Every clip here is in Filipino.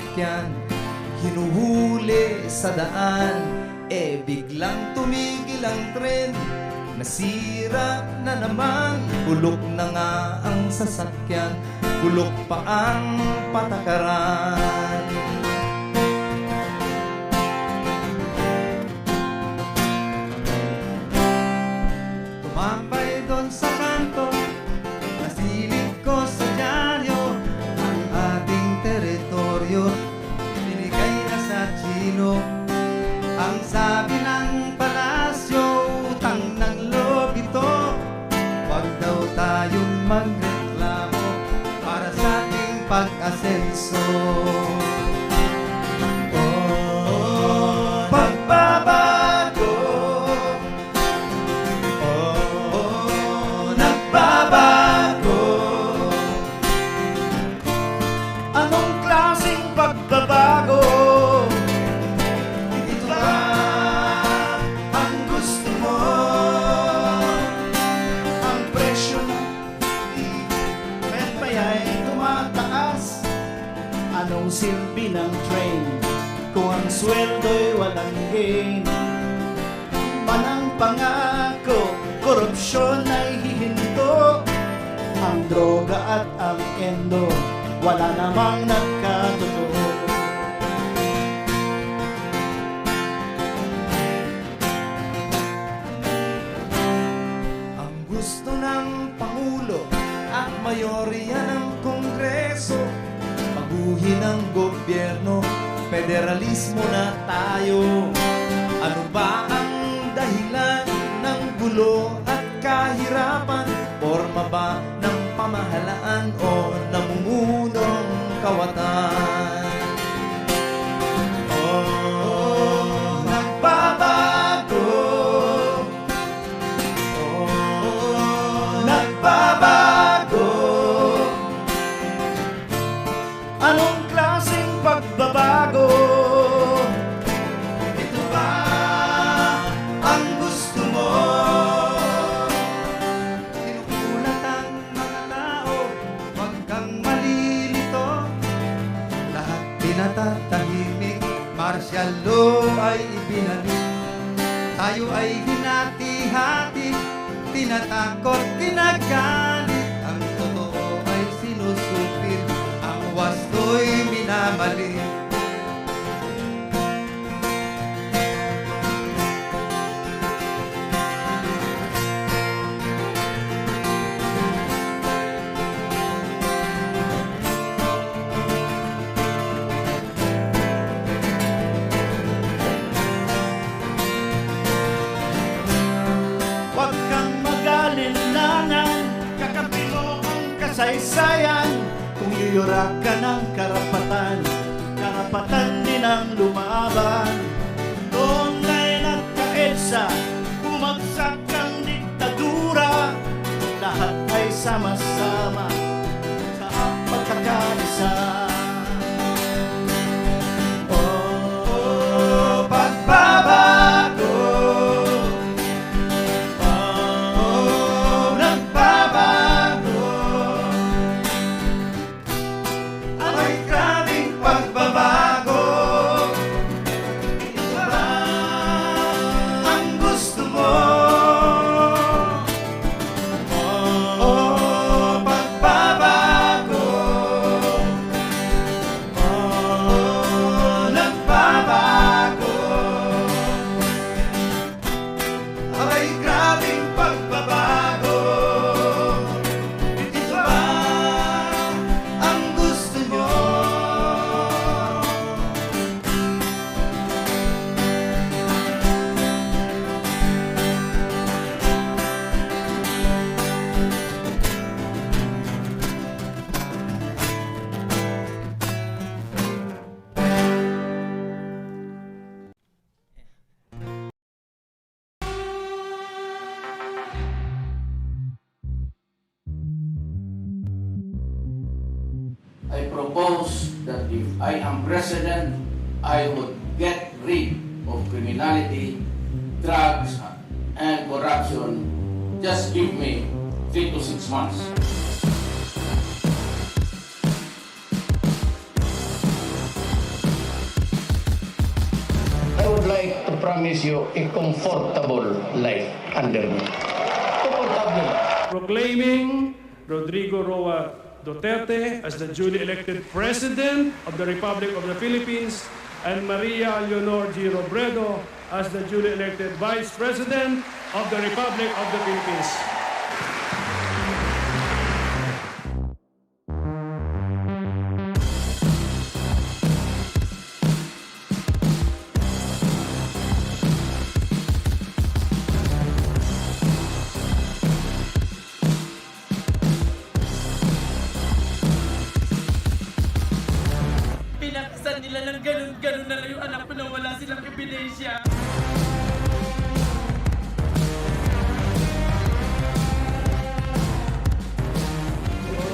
sasakyan, hinuhuli sa daan, biglang tumigil ang tren. Nasira na naman, bulok na nga ang sasakyan, bulok pa ang patakaran. Tumambay doon sa kanto, nasilip ko sa dyaryo, ang ating teritoryo, binigay na sa Chino. Ang sabi ng palasyo, utang ng loob ito, wag daw tayong magreklamo para sa ating pag-asenso. Oh, pagbabago, oh, nagbabago. Anong klaseng pagbabago? Anong silbi ng train kung ang sweldo'y walang gain? Manang pangako, korupsyon ay hihinto. Ang droga at ang endo, wala namang nagkatotoo. Ang gusto ng Pangulo at mayorya ng Kongreso, baguhin ang gobyerno, federalismo na tayo. Ano ba ang dahilan ng gulo at kahirapan? Forma ba ng pamahalaan o namumunong kawatan? Oh, nagbabago. Oh, nagbabago. Anong klaseng pagbabago? Ito ba ang gusto mo? Tinugulat ang mga tao, huwag kang malilito. Lahat pinatatahimik, martial law ay ibinalik. Tayo ay hinati-hati, tinatakot, tinagalit. Ang totoo ay sinusupil, ang wasto'y minamali. Huwag kang mag-alinlangan, kakampi mo ang kasaysayan. Kung yuyura ka ng karapatan, karapatan din ang lumaban. Doon ay nagkaedsa, bumagsak ang diktadura. Lahat ay sama-sama sa pagkakaisa. Oh, pagbabago. Oh, nagbabago. Ay, grabing pagbabago. Ito ba ang gusto mo? Oh, pagbabago. Oh, nagbabago. Ay, grabing pagbabago. Ito ba ang gusto mo? I propose that if I am president, I would get rid of criminality, drugs, and corruption. Just give me 3 to 6 months. like to promise you a comfortable life under me. Comfortable. Proclaiming Rodrigo Roa Duterte as the duly elected President of the Republic of the Philippines and Maria Leonor G. Robredo as the duly elected Vice President of the Republic of the Philippines. Pinakasan nila ng ganun-ganun na lang yung anak ko na wala silang ebidensya.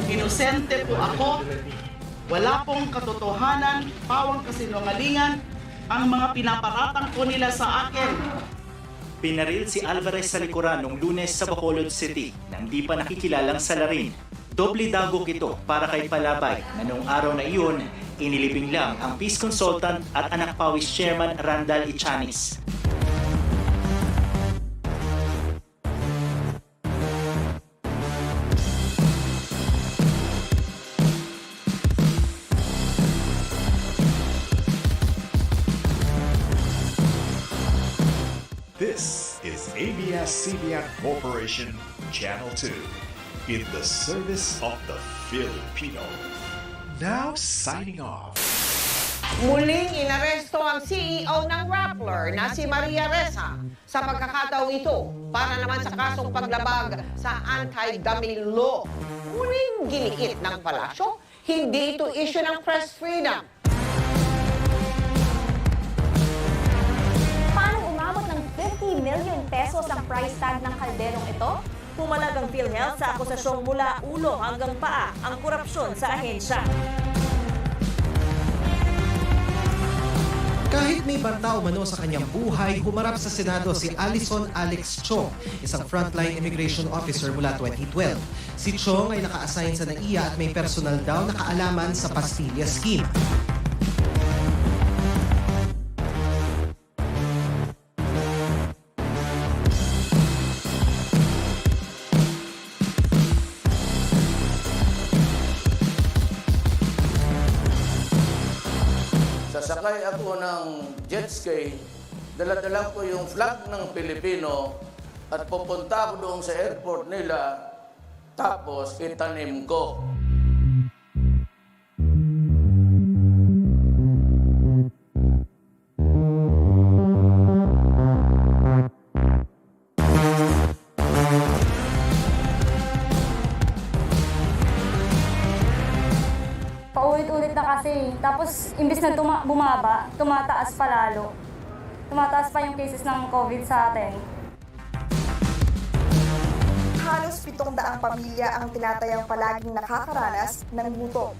Inosente po ako. Wala pong katotohanan, pawang kasinungalingan ang mga pinaparatang po nila sa akin. Pinaril si Alvarez sa likuran noong Lunes sa Bacolod City nang di pa nakikilalang salarin. Doble dagok ito para kay Palabay na noong araw na iyon, inilibing lang ang peace consultant at anak pawis chairman Randall Ichanis. This is ABS-CBN Corporation Channel 2 in the service of the Filipino. Now signing off. Muling inaresto ang CEO ng Rappler na si Maria Ressa sa pagkakataong ito para naman sa kasong paglabag sa anti-dummy law. Muling ginikit ng palasyo, hindi ito issue ng press freedom. Paano umabot ng 50 million pesos ang price tag ng kalderong ito? Pumalag ang PhilHealth sa akusasyong mula ulo hanggang paa ang korupsyon sa ahensya. Kahit may banta umano sa kanyang buhay, humarap sa Senado si Alison Alex Chong, isang frontline immigration officer mula 2012. Si Chong ay naka-assign sa NAIA at may personal daw na kaalaman sa Pastilla Scheme. Sasakay ako ng jet ski, dala-dala ko yung flag ng Pilipino at pupunta ako doon sa airport nila, tapos itanim ko. Paulit-ulit na kasi. Tapos, imbis na bumaba, tumataas pa lalo. Tumataas pa yung cases ng COVID sa atin. Halos 700 pamilya ang tinatayang palaging nakakaranas ng gutom.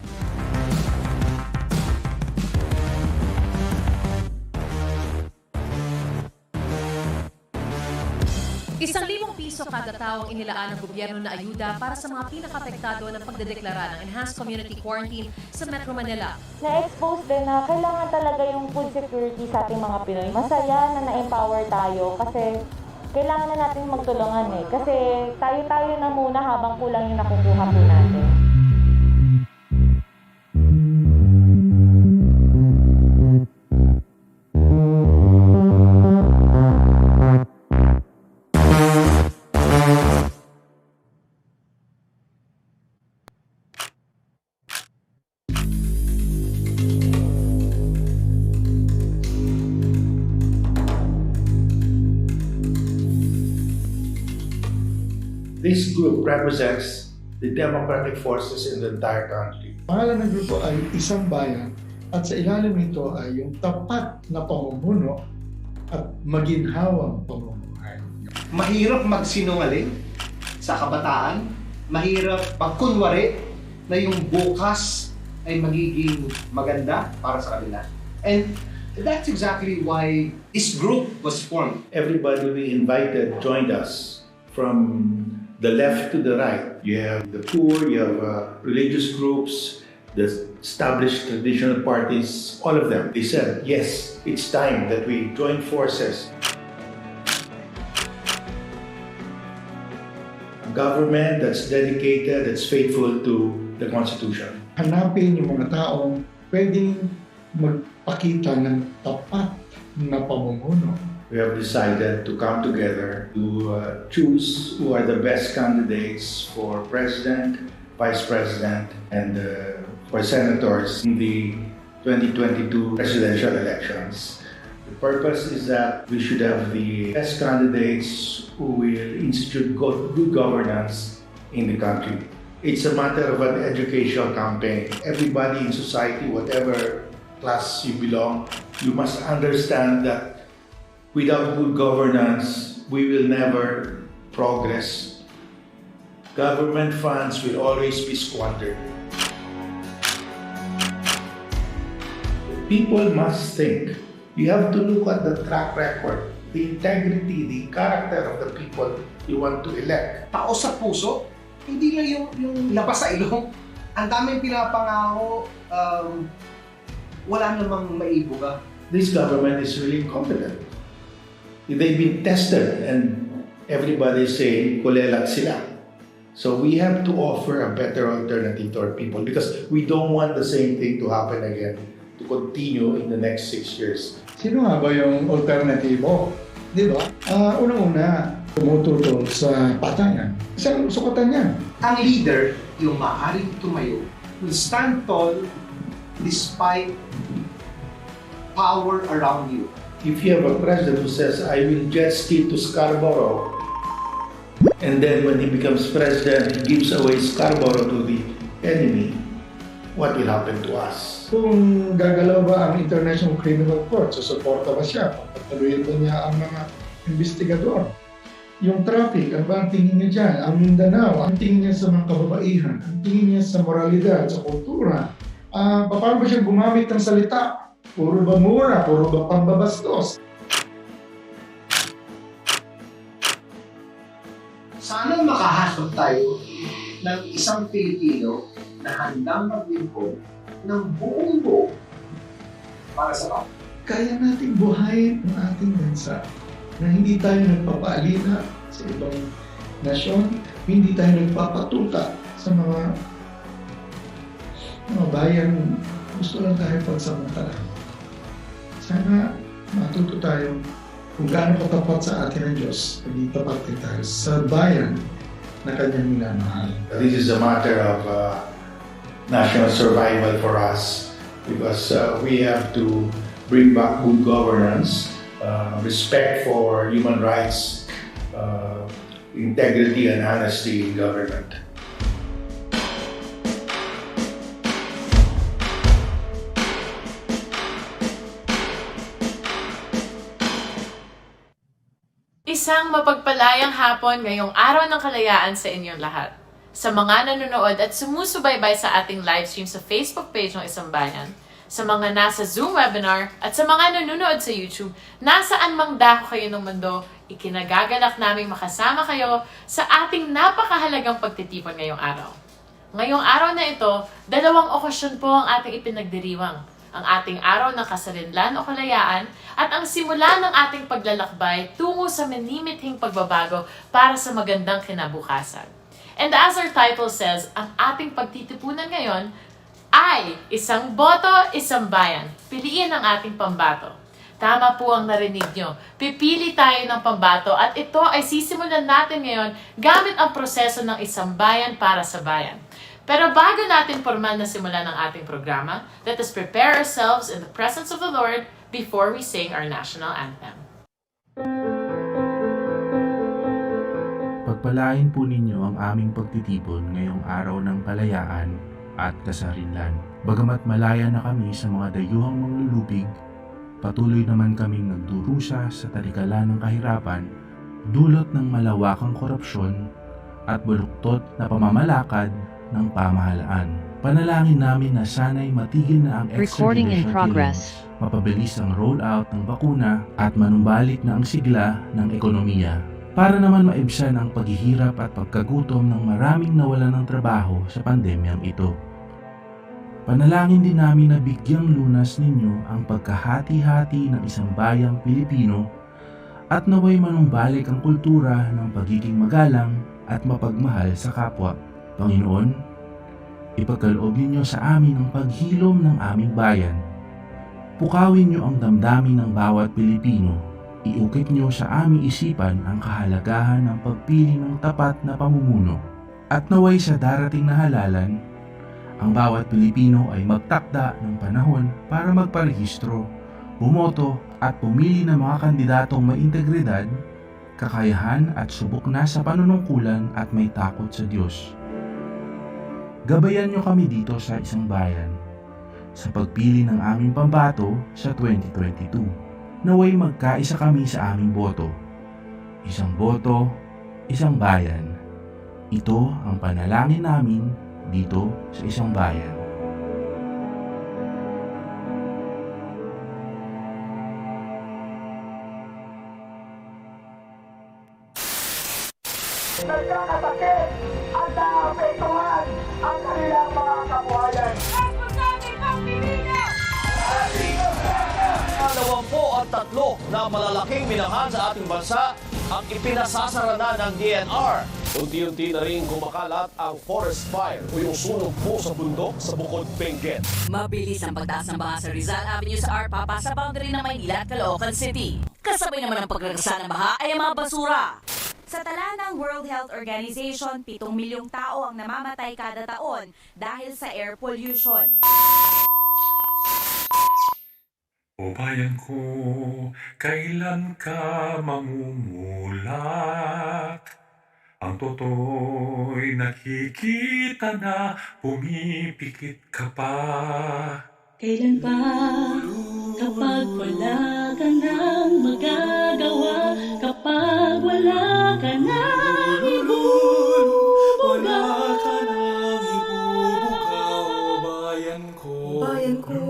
₱1,000 kada tao ang inilaan ng gobyerno na ayuda para sa mga pinaka-apektado ng pagdedeklara ng Enhanced Community Quarantine sa Metro Manila. Na-expose din na kailangan talaga yung food security sa ating mga Pinoy. Masaya na na-empower tayo kasi kailangan na natin magtulungan eh. Kasi tayo-tayo na muna habang kulang yung nakukuha po natin. This group represents the democratic forces in the entire country. Pangalan ng grupo ay Isang Bayan at sa ilalim nito ay yung tapat na pamumuno at maginhawang pamumuhay. Mahirap magsinungaling sa kabataan, mahirap pagkunwari na yung bukas ay magiging maganda para sa kanila. And that's exactly why this group was formed. Everybody we invited joined us from the left to the right. You have the poor, you have religious groups, the established traditional parties, all of them, they said, yes, it's time that we join forces. A government that's dedicated, that's faithful to the Constitution. Hanapin yung mga taong pwedeng magpakita ng tapat na pamumuno. We have decided to come together to choose who are the best candidates for President, Vice President, and for Senators in the 2022 presidential elections. The purpose is that we should have the best candidates who will institute good governance in the country. It's a matter of an educational campaign. Everybody in society, whatever class you belong, you must understand that without good governance, we will never progress. Government funds will always be squandered. People must think. You have to look at the track record, the integrity, the character of the people you want to elect. Tao sa puso, hindi lang yung labas sa ilong. Ang daming pinapangako, wala namang maibuga. This government is really incompetent. They've been tested and everybody is saying, kulelat sila. So we have to offer a better alternative to our people because we don't want the same thing to happen again, to continue in the next 6 years. Sino nga ba yung alternatibo? Di ba? Unang-una, tumututo sa patayan. Isang sukatan niya. Ang leader, yung maaaring tumayo, will stand tall despite power around you. If you have a president who says, I will jet ski to Scarborough, and then when he becomes president, he gives away Scarborough to the enemy, what will happen to us? Kung gagalaw ba ang International Criminal Court, susuporta ba siya? Pagpatuloyin ba niya ang mga investigador? Yung traffic, ano ba ang tingin niya dyan? Ang Mindanao, ang tingin niya sa mga kababaihan, ang tingin niya sa moralidad, sa kultura. Paano ba siya gumamit ng salita? Puro ba mura? Puro ba pambabastos? Sana makahasok tayo ng isang Pilipino na handang maglingkod ng buong-buo para sa kapwa. Kaya natin buhayin ang ating bansa na hindi tayo nagpapaalila sa ibang nasyon, hindi tayo nagpapatuta sa mga bayan. Gusto lang tayo pagsamantala. Sana matuto tayo kung gaano katapat sa atin ang Diyos, paging tapat din tayo sa bayan na Kanyang minamahal. This is a matter of national survival for us because we have to bring back good governance, respect for human rights, integrity and honesty in government. Isang mapagpalayang hapon ngayong araw ng kalayaan sa inyong lahat. Sa mga nanonood at sumusubaybay sa ating livestream sa Facebook page ng Isang Bayan, sa mga nasa Zoom webinar at sa mga nanonood sa YouTube, nasaan mang dako kayo ng mundo, ikinagagalak naming makasama kayo sa ating napakahalagang pagtitipon ngayong araw. Ngayong araw na ito, 2 okasyon po ang ating ipinagdiriwang. Ang ating araw ng kasarinlan o kalayaan at ang simula ng ating paglalakbay tungo sa manimithing pagbabago para sa magandang kinabukasan. And as our title says, ang ating pagtitipunan ngayon ay Isang Boto, Isang Bayan. Piliin ang ating Pambato. Tama po ang narinig nyo. Pipili tayo ng Pambato at ito ay sisimulan natin ngayon gamit ang proseso ng Isang Bayan para sa Bayan. Pero bago natin formal na simulan ang ating programa, let us prepare ourselves in the presence of the Lord before we sing our national anthem. Pagpalain po ninyo ang aming pagtitipon ngayong araw ng kalayaan at kasarinlan. Bagamat malaya na kami sa mga dayuhang manglulupig, patuloy naman kaming nagdurusa sa talikalan ng kahirapan, dulot ng malawakang korupsyon at baluktot na pamamalakad ng pamahalaan. Panalangin namin na sana'y matigil na ang extrajudicial killings, mapabilis ang rollout ng bakuna at manumbalik na ang sigla ng ekonomiya para naman maibsan ang paghihirap at pagkagutom ng maraming nawalan ng trabaho sa pandemyang ito. Panalangin din namin na bigyang lunas ninyo ang pagkahati-hati ng isang bayang Pilipino at naway manumbalik ang kultura ng pagiging magalang at mapagmahal sa kapwa. Panginoon, ipagkaloob ninyo sa amin ang paghilom ng aming bayan. Pukawin niyo ang damdamin ng bawat Pilipino. Iukit niyo sa aming isipan ang kahalagahan ng pagpili ng tapat na pamumuno. At naway sa darating na halalan, ang bawat Pilipino ay magtakda ng panahon para magparehistro, bumoto at pumili ng mga kandidatong may integridad, kakayahan at subok na sa panunungkulan at may takot sa Diyos. Gabayan niyo kami dito sa Isang Bayan sa pagpili ng aming pambato sa 2022. Naway magkaisa kami sa aming boto. Isang boto, isang bayan. Ito ang panalangin namin dito sa Isang Bayan. Nagkakasakit at naapektuhan ang kanilang mga kabuhayan. At 23 na malalaking minahan sa ating bansa ang ipinasasara na ng DNR. Unti-unti na rin kumakalat ang forest fire o yung sunog po sa bundok sa Bukod Benguet. Mabilis ang pagtaas ng baha sa Rizal Avenue sa Arpapa sa boundary ng Maynila at Caloocan City. Kasabay naman ang pagragasa ng baha ay ang mga basura. Sa tala ng World Health Organization, 7 milyong tao ang namamatay kada taon dahil sa air pollution. O bayan ko, kailan ka mamumulat? Ang toto'y nakikita na pumipikit ka pa. Kailan ba kapag wala ka nang magagawa? Kapag wala ka nang ibubuga? Wala ka nang ibubuga, o bayan ko. Bayan ko,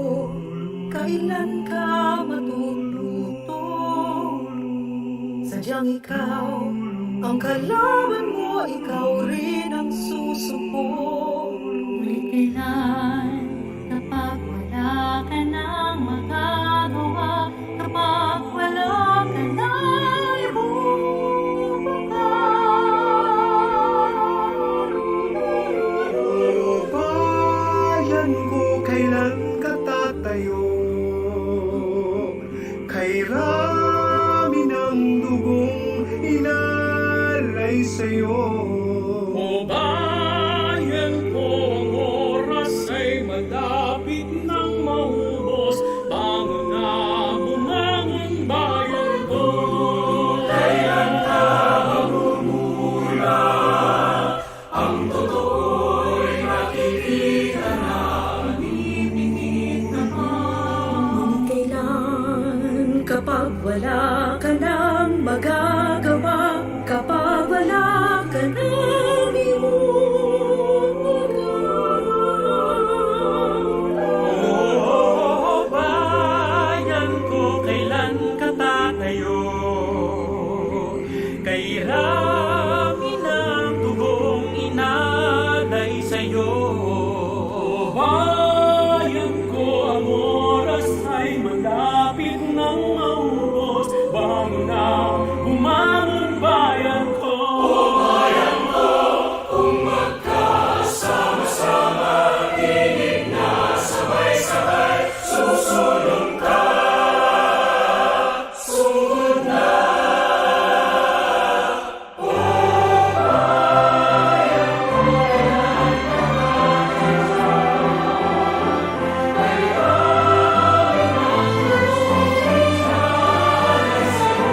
kailan ka matutulog? Sadyang ikaw ang kalaban mo, ikaw rin ang susubok. Ngunit kailan kapag wala ka nang magagawa? Kapag wala ka nang ibubuga? Bayan ko, kailan ka tatayo? Kay rami ng dugong inalay sa'yo. O bayan ko, ang oras ay malapit nang maubos. Bangon na, bumangon bayan ko. Kailan ka mamumula? Ang totoo'y nakikita na, nanginginig naman. Kailan kapag wala ka nang magagawa? Kapag wala ka nang ibubuga? O bayan ko, kailan ka tatayo? Kay rami ng tugong inalay sa'yo. O bayan ko, ang oras ay malapit nang maubos. Bangon na, bumangon bayan ko. O bayan ko, kung magkasama-sama, tinig na sabay-sabay, susulong ka, sugod na. O bayan ko, kay rami ng dugong inalay sa'yo.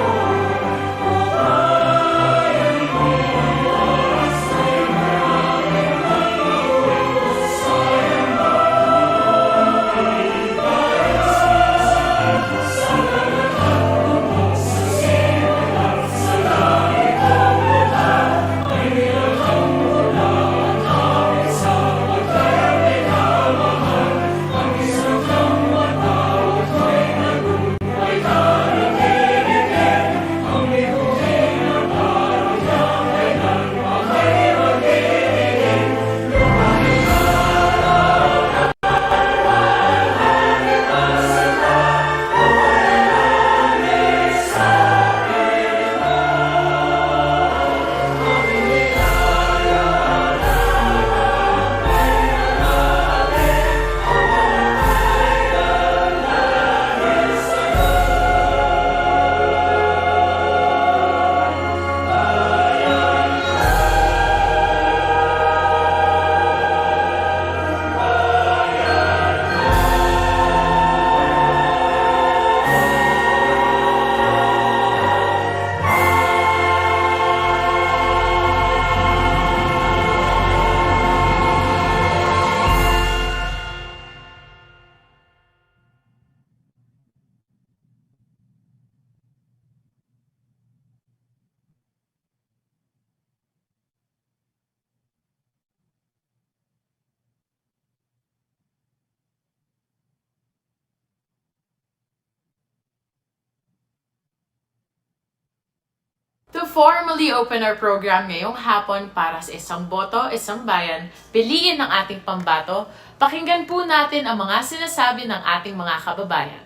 formally open our program ngayong hapon para sa Isang Boto, Isang Bayan, Piliin ng ating Pambato, pakinggan po natin ang mga sinasabi ng ating mga kababayan.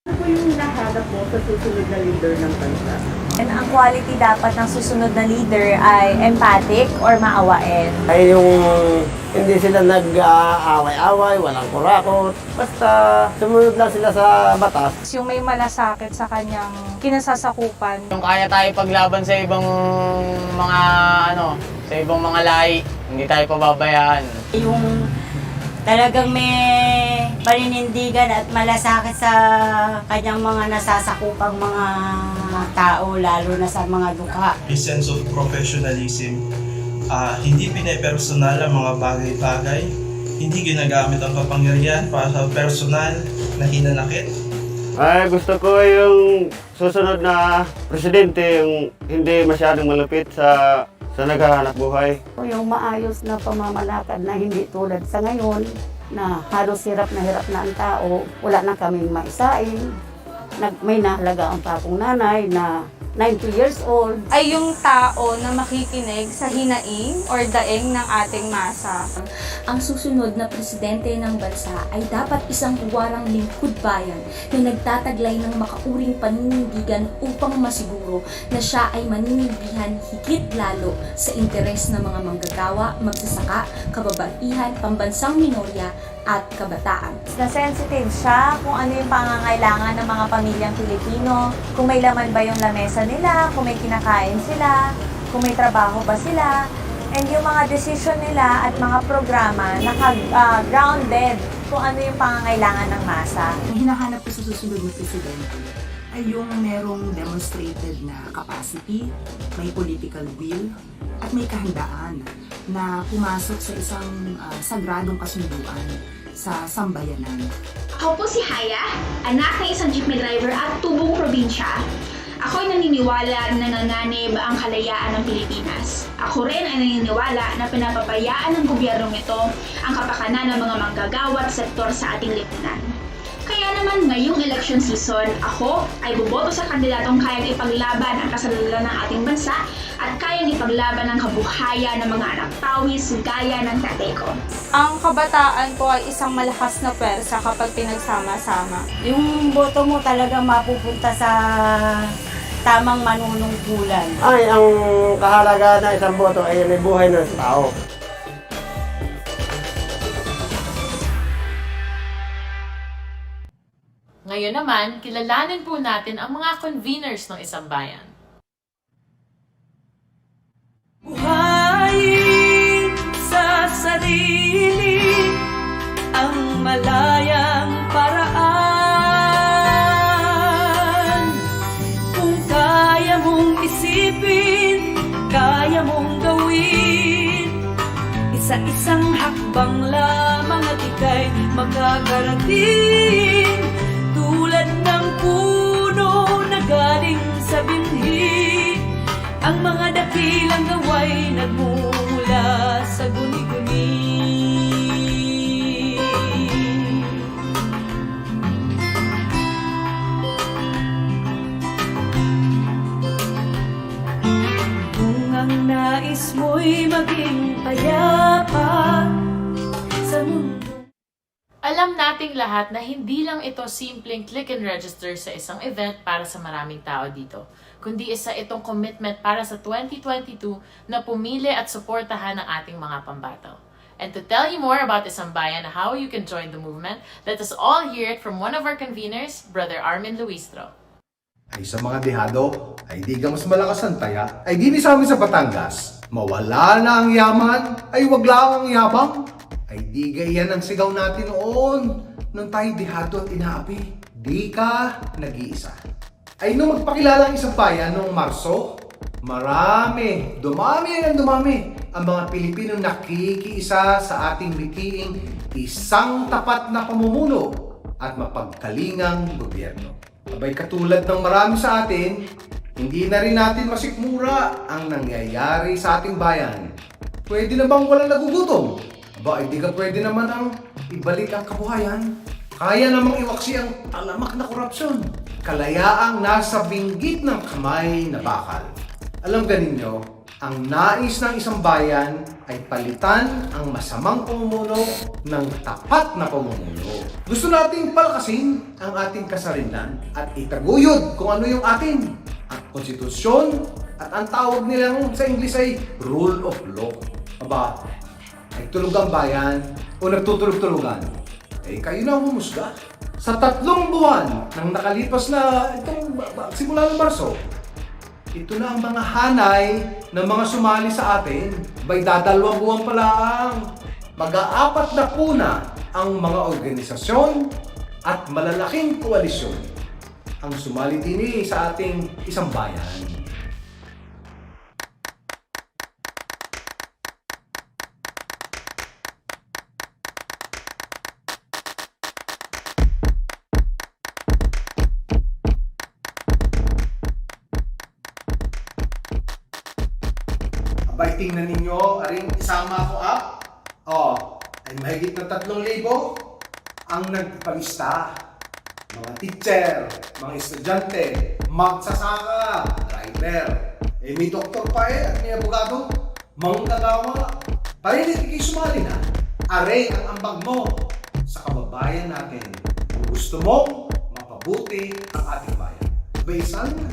Ano po yung hinahanap mo sa susunod na leader ng bansa? And ang quality dapat ng susunod na leader ay empathic or maawain. Ay yung hindi sila nag-aaway-away, walang kurakot. Basta sumunod lang sila sa batas. Yung may malasakit sa kanyang kinasasakupan. Yung kaya tayo paglaban sa ibang mga sa ibang mga lahi, hindi tayo pababayaan. Yung talagang may paninindigan at malasakit sa kanyang mga nasasakupang mga tao, lalo na sa mga dukha. A sense of professionalism, hindi pinapersonal ang mga bagay-bagay, hindi ginagamit ang kapangyarihan para sa personal na hinanakit. Ay, gusto ko yung susunod na presidente yung hindi masyadong malapit sa naghahanap buhay. Yung maayos na pamamalakad na hindi tulad sa ngayon, na halos hirap na ang tao, wala na kaming maisain. May nahalagaan pa akong nanay na 90 years old. Ay yung tao na makikinig sa hinaing or daing ng ating masa. Ang susunod na presidente ng bansa ay dapat isang huwarang lingkod bayan na nagtataglay ng makauring paninindigan upang masiguro na siya ay maninilbihan higit lalo sa interes ng mga manggagawa, magsasaka, kababaihan, pambansang minorya at kabataan. Na sensitive siya kung ano yung pangangailangan ng mga pamilyang Pilipino, kung may laman ba yung lamesa nila, kung may kinakain sila, kung may trabaho ba sila, and yung mga decision nila at mga programa naka-grounded kung ano yung pangangailangan ng masa. Ang hinahanap ko sa susunod na presidente ay yung merong demonstrated na capacity, may political will, at may kahandaan na pumasok sa isang sagradong kasunduan sa sambayanan. Ako po si Haya, anak ng isang jeepney driver at tubong probinsya. Ako'y naniniwala na nanganganib ang kalayaan ng Pilipinas. Ako rin ay naniniwala na pinapabayaan ng gobyernong ito ang kapakanan ng mga manggagawa at sektor sa ating lipunan. Kaya naman ngayong election season, ako ay boboto sa kandidatong kayang ipaglaban ang kasalukuyan ng ating bansa at kayang ipaglaban ang kabuhayan ng mga anak tawis gaya ng tatay ko. Ang kabataan po ay isang malakas na pwersa kapag pinagsama-sama. Yung boto mo talaga mapupunta sa tamang manunungkulan. Ay, ang kahalagaan ng isang boto ay may buhay ng tao. Ngayon naman, kilalanin po natin ang mga conveners ng Isang Bayan. Buhayin sa sarili ang malayang paraan. Kung kaya mong isipin, kaya mong gawin, isa-isang hakbang lamang at ika'y makakarating. Tulad ng puno na galing sa binhi, ang mga dakilang gaway nagmumula sa guni-guni. Kung ang nais mo'y maging payapa sa mundo. Alam nating lahat na hindi lang ito simpleng click and register sa isang event para sa maraming tao dito, kundi isa itong commitment para sa 2022 na pumili at suportahan ang ating mga pambato. And to tell you more about Isambayan and how you can join the movement, let us all hear it from one of our conveners, Brother Armin Luistro. Ay sa mga dehado, ay di ka mas malakas ang taya, ay di sa amin sa Batangas. Mawala na ang yaman, ay wag lang ang yabang. Ay di gayan ang sigaw natin noon, nung tayo dehado at inaapi. Di ka nag-iisa. Ay nung magpakilala ang Isang Bayan noong Marso, dumami ang mga Pilipinong nakikiisa sa ating likiing isang tapat na pamumuno at mapagkalingang gobyerno. Abay katulad ng marami sa atin, hindi na rin natin masikmura ang nangyayari sa ating bayan. Pwede na bang walang nagugutom? Aba, hindi ka pwede naman ang ibalik ang kabuhayan. Kaya namang iwaksi ang talamak na korupsyon. Kalayaang nasa binggit ng kamay na bakal. Alam ganin nyo, ang nais ng isang bayan ay palitan ang masamang pamumuno ng tapat na pamumuno. Gusto nating palakasin ang ating kasarinlan at itaguyod kung ano yung atin, ang konstitusyon at ang tawag nilang sa Ingles ay rule of law. Aba, ay tulog ang bayan o nagtutulog-tulugan? Eh kayo na humusga. Sa 3 buwan ng nakalipas na itong simula ng Marso, ito na ang mga hanay ng mga sumali sa atin. Bay dadalawang buwan pa lang. Mag-aapat na puna ang mga organisasyon at malalaking koalisyon ang sumali din sa ating isang bayan. Abay, tingnan ninyo, aring isama ko up. Ay mahigit na 3,000 ang nagpalista. Mga teacher, mga estudyante, magsasaka, driver. May doktor pa at may abogado, manggagawa. Parinig kayo sumali na. Aray ang ambag mo sa kababayan natin. Kung gusto mong mapabuti ang ating bayan. Abay, saan na?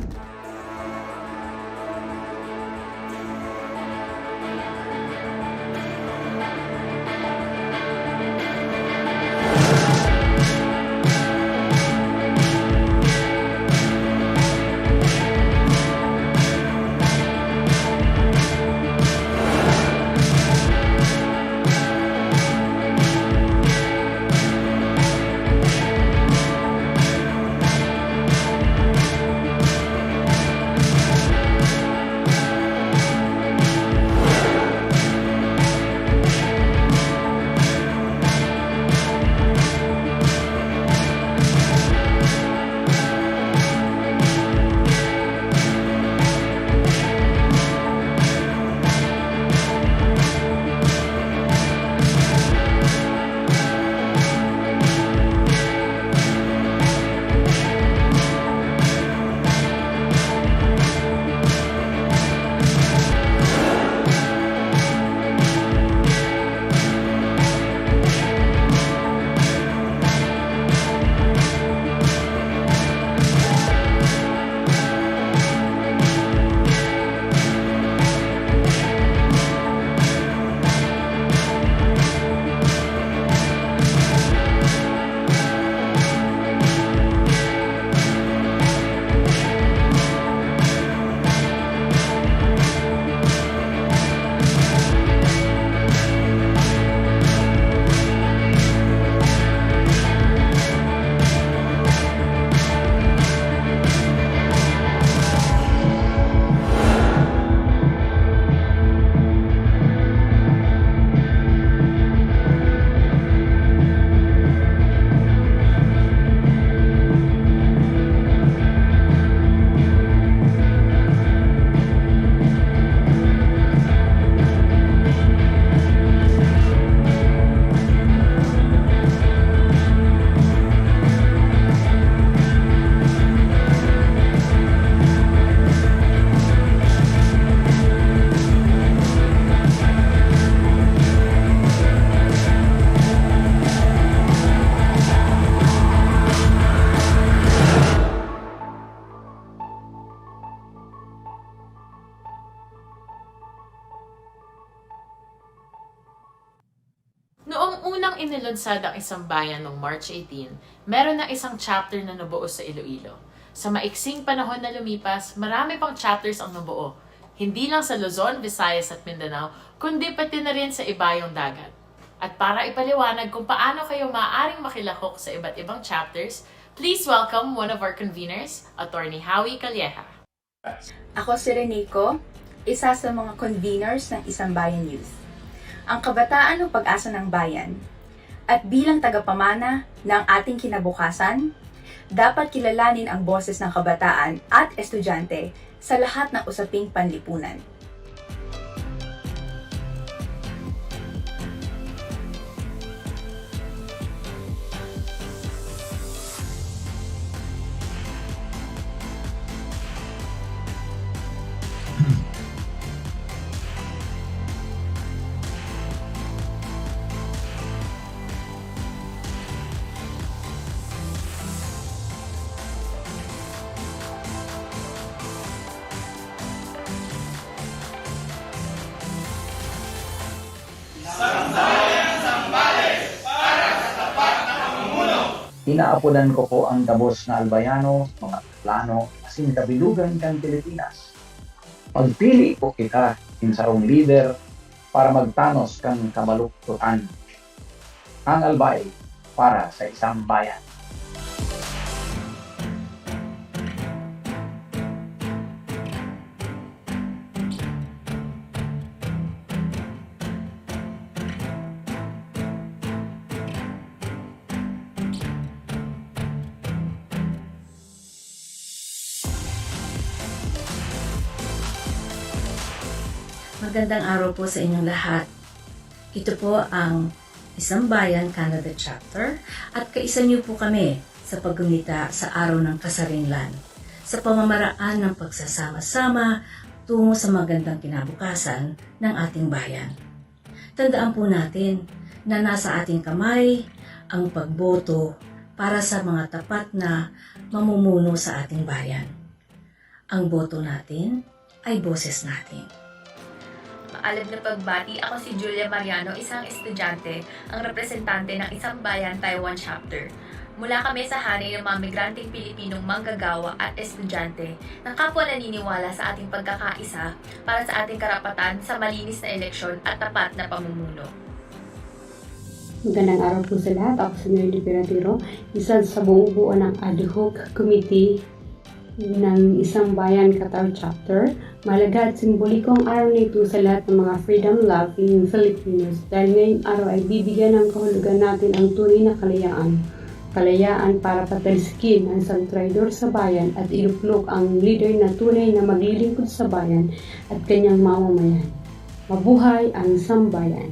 Noong unang inilunsad ang Isang Bayan noong March 18, meron na isang chapter na nabuo sa Iloilo. Sa maiksing panahon na lumipas, marami pang chapters ang nabuo. Hindi lang sa Luzon, Visayas at Mindanao, kundi pati na rin sa ibayong dagat. At para ipaliwanag kung paano kayo maaaring makilahok sa iba't ibang chapters, please welcome one of our conveners, Attorney Howie Calleja. Ako si Renico, isa sa mga conveners ng Isang Bayan Youth. Ang kabataan ng pag-asa ng bayan. At bilang tagapamana ng ating kinabukasan, dapat kilalanin ang boses ng kabataan at estudyante sa lahat ng usaping panlipunan. Inaapunan ko po ang gabos na albayano, mga plano, asin kabilugan kang Pilipinas. Magpili po kita, insarong leader, para magtanos kang kamaluktutan. Ang albay para sa isang bayan. Magandang araw po sa inyong lahat. Ito po ang Isang Bayan Canada Chapter at kaisa niyo po kami sa paggunita sa araw ng kasarinlan sa pamamaraan ng pagsasama-sama tungo sa magandang kinabukasan ng ating bayan. Tandaan po natin na nasa ating kamay ang pagboto para sa mga tapat na mamumuno sa ating bayan. Ang boto natin ay boses natin. Maalab na pagbati, ako si Julia Mariano, isang estudyante, ang representante ng Isang Bayan Taiwan Chapter. Mula kami sa hanay ng mga migranteng Pilipinong manggagawa at estudyante na kapwa naniniwala sa ating pagkakaisa para sa ating karapatan sa malinis na eleksyon at tapat na pamumuno. Magandang araw po sa lahat. Ako si Mary Piratiro, isa sa buong buo ng ad hoc committee ng Isang Bayan Qatar Chapter. Mahalaga at simbolikong araw nito sa lahat ng mga freedom-loving Filipinos dahil ngayong araw ay bibigyan ng kahulugan natin ang tunay na kalayaan. Kalayaan para pataliskin ang isang traidor sa bayan at iluklok ang leader na tunay na maglilingkod sa bayan at kanyang mamamayan. Mabuhay ang Isang Bayan!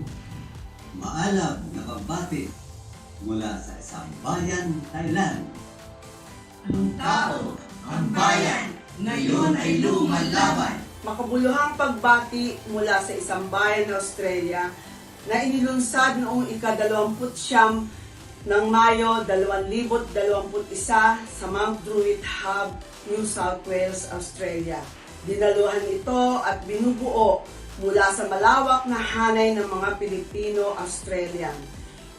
Maalab na pagbati mula sa Isang Bayan, Thailand. Ang tao, ang bayan, ngayon ay lumalaban. Makabuluhang pagbati mula sa Isang Bayan, Australia na inilunsad noong ika-29 ng Mayo 2021 sa Mount Druitt Hub, New South Wales, Australia. Dinaluhan ito at binubuo mula sa malawak na hanay ng mga Pilipino-Australian.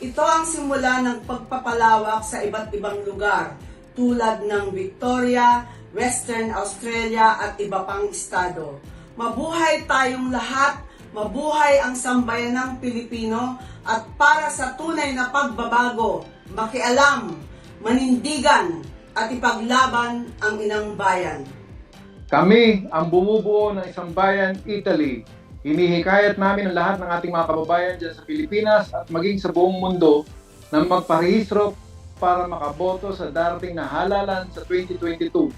Ito ang simula ng pagpapalawak sa iba't ibang lugar tulad ng Victoria, Western Australia at iba pang estado. Mabuhay tayong lahat, mabuhay ang sambayanang Pilipino at para sa tunay na pagbabago, makialam, manindigan at ipaglaban ang inang bayan. Kami ang bumubuo ng Isang Bayan, Italy. Hinihikayat namin ang lahat ng ating mga kababayan dyan sa Pilipinas at maging sa buong mundo na magparehistro para makaboto sa darating na halalan sa 2022.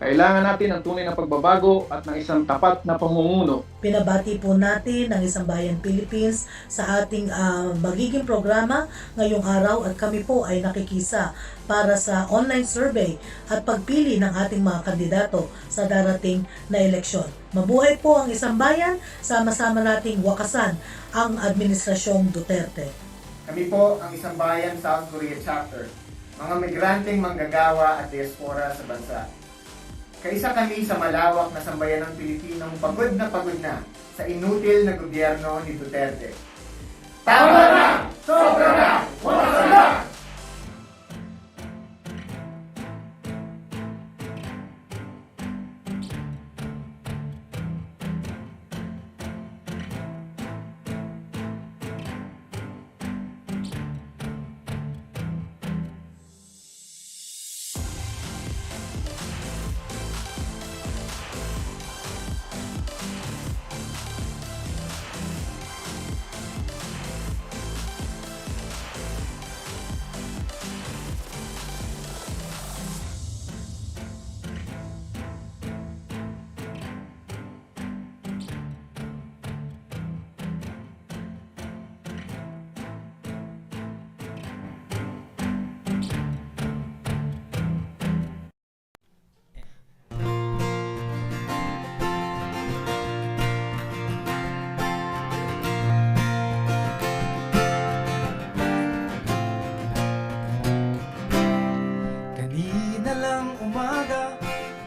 Kailangan natin ng tunay na pagbabago at ng isang tapat na pamumuno. Pinabati po natin ang Isang Bayan Philippines sa ating magiging programa ngayong araw at kami po ay nakikisa para sa online survey at pagpili ng ating mga kandidato sa darating na eleksyon. Mabuhay po ang Isang Bayan, sama-sama nating wakasan ang Administrasyong Duterte. Kami po ang Isang Bayan South Korea Chapter, mga migranteng manggagawa at diaspora sa bansa. Kaisa kami sa malawak na sambayanang Pilipinong pagod na sa inutil na gobyerno ni Duterte. Tama na! Sobra na! Wala na!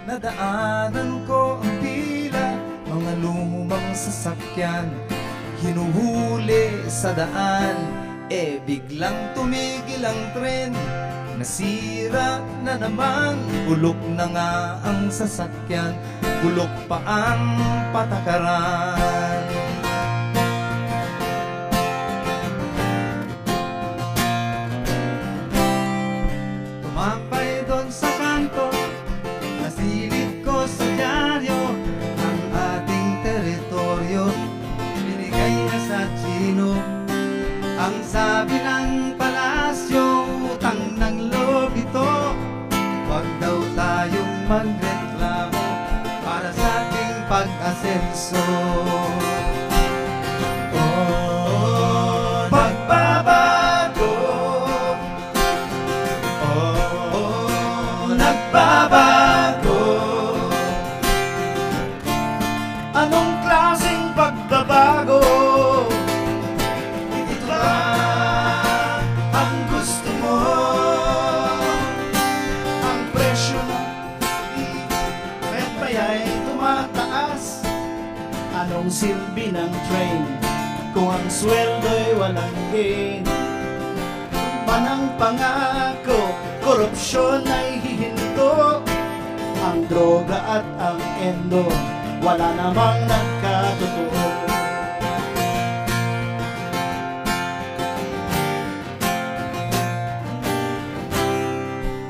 Nadaanan ko ang pila, mga lumang sasakyan, hinuhuli sa daan, biglang tumigil ang tren, Nasira na naman, bulok na nga ang sasakyan, bulok pa ang patakaran. Tumapay doon sa kanto, nasilip ko sa dyaryo ang ating teritoryo, binigay na sa Chino. Ang sabi ng palasyo, utang ng loob ito, wag daw tayong magreklamo para sa ating pag-asenso. Oh, magbabago. Oh, nagbabago. Anong klaseng pagbabago? Anong silbi ng train kung ang sweldo'y walang gain? Manang pangako, korupsyon ay hihinto. Ang droga at ang endo, wala namang nagkatotoo.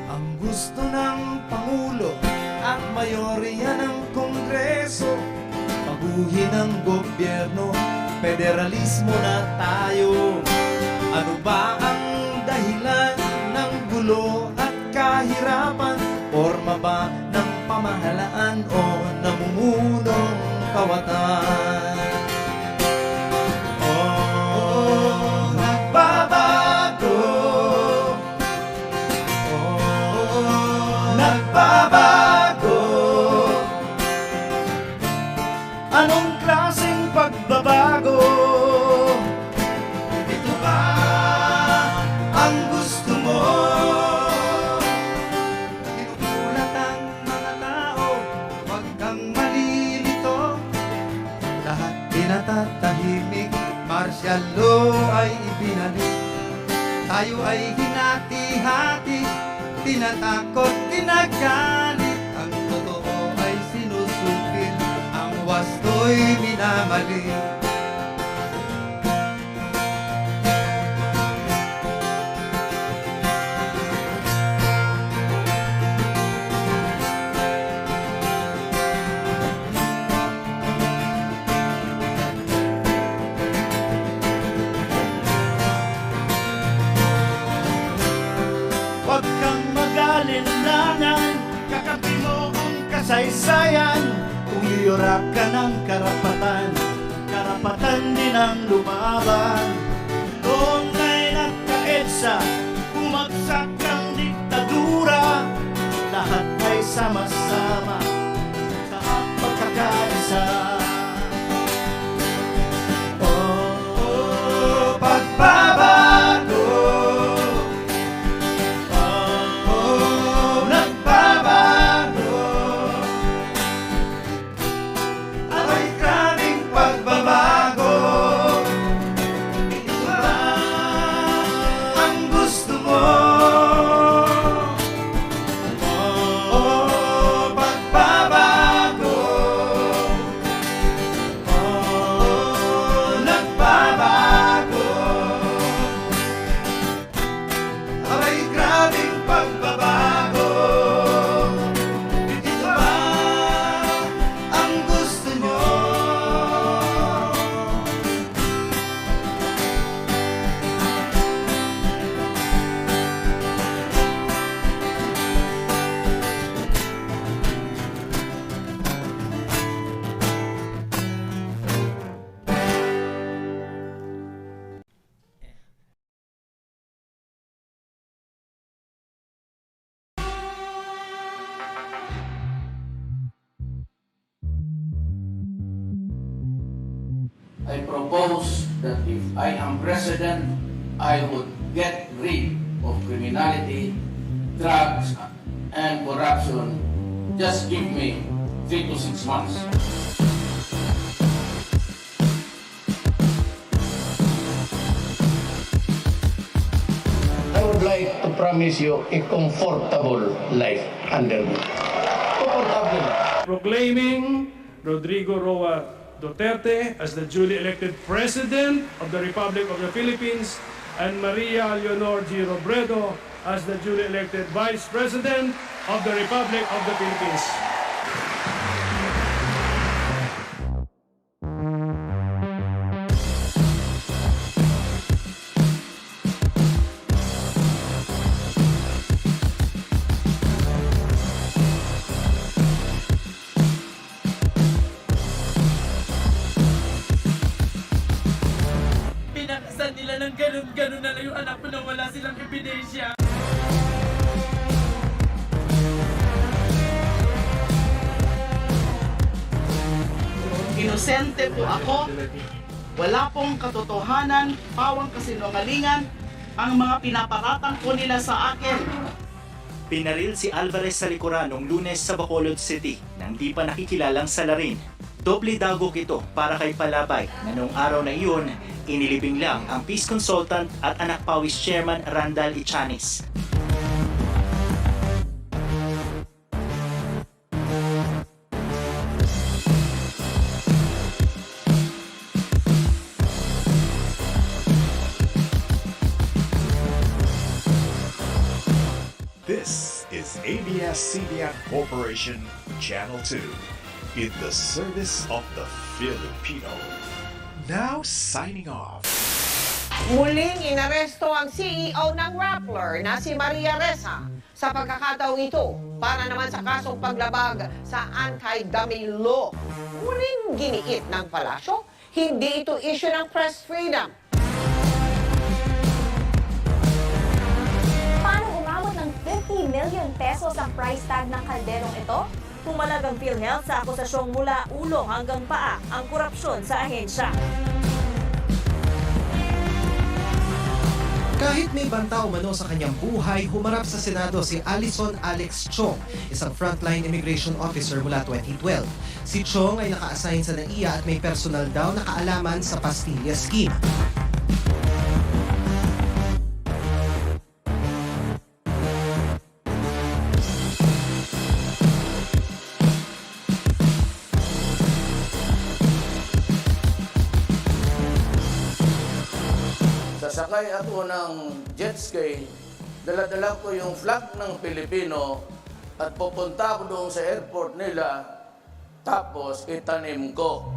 Ang gusto ng Pangulo at mayorya ng Kongreso, paguhin ang gobyerno, federalismo na tayo. Ano ba ang dahilan ng gulo at kahirapan? Forma ba ng pamahalaan o namumunong kawatan? Oh, nagbabago. Oh, nagbabago. Anong klaseng pagbabago? Ito ba ang gusto mo? Kinukulat ang mga tao, wag kang malilito. Lahat pinatatahimik, martial law ay ibinalik. Tayo ay hinati-hati, tinatakot, tinagalit. Ang totoo ay sinusupil, ang wasto'y minamali. Huwag kang mag-alinlangan, kakampi mo ang kasaysayan. Kung iyurak ka ng karapatan, karapatan din ang lumaban. Noong ay nagkaedsa, bumagsak ang diktadura. Lahat ay sama-sama sa pagkakaisa. Oh, pagbabago. Oh, nagbabago. Abay, grabing pagbabago. Ito ba ang gusto mo? Oh, pagbabago. Oh, nagbabago. Abay, grabing pagbabago. Ito ba ang gusto mo? I propose that if I am president, I would get rid of criminality, drugs, and corruption. Just give me 3 to 6 months. I would like to promise you a comfortable life under me. Comfortable. Proclaiming Rodrigo Roa Duterte as the duly elected President of the Republic of the Philippines and Maria Leonor G. Robredo as the duly elected Vice President of the Republic of the Philippines. Pinakasan nila ng ganun-ganun na lang yung anak ko na wala silang ebidensya. Inosente po ako. Wala pong katotohanan, pawang kasinungalingan ang mga pinaparatang po nila sa akin. Pinaril si Alvarez sa likuran noong Lunes sa Bacolod City nang di pa nakikilalang salarin. Doble dagok ito para kay Palabay na noong araw na iyon, inilibing lang ang peace consultant at anak pawis chairman Randall Ichanis. This is ABS-CBN Corporation, Channel 2, in the service of the Filipino. Now signing off. Muling inaresto ang CEO ng Rappler na si Maria Ressa sa pagkakataong ito para naman sa kasong paglabag sa anti-dummy law. Muling giniit ng palasyo, hindi ito issue ng press freedom. Paano umabot ng 50 million pesos ang price tag ng kalderong ito? Pumalag ang PhilHealth sa akusasyong mula ulo hanggang paa ang korupsyon sa ahensya. Kahit may banta umano sa kanyang buhay, humarap sa Senado si Alison Alex Chong, isang frontline immigration officer mula 2012. Si Chong ay naka-assign sa NAIA at may personal daw na kaalaman sa Pastilla Scheme. Sasakay ako ng jet ski, dala-dala ko yung flag ng Pilipino at pupunta ko doon sa airport nila, tapos itanim ko.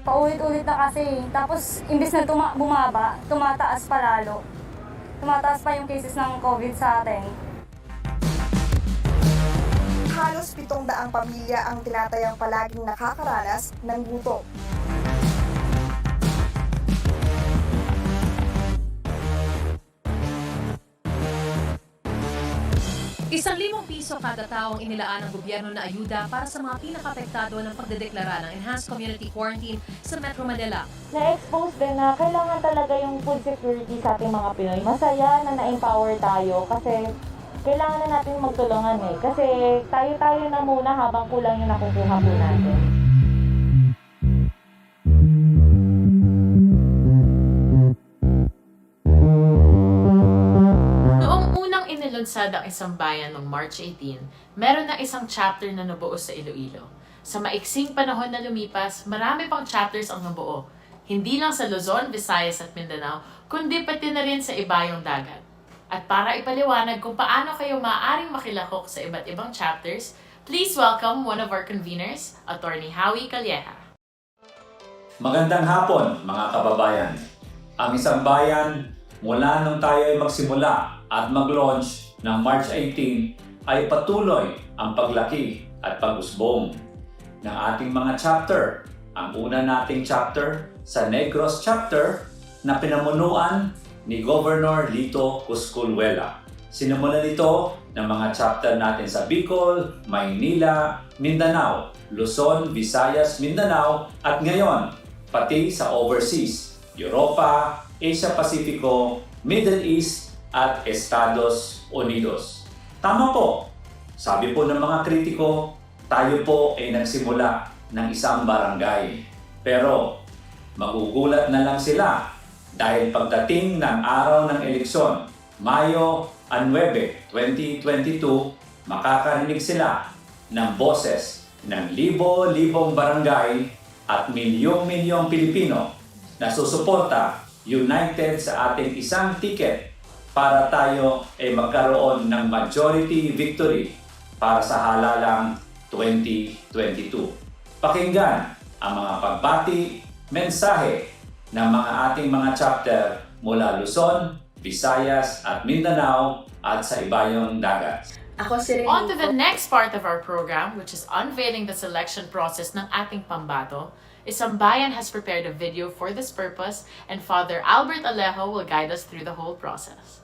Paulit-ulit na kasi. Tapos, imbis na bumaba, tumataas pa lalo. Tumataas pa yung cases ng COVID sa atin. Halos 700 pamilya ang tinatayang palaging nakakaranas ng gutom. ₱1,000 kada tao ang inilaan ng gobyerno na ayuda para sa mga pinaka-apektado ng pagdedeklara ng Enhanced Community Quarantine sa Metro Manila. Na-expose din na kailangan talaga yung food security sa ating mga Pinoy. Masaya na na-empower tayo kasi kailangan na natin magtulungan eh. Kasi tayo-tayo na muna habang kulang yung nakukuha po natin. Inilunsad ang Isang-Bayan noong March 18, meron na isang chapter na nabuo sa Iloilo. Sa maiksing panahon na lumipas, marami pang chapters ang nabuo. Hindi lang sa Luzon, Visayas at Mindanao, kundi pati na rin sa ibayong dagat. At para ipaliwanag kung paano kayo maaaring makilahok sa iba't ibang chapters, please welcome one of our conveners, Attorney Howie Calleja. Magandang hapon mga kababayan. Ang Isang-Bayan, mula nung tayo ay magsimula at mag-launch ng March 18 ay patuloy ang paglaki at pag-usbong ng ating mga chapter. Ang una nating chapter sa Negros chapter na pinamunuan ni Governor Lito Cusculluela. Sinimulan ito ng mga chapter natin sa Bicol, Maynila, Mindanao, Luzon, Visayas, Mindanao at ngayon pati sa overseas, Europa, Asia Pacifico, Middle East at Estados Unidos. Tama po. Sabi po ng mga kritiko, tayo po ay nagsimula ng isang barangay. Pero magugulat na lang sila dahil pagdating ng araw ng eleksyon, Mayo 9, 2022, makakarinig sila ng boses ng libo-libong barangay at milyong-milyong Pilipino na susuporta united sa ating isang ticket para tayo ay magkaroon ng majority victory para sa halalang 2022. Pakinggan ang mga pagbati, mensahe ng mga ating mga chapter mula Luzon, Visayas at Mindanao at sa ibayong dagat. On to the next part of our program, which is unveiling the selection process ng ating Pambato. Isambayan has prepared a video for this purpose, and Father Albert Alejo will guide us through the whole process.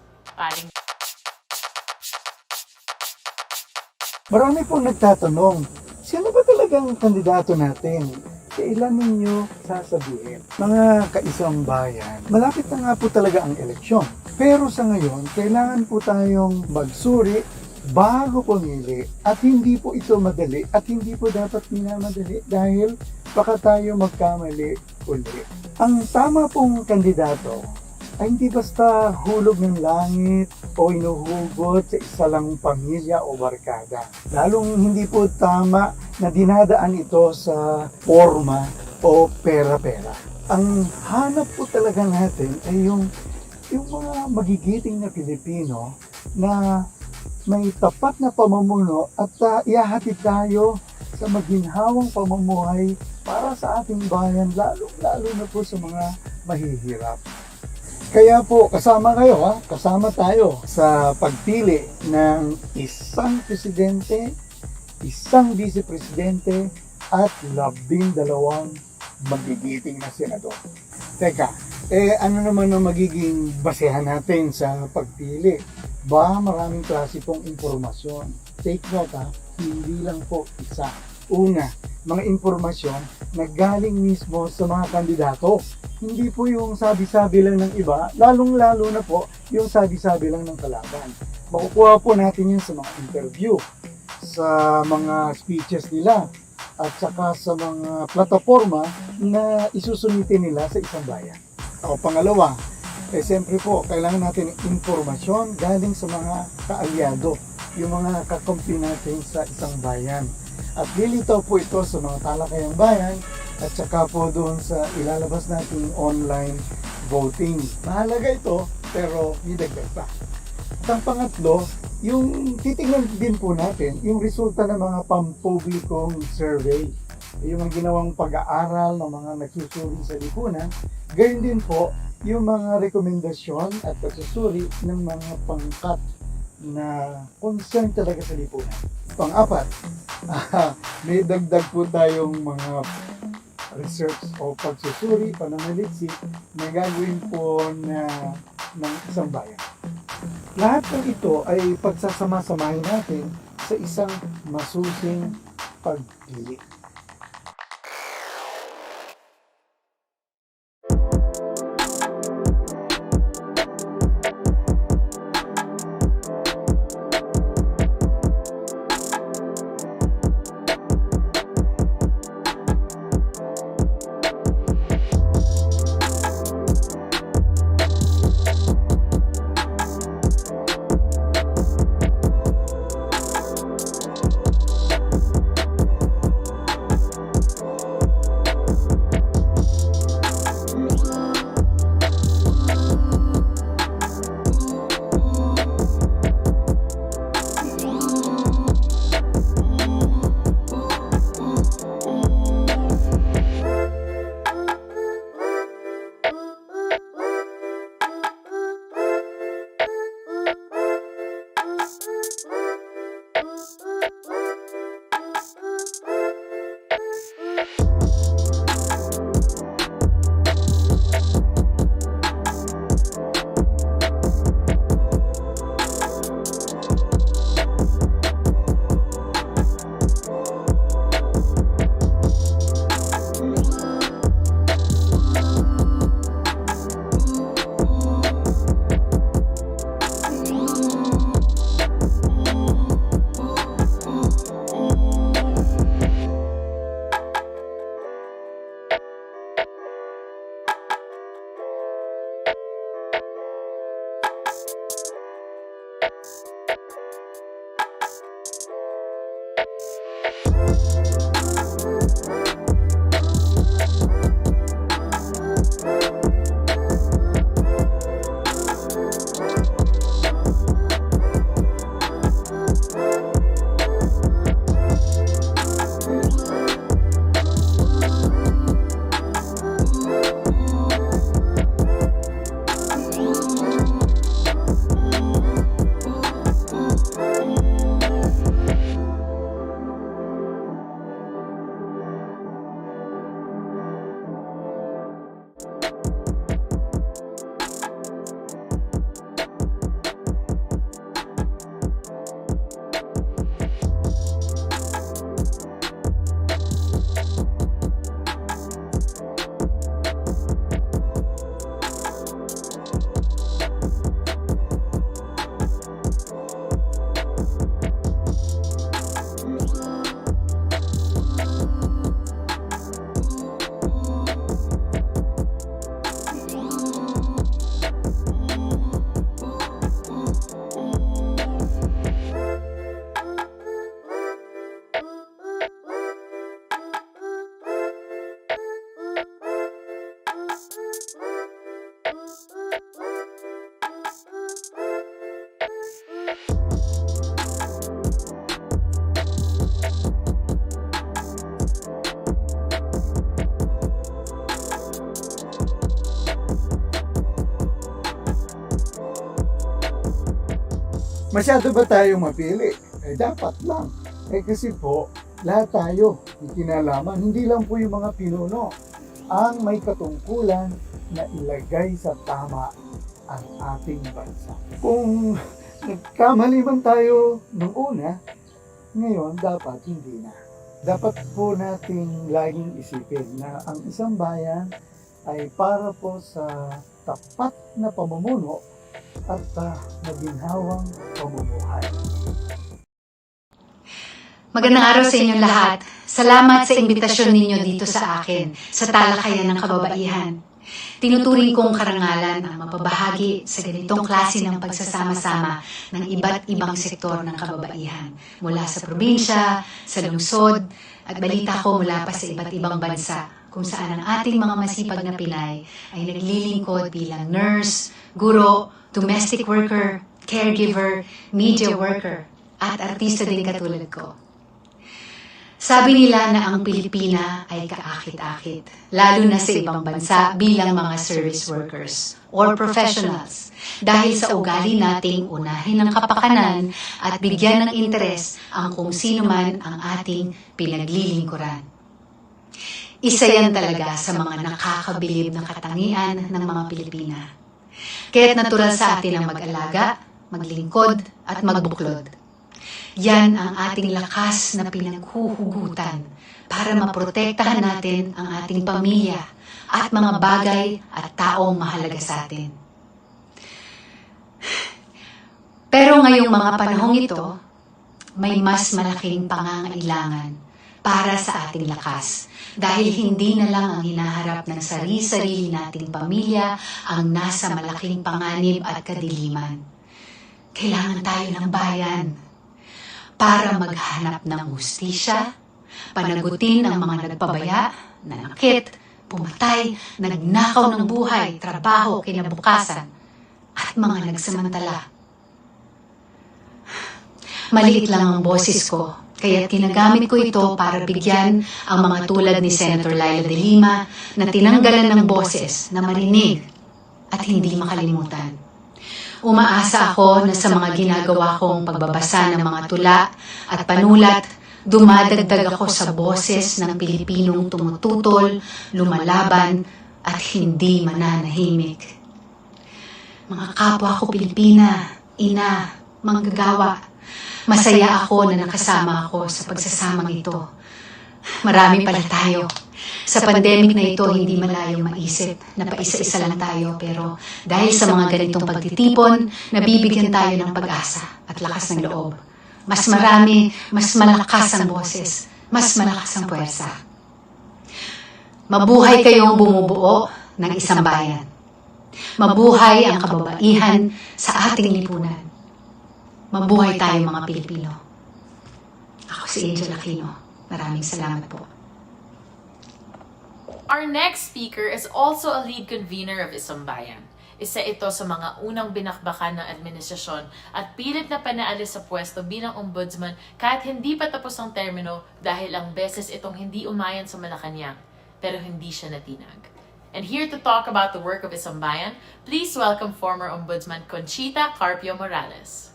Marami pong nagtatanong, sino ba talagang kandidato natin? Kailan ninyo sasabihin? Mga kaisang bayan, malapit na nga po talaga ang eleksyon. Pero sa ngayon, kailangan po tayong magsuri bago pumili at hindi po ito madali at hindi po dapat minamadali dahil baka tayo magkamali uli. Ang tama pong kandidato ay hindi basta hulog ng langit o inuhugot sa isa lang pamilya o barkada. Lalong hindi po tama na dinadaan ito sa forma o pera-pera. Ang hanap po talaga natin ay yung mga magigiting na Pilipino na may tapat na pamumuno at ihahatid tayo sa maginhawang pamumuhay para sa ating bayan, lalo na po sa mga mahihirap. Kaya po, kasama tayo sa pagpili ng isang presidente, isang vice-presidente at 12 magigiting na senador. Teka, ano naman ang magiging basehan natin sa pagpili? Maraming klase pong impormasyon. Take note hindi lang po isa. Una, mga impormasyon na galing mismo sa mga kandidato. Hindi po yung sabi-sabi lang ng iba, lalong-lalo na po yung sabi-sabi lang ng kalaban. Makukuha po natin yun sa mga interview, sa mga speeches nila, at saka sa mga plataforma na isusumitin nila sa isang bayan. O pangalawa, siyempre po, kailangan natin impormasyon galing sa mga kaalyado, yung mga kakampi natin sa isang bayan. At lilitaw po ito sa mga talakayang bayan at saka po doon sa ilalabas nating online voting. Mahalaga ito, pero idagdag pa. At ang pangatlo, yung titingnan din po natin, yung resulta ng mga pampublikong survey. Yung mga ginawang pag-aaral ng mga nagsusuri sa lipunan, gayon din po yung mga rekomendasyon at pagsusuri ng mga pangkat na concern talaga sa lipunan. Pang-apat, may dagdag po tayong mga research o pagsusuri, pananaliksik na gagawin po ng isang bayan. Lahat ng ito ay pagsasama-samahin natin sa isang masusing pagpili. Masyado ba tayong mapili? Dapat lang. Kasi po, lahat tayo ikinalaman. Hindi lang po yung mga pinuno ang may katungkulan na ilagay sa tama ang ating bansa. Kung nagkamali man tayo nung una, ngayon dapat hindi na. Dapat po nating laging isipin na ang isang bayan ay para po sa tapat na pamumuno at maginhawang pamumuhay. Magandang araw sa inyong lahat. Salamat sa imbitasyon ninyo dito sa akin, sa talakayan ng kababaihan. Tinuturing kong karangalan ang mapabahagi sa ganitong klase ng pagsasama-sama ng iba't ibang sektor ng kababaihan. Mula sa probinsya, sa lungsod, at balita ko mula pa sa iba't ibang bansa kung saan ang ating mga masipag na Pinay ay naglilingkod bilang nurse, guro, domestic worker, caregiver, media worker, at artista din katulad ko. Sabi nila na ang Pilipina ay kaakit-akit, lalo na sa ibang bansa bilang mga service workers or professionals, dahil sa ugali nating unahin ang kapakanan at bigyan ng interes ang kung sino man ang ating pinaglilingkuran. Isa yan talaga sa mga nakakabilib na katangian ng mga Pilipina. Kaya't natural sa atin ang mag-alaga, maglingkod, at magbuklod. Yan ang ating lakas na pinaghuhugutan para maprotektahan natin ang ating pamilya at mga bagay at taong mahalaga sa atin. Pero ngayong mga panahong ito, may mas malaking pangangailangan para sa ating lakas. Dahil hindi na lang ang hinaharap ng sarili-sarili nating pamilya ang nasa malaking panganib at kadiliman. Kailangan tayo ng bayan para maghanap ng hustisya, panagutin ang mga nagpabaya, nanakit, pumatay, nagnakaw ng buhay, trabaho, kinabukasan, at mga nagsamantala. Maliit lang ang boses ko, kaya't ginagamit ko ito para bigyan ang mga tulad ni Senator Laila de Lima na tinanggalan ng boses na marinig at hindi makalimutan. Umaasa ako na sa mga ginagawa kong pagbabasa ng mga tula at panulat, dumadagdag ako sa boses ng Pilipinong tumututol, lumalaban at hindi mananahimik. Mga kapwa ko Pilipina, ina, manggagawa, masaya ako na nakasama ako sa pagsasamang ito. Marami pala tayo. Sa pandemic na ito, hindi malayong maisip na paisa-isa lang tayo, pero dahil sa mga ganitong pagtitipon, nabibigyan tayo ng pag-asa at lakas ng loob. Mas marami, mas malakas ang boses, mas malakas ang puwersa. Mabuhay kayong bumubuo ng isang bayan. Mabuhay ang kababaihan sa ating lipunan. Mabuhay tayo mga Pilipino. Ako si Angel Aquino. Maraming salamat po. Our next speaker is also a lead convener of Isambayan. Isa ito sa mga unang binakbakan ng administrasyon at pilit na panaalis sa pwesto bilang ombudsman kahit hindi pa tapos ang termino dahil ang beses itong hindi umayon sa Malacanang, pero hindi siya natinag. And here to talk about the work of Isambayan, please welcome former Ombudsman Conchita Carpio Morales.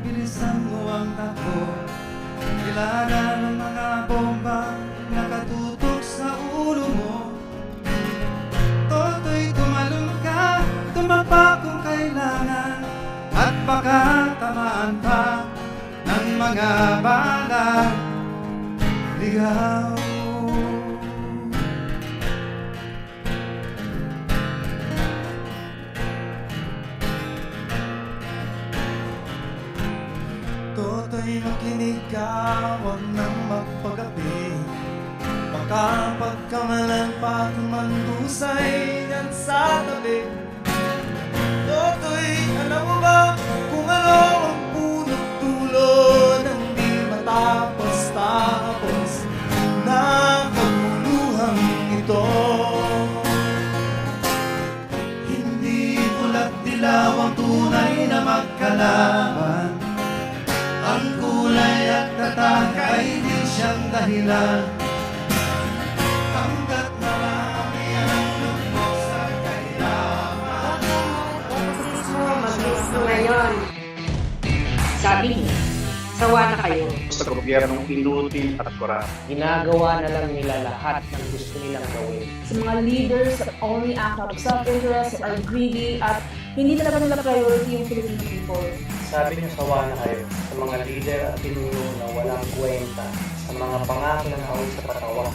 Bilisan mo ang takbo. Kailangan ng mga bomba nakatutok sa ulo mo. Toto'y tumalon ka, tumapa kung kailangan, at baka tamaan pa ng mga balang ligaw. Toto'y makinig ka, huwag nang magpagabi. Baka pagkamalan pa kung mandusay yan sa tabi. Toto'y alam mo ba kung ano ang punot dulo ng di matapos-tapos na kaguluhang ito? Hindi pula't dilaw ang tunay na magkalaban. Ang kulay at tatak ay di siyang dahilan. Hanggat marami ang lubog sa kahirapan. Mabilis mo ngayon. Sabi niya, sawa na kayo. Sa gobyernong inutil at korap. Ginagawa na lang nila lahat ng gusto nilang gawin. Sa mga leaders that only act out of self-interest, that are greedy, at hindi talaga nila priority yung Filipino people. Sabi niyo sawa na kayo sa mga leader at pinuno na walang kwenta sa mga pangako ng awit sa patawa.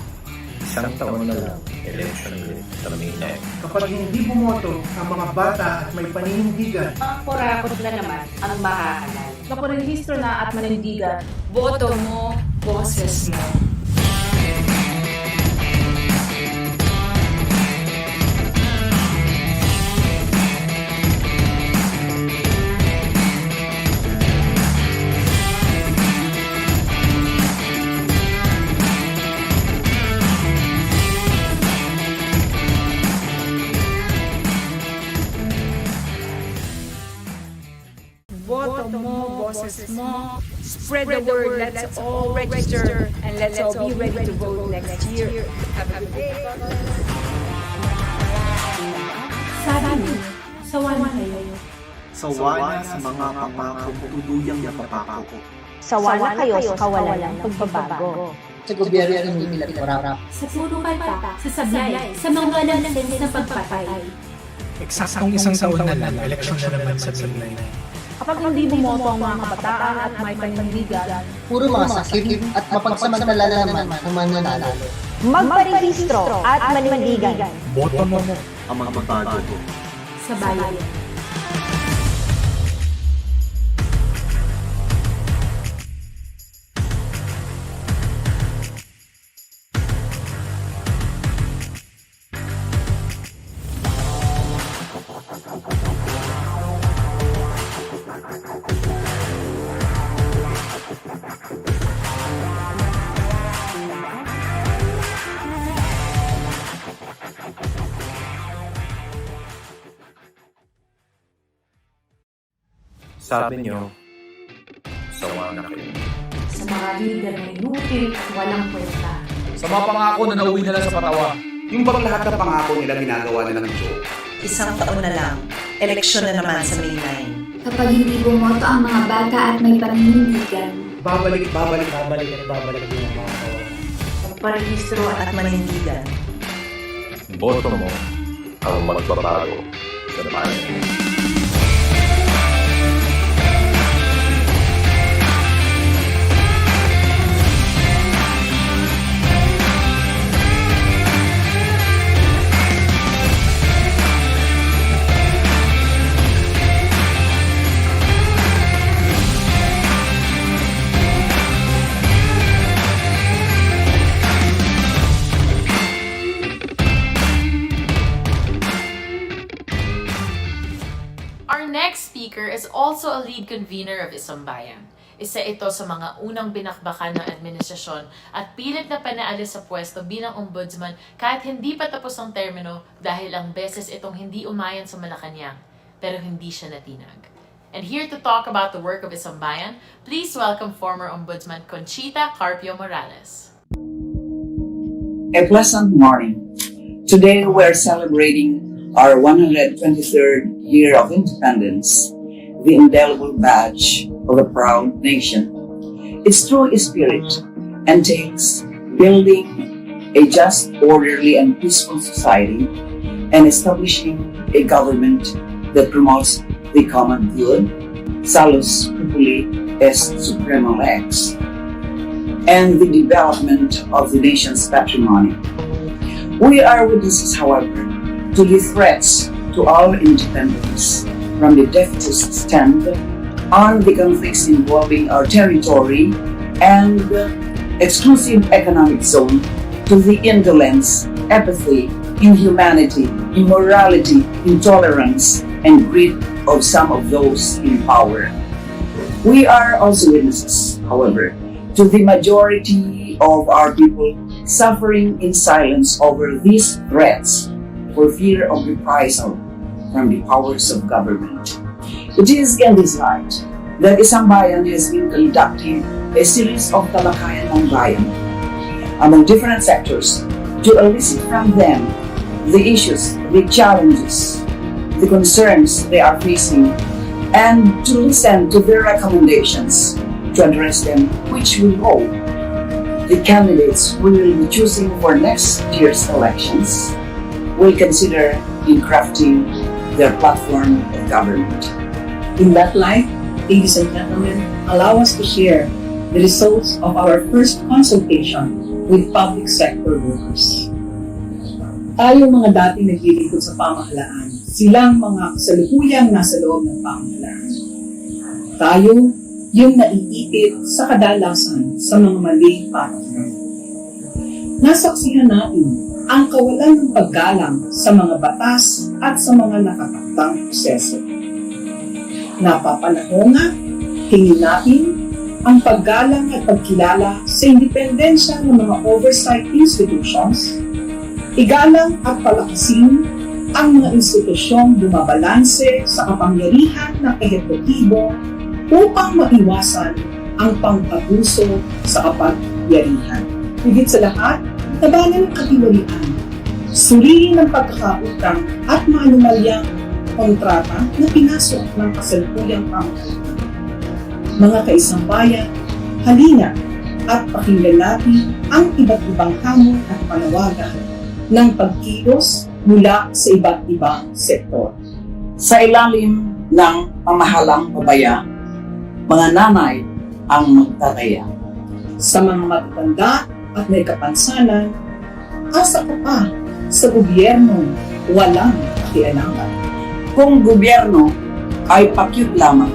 Isang taon na lang, election ulit, terminate. Kapag hindi bumoto ang mga bata at may paninindigan, Kurakot na naman ang makakanan. Kapag rehistro na at manindigan, Boto mo, boses mo. Boto mo, boses mo. Spread the word. Let's all register and let's all be ready to vote next year. Have a good day. Sabi niyo, sawa na kayo. Sawa na sa mga pangako tuluyang napapako. Sawa na kayo sa kawalan ng pagbabago. Sa gobyerno ng hindi korap. Sa puro kalpa, sa sablay, sa mga walang sense na pagpatay. Eksaktong isang taon na lang, eleksyon na naman sa July. Kapag hindi bumoto ang mga kabataan at may panindigan, Puro mga sakit at mapagsamantala na naman ang mananalo. Magparehistro at manindigan. Boto mo ang mga magbabago. sa bayan. Sabi niyo, sawa na kayo. Sa mga leader na inupil at walang kwenta. Sa mga pangako na nauwi na lang sa patawa. Yung bang lahat ng pangako nila ginagawa nila ng joke? Isang taon na lang, eleksyon na naman sa May 9. Kapag hindi bumoto ang mga bata at may paninindigan, babalik din ang mga Magparehistro at manindigan. Boto mo ang magbabago sa bayan. Our next speaker is also a lead convener of Isambayan. Isa ito sa mga unang binakbakan ng administrasyon at pilit na panaalis sa pwesto bilang ombudsman kahit hindi pa tapos ang termino dahil ang beses itong hindi umayon sa Malacanang, pero hindi siya natinag. And here to talk about the work of Isambayan, please welcome former Ombudsman Conchita Carpio Morales. A pleasant morning. Today we're celebrating our 123rd year of independence, the indelible badge of a proud nation. Its true spirit entails building a just, orderly, and peaceful society and establishing a government that promotes the common good, salus populi est suprema lex, and the development of the nation's patrimony. We are witnesses, however, to the threats to our independence, from the defeatist stand on the conflicts involving our territory and exclusive economic zone, to the indolence, apathy, inhumanity, immorality, intolerance, and greed of some of those in power. We are also witnesses, however, to the majority of our people suffering in silence over these threats for fear of reprisal from the powers of government. It is in this light that Isambayan has been conducting a series of talakayan ng bayan among different sectors to elicit from them the issues, the challenges, the concerns they are facing, and to listen to their recommendations to address them, which we hope the candidates we will be choosing for next year's elections will consider in crafting their platform of government. In that light, ladies and gentlemen, allow us to share the results of our first consultation with public sector workers. Tayong mga dati naglilingkod sa pamahalaan, silang mga kasalukuyang nasa loob ng pamahalaan. Tayo yung naiipit sa kadalasan sa mga maling patakaran. Nasaksihan natin ang kawalan ng paggalang sa mga batas at sa mga nakataktang proseso. Napapanahon nga, hingin natin ang paggalang at pagkilala sa independensya ng mga oversight institutions, igalang at palakasin ang mga institusyong bumabalanse sa kapangyarihan ng ehekutibo upang maiwasan ang pang-abuso sa kapangyarihan. Higit sa lahat, tabanan ng katiwalian, suriin ng pagkakautang at maanumalyang kontrata na pinasok ng kasalukuyang pamahalaan. Mga kaisang-bayan, halina at pakinggan natin ang iba't ibang hamon at panawagan ng pagkilos mula sa iba't ibang sektor. Sa ilalim ng pamahalang pabaya, mga nanay ang magtataya. Sa mga matatanda at may kapansanan, asa ka pa sa gobyerno walang pakialaman. Kung gobyerno ay pakyut lamang,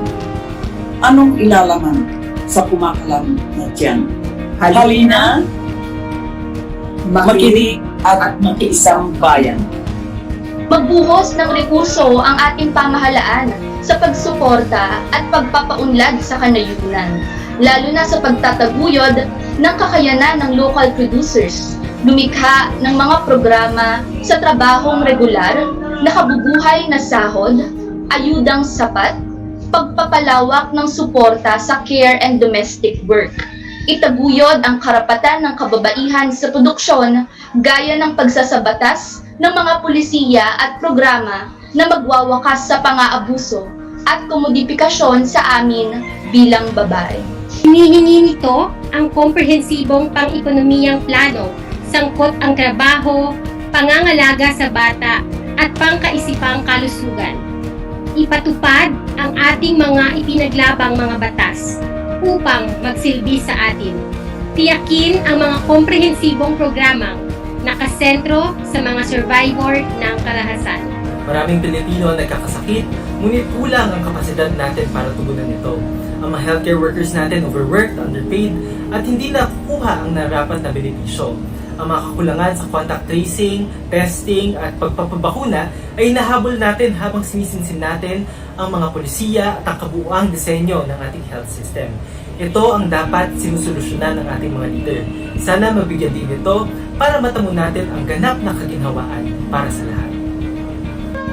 anong ilalaman sa kumakalam na tiyan? Halina, makinig at makiisang bayan. Magbuhos ng rekurso ang ating pamahalaan sa pagsuporta at pagpapaunlad sa kanayunan, lalo na sa pagtataguyod ng kakayanan ng local producers, lumikha ng mga programa sa trabahong regular, nakabubuhay na sahod, ayudang sapat, pagpapalawak ng suporta sa care and domestic work, itaguyod ang karapatan ng kababaihan sa produksyon gaya ng pagsasabatas ng mga pulisiya at programa na magwawakas sa pang-aabuso at komodipikasyon sa amin bilang babae. Hinihingi nito ang komprehensibong pang-ekonomiyang plano, sangkot ang trabaho, pangangalaga sa bata at pangkaisipang kalusugan. Ipatupad ang ating mga ipinaglabang mga batas upang magsilbi sa atin. Tiyakin ang mga komprehensibong programang nakasentro sa mga survivor ng karahasan. Maraming Pilipino ang nagkakasakit, ngunit kulang ang kapasidad natin para tugunan ito. Ang mga healthcare workers natin overworked, underpaid, at hindi nakukuha ang narapat na benepisyo. Ang mga kakulangan sa contact tracing, testing, at pagpapabakuna ay nahabol natin habang sinisinsin natin ang mga polisiya at ang kabuuang disenyo ng ating health system. Ito ang dapat sinusolusyonan ng ating mga leader. Sana mabigyan din ito para matamo natin ang ganap na kaginhawaan para sa lahat.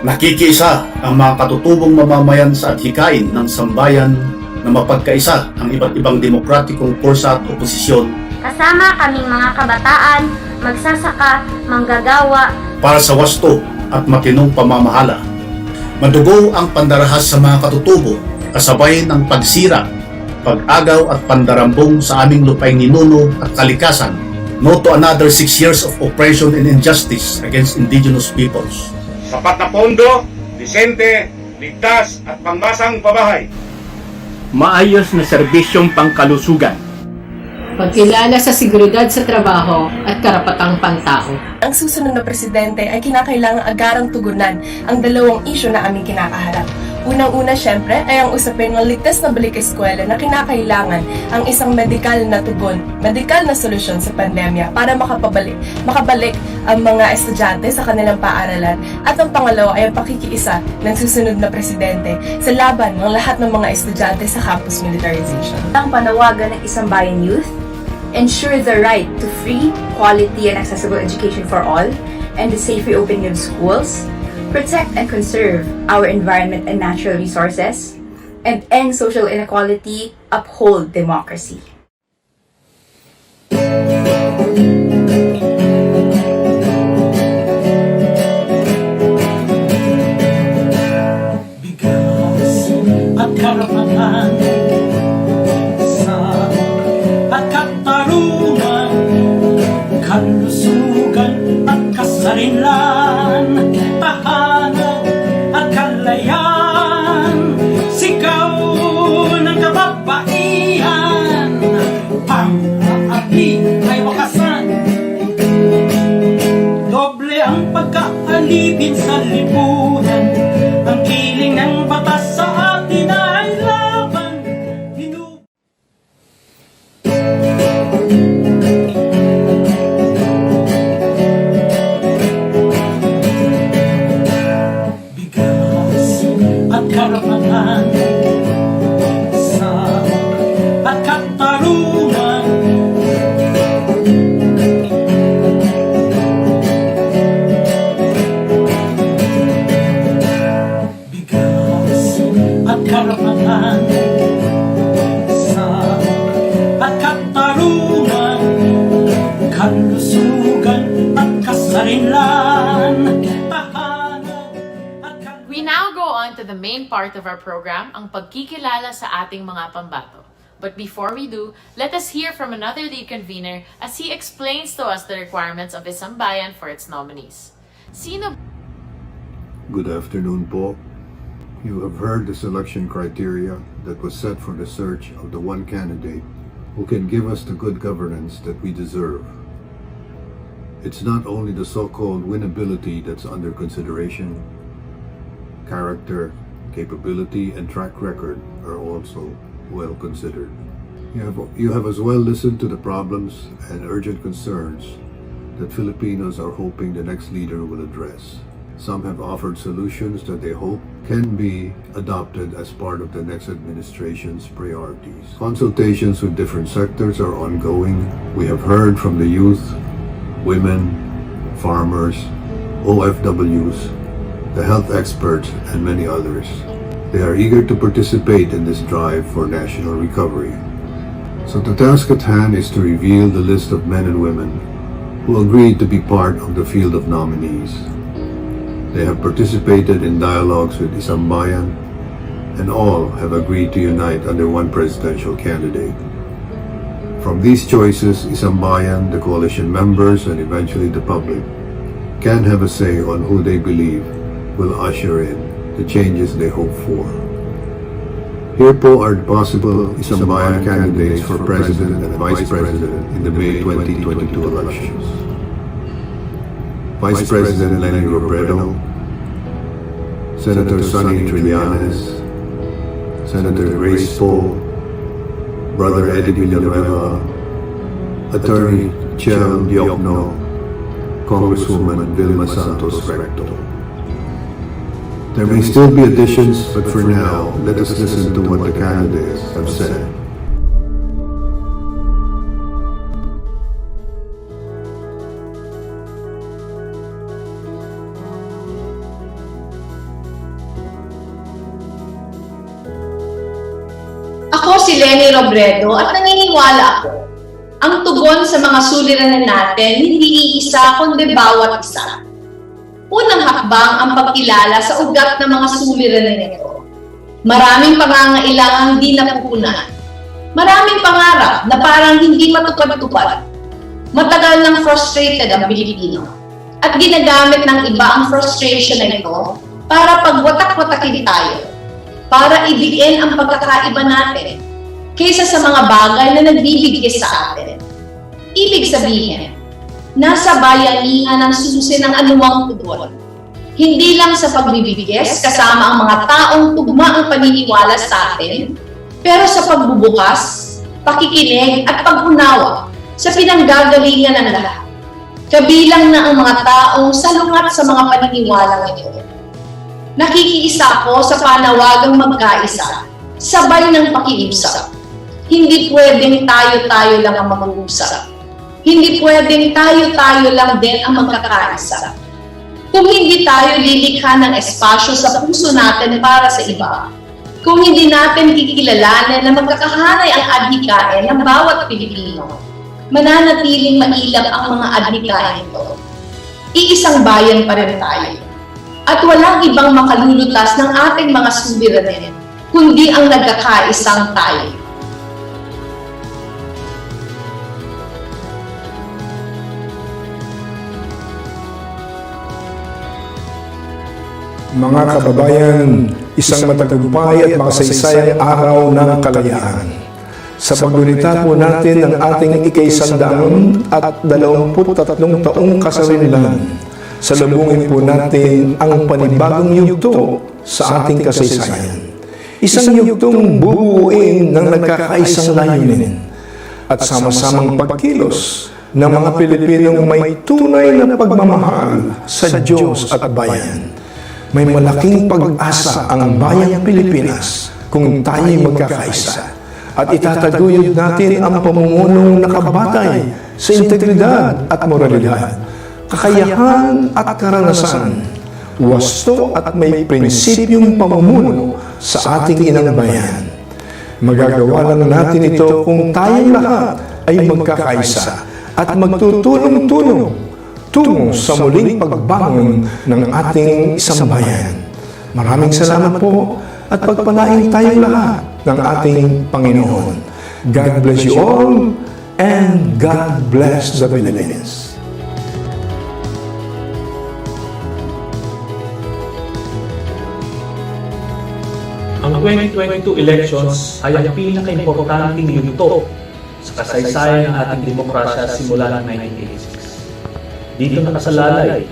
Nakikiisa ang mga katutubong mamamayan sa adhikain ng sambayan na mapagkaisa ang iba't ibang demokratikong kursa at oposisyon. Kasama kaming mga kabataan, magsasaka, manggagawa, para sa wasto at matinong pamamahala. Madugo ang pandarahas sa mga katutubo, kasabay ng pagsira, pag-agaw at pandarambong sa aming lupaing ninuno at kalikasan. No to another 6 years of oppression and injustice against indigenous peoples. Sapat na pondo, disente, ligtas at pangmasang pabahay. Maayos na serbisyong pangkalusugan. Pagkilala sa seguridad sa trabaho at karapatang pantao. Ang susunod na presidente ay kinakailangang agarang tugunan ang dalawang isyu na aming kinakaharap. Unang-una syempre ay ang usapin ng ligtas na balik eskwela na kinakailangan ang isang medikal na tugon, medikal na solusyon sa pandemya para makabalik ang mga estudyante sa kanilang paaralan. At ang pangalawa ay ang pakikiisa ng susunod na presidente sa laban ng lahat ng mga estudyante sa campus militarization. Ang panawagan ng Isang-Bayan Youth, ensure the right to free, quality, and accessible education for all, and the safe reopening of schools, protect and conserve our environment and natural resources, and end social inequality, uphold democracy. Bigas at karapatan, sa at katarungan, kalusugan at kasarinlan, tahanan at kalayaan, sigaw ng kababaihan, pang-aabli ay wakasan. Doble ang pagkaalipin sa lipunan, ang kiling ng batas sa atin ay laban. Karapatan, sa at katarungan, bigas at karapatan, sa at katarungan, kalusugan at kasarinlan. We now go on to the main part of our program, ang pagkikilala sa ating mga pambato. But before we do, let us hear from another lead convener as he explains to us the requirements of Isang-Bayan for its nominees. Sino? Good afternoon po. You have heard the selection criteria that was set for the search of the one candidate who can give us the good governance that we deserve. It's not only the so-called winnability that's under consideration. Character, capability, and track record are also well considered. You have as well listened to the problems and urgent concerns that Filipinos are hoping the next leader will address. Some have offered solutions that they hope can be adopted as part of the next administration's priorities. Consultations with different sectors are ongoing. We have heard from the youth, women, farmers, OFWs, the health experts, and many others. They are eager to participate in this drive for national recovery. So the task at hand is to reveal the list of men and women who agreed to be part of the field of nominees. They have participated in dialogues with ISAMBAYAN, and all have agreed to unite under one presidential candidate. From these choices, ISAMBAYAN, the coalition members, and eventually the public can have a say on who they believe will usher in the changes they hope for. Here po are the possible ISAMBAYAN candidates for President and Vice President in the May 2022 elections. Vice President Lenny Robredo, Senator Sonny Trillanes, Senator Grace Poe, Brother Eddie Villanueva, Attorney Chel Diokno, Congresswoman Vilma Santos Recto. There may still be additions, but for now, let us listen to what the candidates have said. Ako si Lenny Robredo at naniniwala ako, ang tugon sa mga suliranin natin hindi iisa kundi bawat isa. Unang hakbang ang pagkilala sa ugat ng mga suliranin nito. Maraming pangangailangang hindi napupunan. Maraming pangarap na parang hindi matupad-tupad. Matagal nang frustrated ang Pilipino. At ginagamit ng iba ang frustration na ito para pagwatak-watakin tayo. Para ibiin ang pagkakaiba natin kaysa sa mga bagay na nagbibigay sa atin. Ibig sabihin, nasa bayanihan ang susi ng anumang tugon. Hindi lang sa pagbibigis kasama ang mga taong tugma ang paniniwala sa atin, pero sa pagbubukas, pakikinig at pag-unawa sa pinanggagalingan ng lahat. Kabilang na ang mga taong salungat sa mga paniniwala ito. Nakikiisa ako sa panawagang magkaisa, sabay ng pakiusap. Hindi pwedeng tayo-tayo lang ang mag-uusap. Hindi pwedeng tayo-tayo lang din ang magkakaisa. Kung hindi tayo lilikha ng espasyo sa puso natin para sa iba, kung hindi natin kikilalanin na magkakahanay ang adhikain ng bawat Pilipino, mananatiling mailap ang mga adhikain ito. Iisang bayan pa rin tayo. At walang ibang makalulutas ng ating mga suliranin, kundi ang nagkakaisang tayo. Mga kababayan, isang matagumpay at makasaysayang araw ng kalayaan. Sa paggunita po natin ng ating ika-123 taong kasarinlan, salubungin po natin ang panibagong yugto sa ating kasaysayan. Isang yugtong bubuuin ng nagkakaisang layunin at sama-samang pagkilos ng mga Pilipinong may tunay na pagmamahal sa Diyos at bayan. May malaking pag-asa ang bayang Pilipinas kung tayo'y magkakaisa at itataguyod natin ang pamumunong nakabatay sa integridad at moralidad, kakayahan at karanasan, wasto at may prinsipyong pamumuno sa ating inang bayan. Magagawa lang natin ito kung tayong lahat ay magkakaisa at magtutulong-tulong tungo sa muling pagbangon ng ating sambayan. Maraming salamat po at pagpalain tayong lahat ng ating Panginoon. God bless you all and God bless the Philippines. Ang 2022 elections ay ang pinaka-importanting yugto sa kasaysayan ng ating demokrasya simula ng 1986. Dito nakasalalay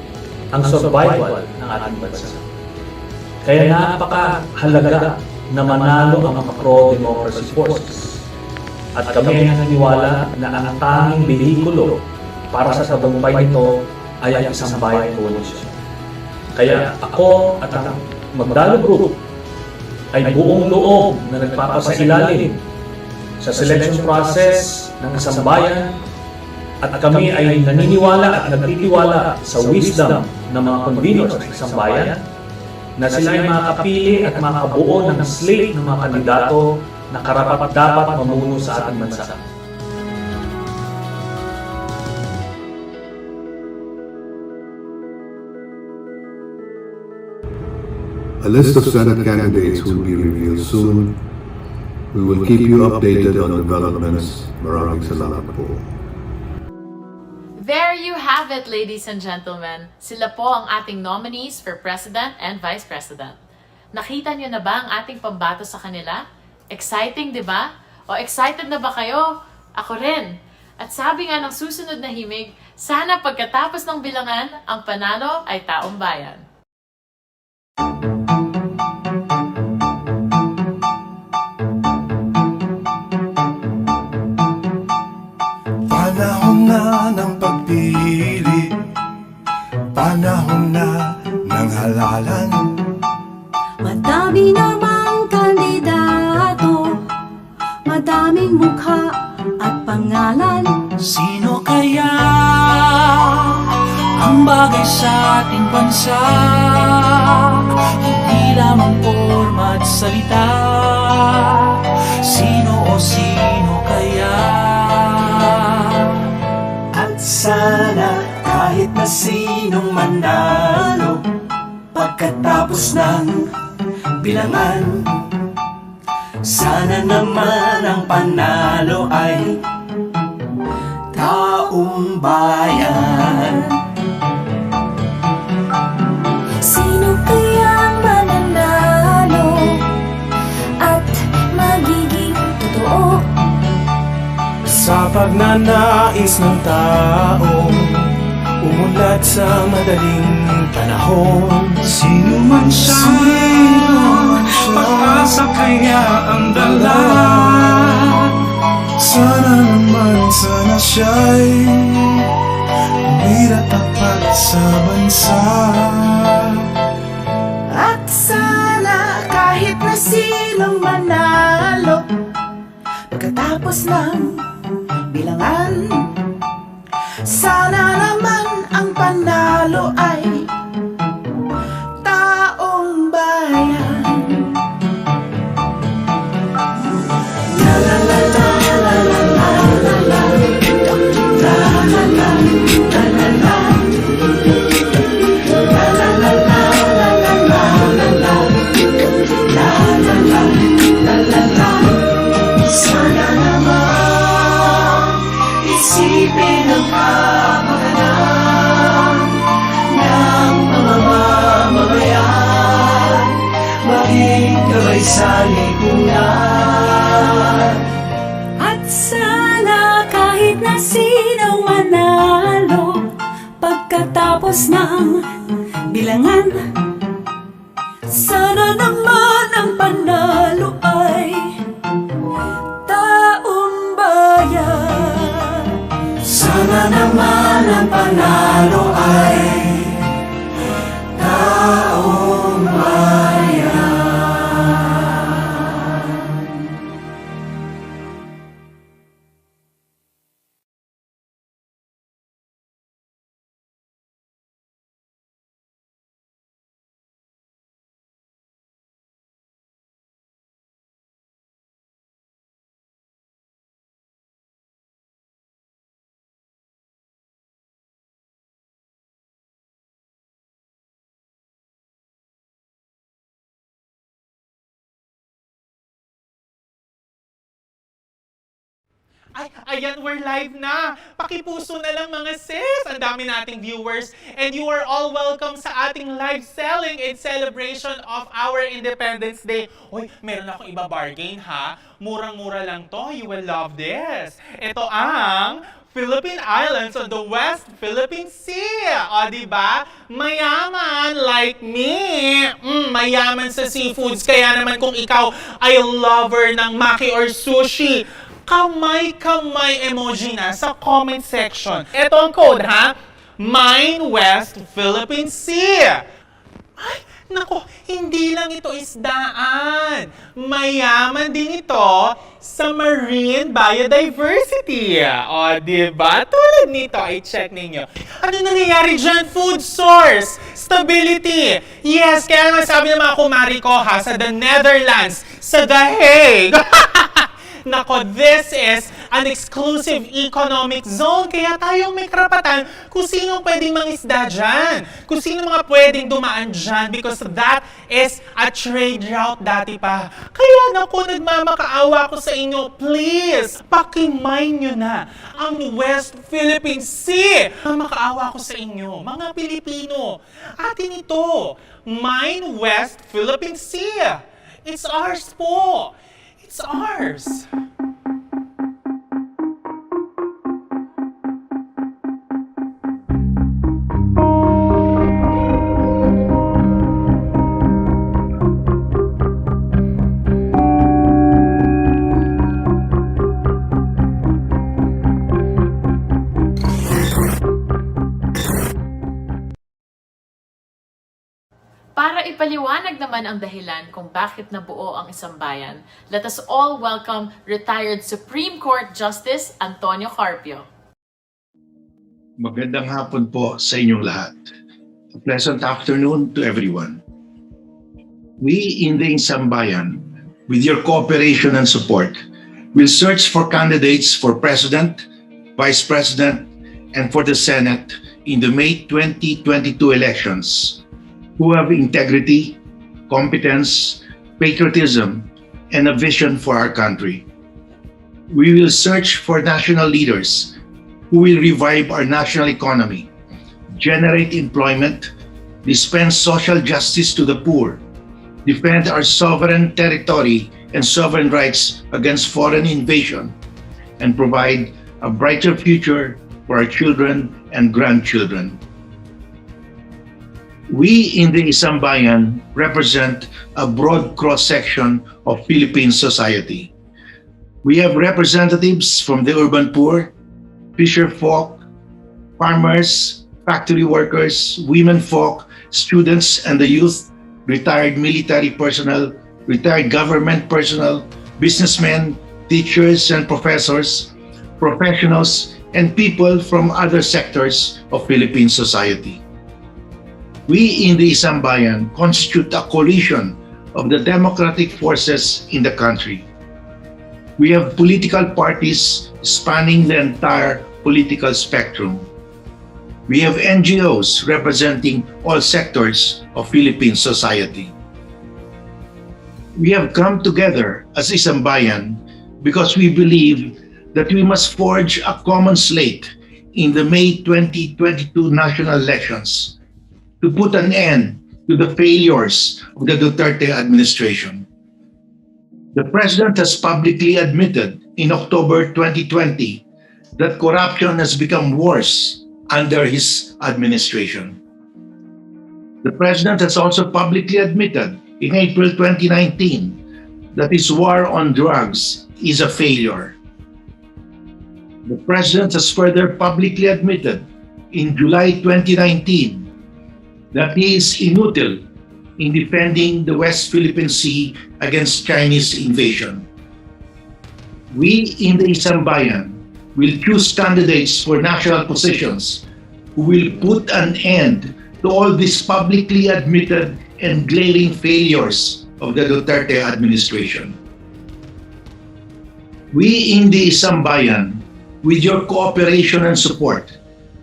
ang survival ng ating bansa. Kaya napakahalaga na manalo ang mga pro-democracy forces. At kami ay naniniwala na ang tanging behikulo para sa tagumpay nito ay ang Isang-Bayan Coalition. Kaya ako at ang Magdalo Group ay buong loob na nagpapasailalim sa selection process ng Isang-Bayan at kami ay naniniwala at nagtitiwala sa wisdom ng mga conveners ng Isang-Bayan na sila ay makakapili at makabuo ng slate ng mga kandidato na karapat-dapat mamuno sa ating bansa. A list of Senate candidates will be revealed soon. We will keep you updated on developments. Maraming salamat po. There you have it, ladies and gentlemen. Sila po ang ating nominees for President and Vice President. Nakita niyo na ba ang ating pambato sa kanila? Exciting, di ba? O excited na ba kayo? Ako rin. At sabi nga ng susunod na himig, sana pagkatapos ng bilangan, ang panalo ay taong bayan. Panahon na ng pagpili, panahon na ng halalan. Madami namang kandidato, madaming mukha at pangalan. Sino kaya ang bagay sa ating bansa? Hindi lamang forma at salita. Sino o sino kaya? At sana kahit na sinong manalo, pagkatapos ng bilangan, sana naman ang panalo ay taong bayan. Sino kaya mananalo at magiging totoo? Sa pagnanais ng tao, umunlad sa madaling panahon. Sino man siya, pag-asa kaya ang dala. Sana naman, sana siya'y bira tapat sa bansa. At sana kahit na sinong manalo, pagkatapos ng bilangan, sana naman ang panalo ay taong bayan. La la la la la la la la la la la la la la la. Sana naman isipin ang kapakanan ng mga mamamayan, maging gabay sa lipunan. At sana kahit na sinong manalo, pagkatapos ng bilangan, sana naman ang panalo ay taong bayan. Sana naman ang panalo ay taong bayan. Ay, ayan, we're live na. Pakipuso na lang mga sis. Ang dami nating viewers. And you are all welcome sa ating live selling in celebration of our Independence Day. Uy, meron akong iba bargain ha. Murang-mura lang to. You will love this. Ito ang Philippine Islands on the West Philippine Sea. O, diba? Mayaman like me. Mayaman sa seafoods. Kaya naman kung ikaw ay lover ng maki or sushi, kamay-kamay emoji na sa comment section. Ito ang code ha. Mine West Philippine Sea. Ay, Nako, hindi lang ito isdaan. Mayaman din ito sa marine biodiversity. O, diba? Tulad nito, ay check ninyo. Ano nangyayari dyan? Food source, stability. Yes, kaya naman sabi ng mga kumari ko ha, sa the Netherlands, sa The Hague. Nako, this is an exclusive economic zone. Kaya tayong may karapatan kung sino pwedeng mangisda dyan. Kung sino mga pwedeng dumaan dyan because that is a trade route dati pa. Kaya naku, nagmamakaawa ko sa inyo. Please, pakimine nyo na ang West Philippine Sea. Makaawa ko sa inyo, mga Pilipino. Atin ito, mine West Philippine Sea. It's ours po. It's ours. Para ipaliwanag naman ang dahilan kung bakit nabuo ang isang bayan, let us all welcome retired Supreme Court Justice Antonio Carpio. Magandang hapon po sa inyong lahat. A pleasant afternoon to everyone. We in the Isambayan, with your cooperation and support, will search for candidates for President, Vice President, and for the Senate in the May 2022 elections who have integrity, competence, patriotism, and a vision for our country. We will search for national leaders who will revive our national economy, generate employment, dispense social justice to the poor, defend our sovereign territory and sovereign rights against foreign invasion, and provide a brighter future for our children and grandchildren. We in the Isambayan represent a broad cross-section of Philippine society. We have representatives from the urban poor, fisher folk, farmers, factory workers, women folk, students and the youth, retired military personnel, retired government personnel, businessmen, teachers and professors, professionals, and people from other sectors of Philippine society. We in the Isambayan constitute a coalition of the democratic forces in the country. We have political parties spanning the entire political spectrum. We have NGOs representing all sectors of Philippine society. We have come together as Isambayan because we believe that we must forge a common slate in the May 2022 national elections to put an end to the failures of the Duterte administration. The President has publicly admitted in October 2020 that corruption has become worse under his administration. The President has also publicly admitted in April 2019 that his war on drugs is a failure. The President has further publicly admitted in July 2019 that he is inutile in defending the West Philippine Sea against Chinese invasion. We in the Isambayan will choose candidates for national positions who will put an end to all these publicly admitted and glaring failures of the Duterte administration. We in the Isambayan, with your cooperation and support,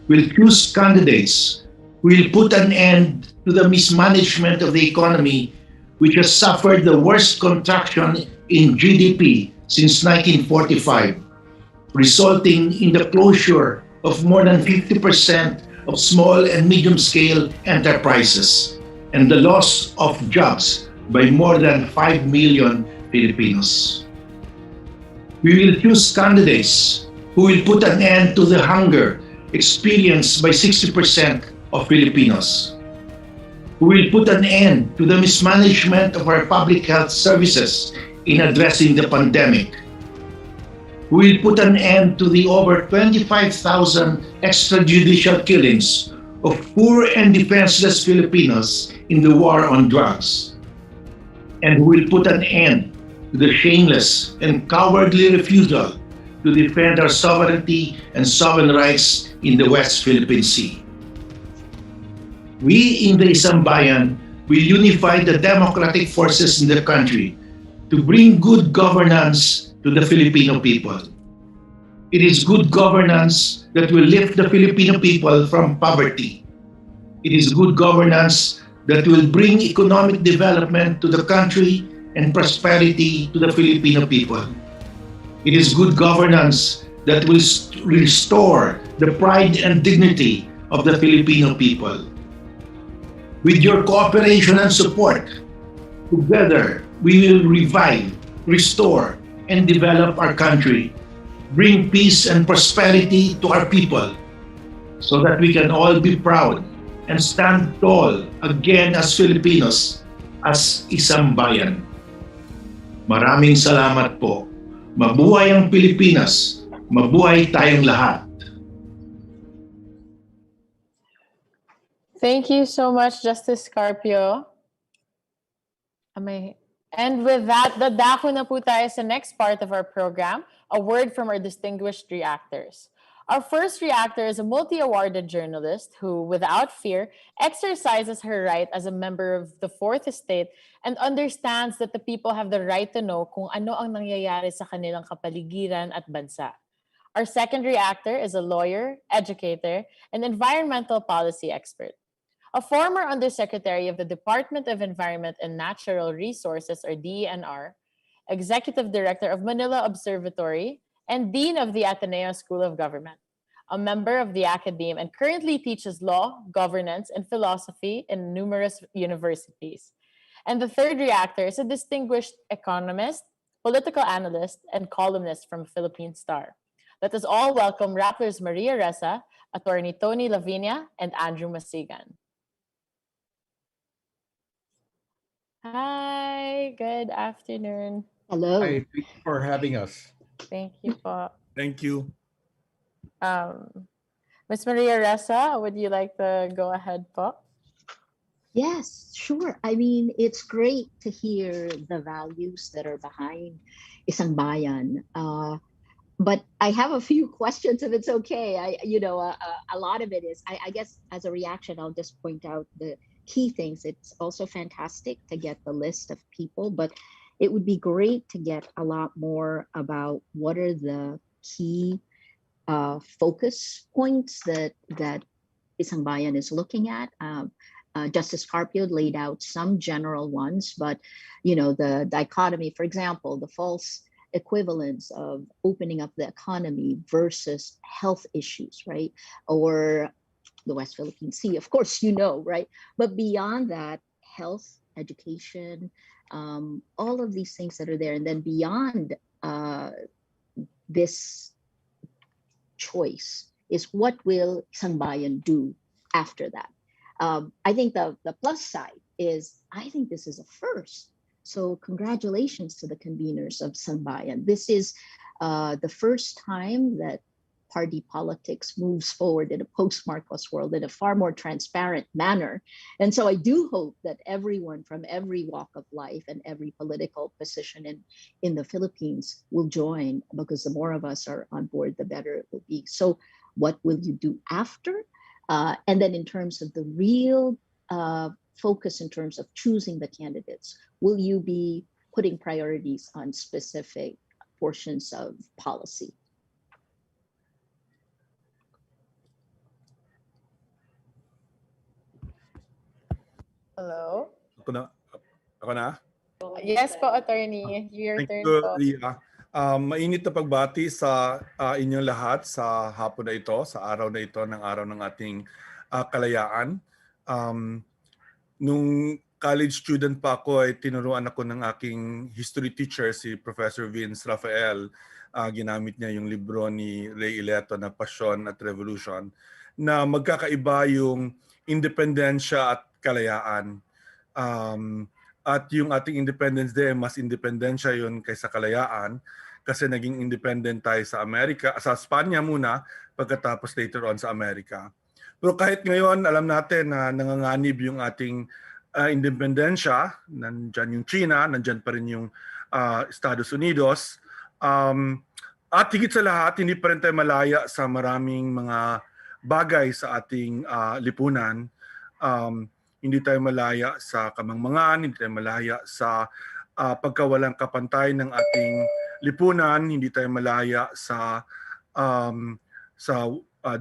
will choose candidates will put an end to the mismanagement of the economy, which has suffered the worst contraction in GDP since 1945, resulting in the closure of more than 50% of small and medium-scale enterprises and the loss of jobs by more than 5 million Filipinos. We will choose candidates who will put an end to the hunger experienced by 60% of Filipinos, who will put an end to the mismanagement of our public health services in addressing the pandemic, who will put an end to the over 25,000 extrajudicial killings of poor and defenseless Filipinos in the war on drugs, and who will put an end to the shameless and cowardly refusal to defend our sovereignty and sovereign rights in the West Philippine Sea. We in the Isambayan will unify the democratic forces in the country to bring good governance to the Filipino people. It is good governance that will lift the Filipino people from poverty. It is good governance that will bring economic development to the country and prosperity to the Filipino people. It is good governance that will restore the pride and dignity of the Filipino people. With your cooperation and support, together we will revive, restore, and develop our country, bring peace and prosperity to our people, so that we can all be proud and stand tall again as Filipinos, as isang bayan. Maraming salamat po. Mabuhay ang Pilipinas. Mabuhay tayong lahat. Thank you so much, Justice Carpio. And with that, dadako na po tayo sa next part of our program, a word from our distinguished reactors. Our first reactor is a multi-awarded journalist who, without fear, exercises her right as a member of the Fourth Estate and understands that the people have the right to know kung ano ang nangyayari sa kanilang kapaligiran at bansa. Our second reactor is a lawyer, educator, and environmental policy expert. A former Undersecretary of the Department of Environment and Natural Resources, or DENR, Executive Director of Manila Observatory, and Dean of the Ateneo School of Government, a member of the academe, and currently teaches law, governance, and philosophy in numerous universities. And the third reactor is a distinguished economist, political analyst, and columnist from Philippine Star. Let us all welcome Rappers Maria Ressa, Attorney Tony Lavinia, and Andrew Masigan. Hi, good afternoon. Hello. Hi, thank you for having us. Thank you po. Thank you. Ms. Maria Ressa, would you like to go ahead po? Yes, sure. I mean, it's great to hear the values that are behind Isang Bayan. But I have a few questions, if it's okay. A lot of it is, I guess, as a reaction, I'll just point out the key things. It's also fantastic to get the list of people, but it would be great to get a lot more about what are the key focus points that Isang Bayan is looking at. Justice Carpio laid out some general ones, but the dichotomy, for example, the false equivalence of opening up the economy versus health issues, right? Or the West Philippine Sea, of course, right? But beyond that, health, education, all of these things that are there. And then beyond this choice is what will Isang Bayan do after that? I think the plus side is, I think this is a first. So congratulations to the conveners of Isang Bayan. This is the first time that party politics moves forward in a post-Marcos world in a far more transparent manner. And so I do hope that everyone from every walk of life and every political position in the Philippines will join, because the more of us are on board, the better it will be. So what will you do after? And then in terms of the real focus in terms of choosing the candidates, will you be putting priorities on specific portions of policy? Hello? Ako na? Yes po, attorney. Your Thank turn you, po. Ria. Mainit na pagbati sa inyong lahat sa hapon na ito, sa araw na ito, ng araw ng ating kalayaan. Nung college student pa ako, ay tinuruan ako ng aking history teacher, si Professor Vince Rafael. Ginamit niya yung libro ni Ray Ileto na Passion at Revolution, na magkakaiba yung independensya at kalayaan. At yung ating Independence Day, mas independensya yun kaysa kalayaan, kasi naging independent tayo sa Amerika, sa Espanya muna, pagkatapos later on sa Amerika. Pero kahit ngayon, alam natin na nanganganib yung ating independensya. Nandyan yung China, nandyan pa rin yung Estados Unidos. At higit sa lahat, hindi pa rin tayo malaya sa maraming mga bagay sa ating lipunan. Hindi tayo malaya sa kamangmangan, hindi tayo malaya sa pagkawalang kapantay ng ating lipunan, hindi tayo malaya sa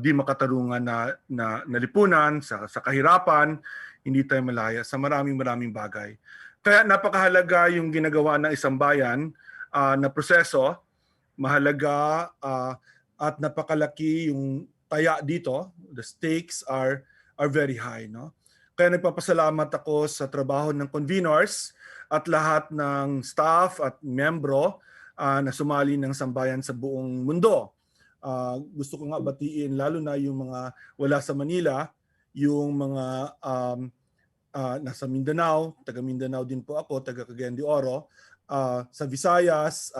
di makatarungan na lipunan, sa kahirapan, hindi tayo malaya sa maraming bagay. Kaya napakahalaga yung ginagawa ng Isang Bayan na proseso, mahalaga at napakalaki yung taya dito. The stakes are very high, no? Kaya nagpapasalamat ako sa trabaho ng conveners at lahat ng staff at membro na sumali ng sambayan sa buong mundo. Gusto ko nga batiin lalo na yung mga wala sa Manila, yung mga nasa Mindanao, taga Mindanao din po ako, taga Cagayan de Oro, sa Visayas,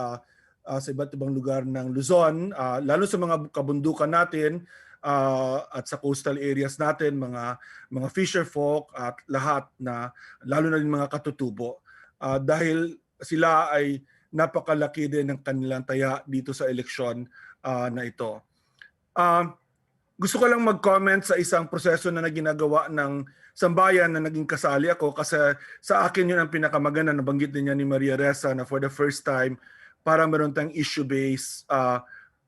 sa iba't ibang lugar ng Luzon, lalo sa mga kabundukan natin at sa coastal areas natin, mga fisher folk at lahat na lalo na din mga katutubo. Dahil sila ay napakalaki din ng kanilang taya dito sa eleksyon na ito. Gusto ko lang mag-comment sa isang proseso na ginagawa ng sambayan na naging kasali ako kasi sa akin yun ang pinakamaganda. Nabanggit din niya ni Maria Ressa na for the first time para meron tayong issue-based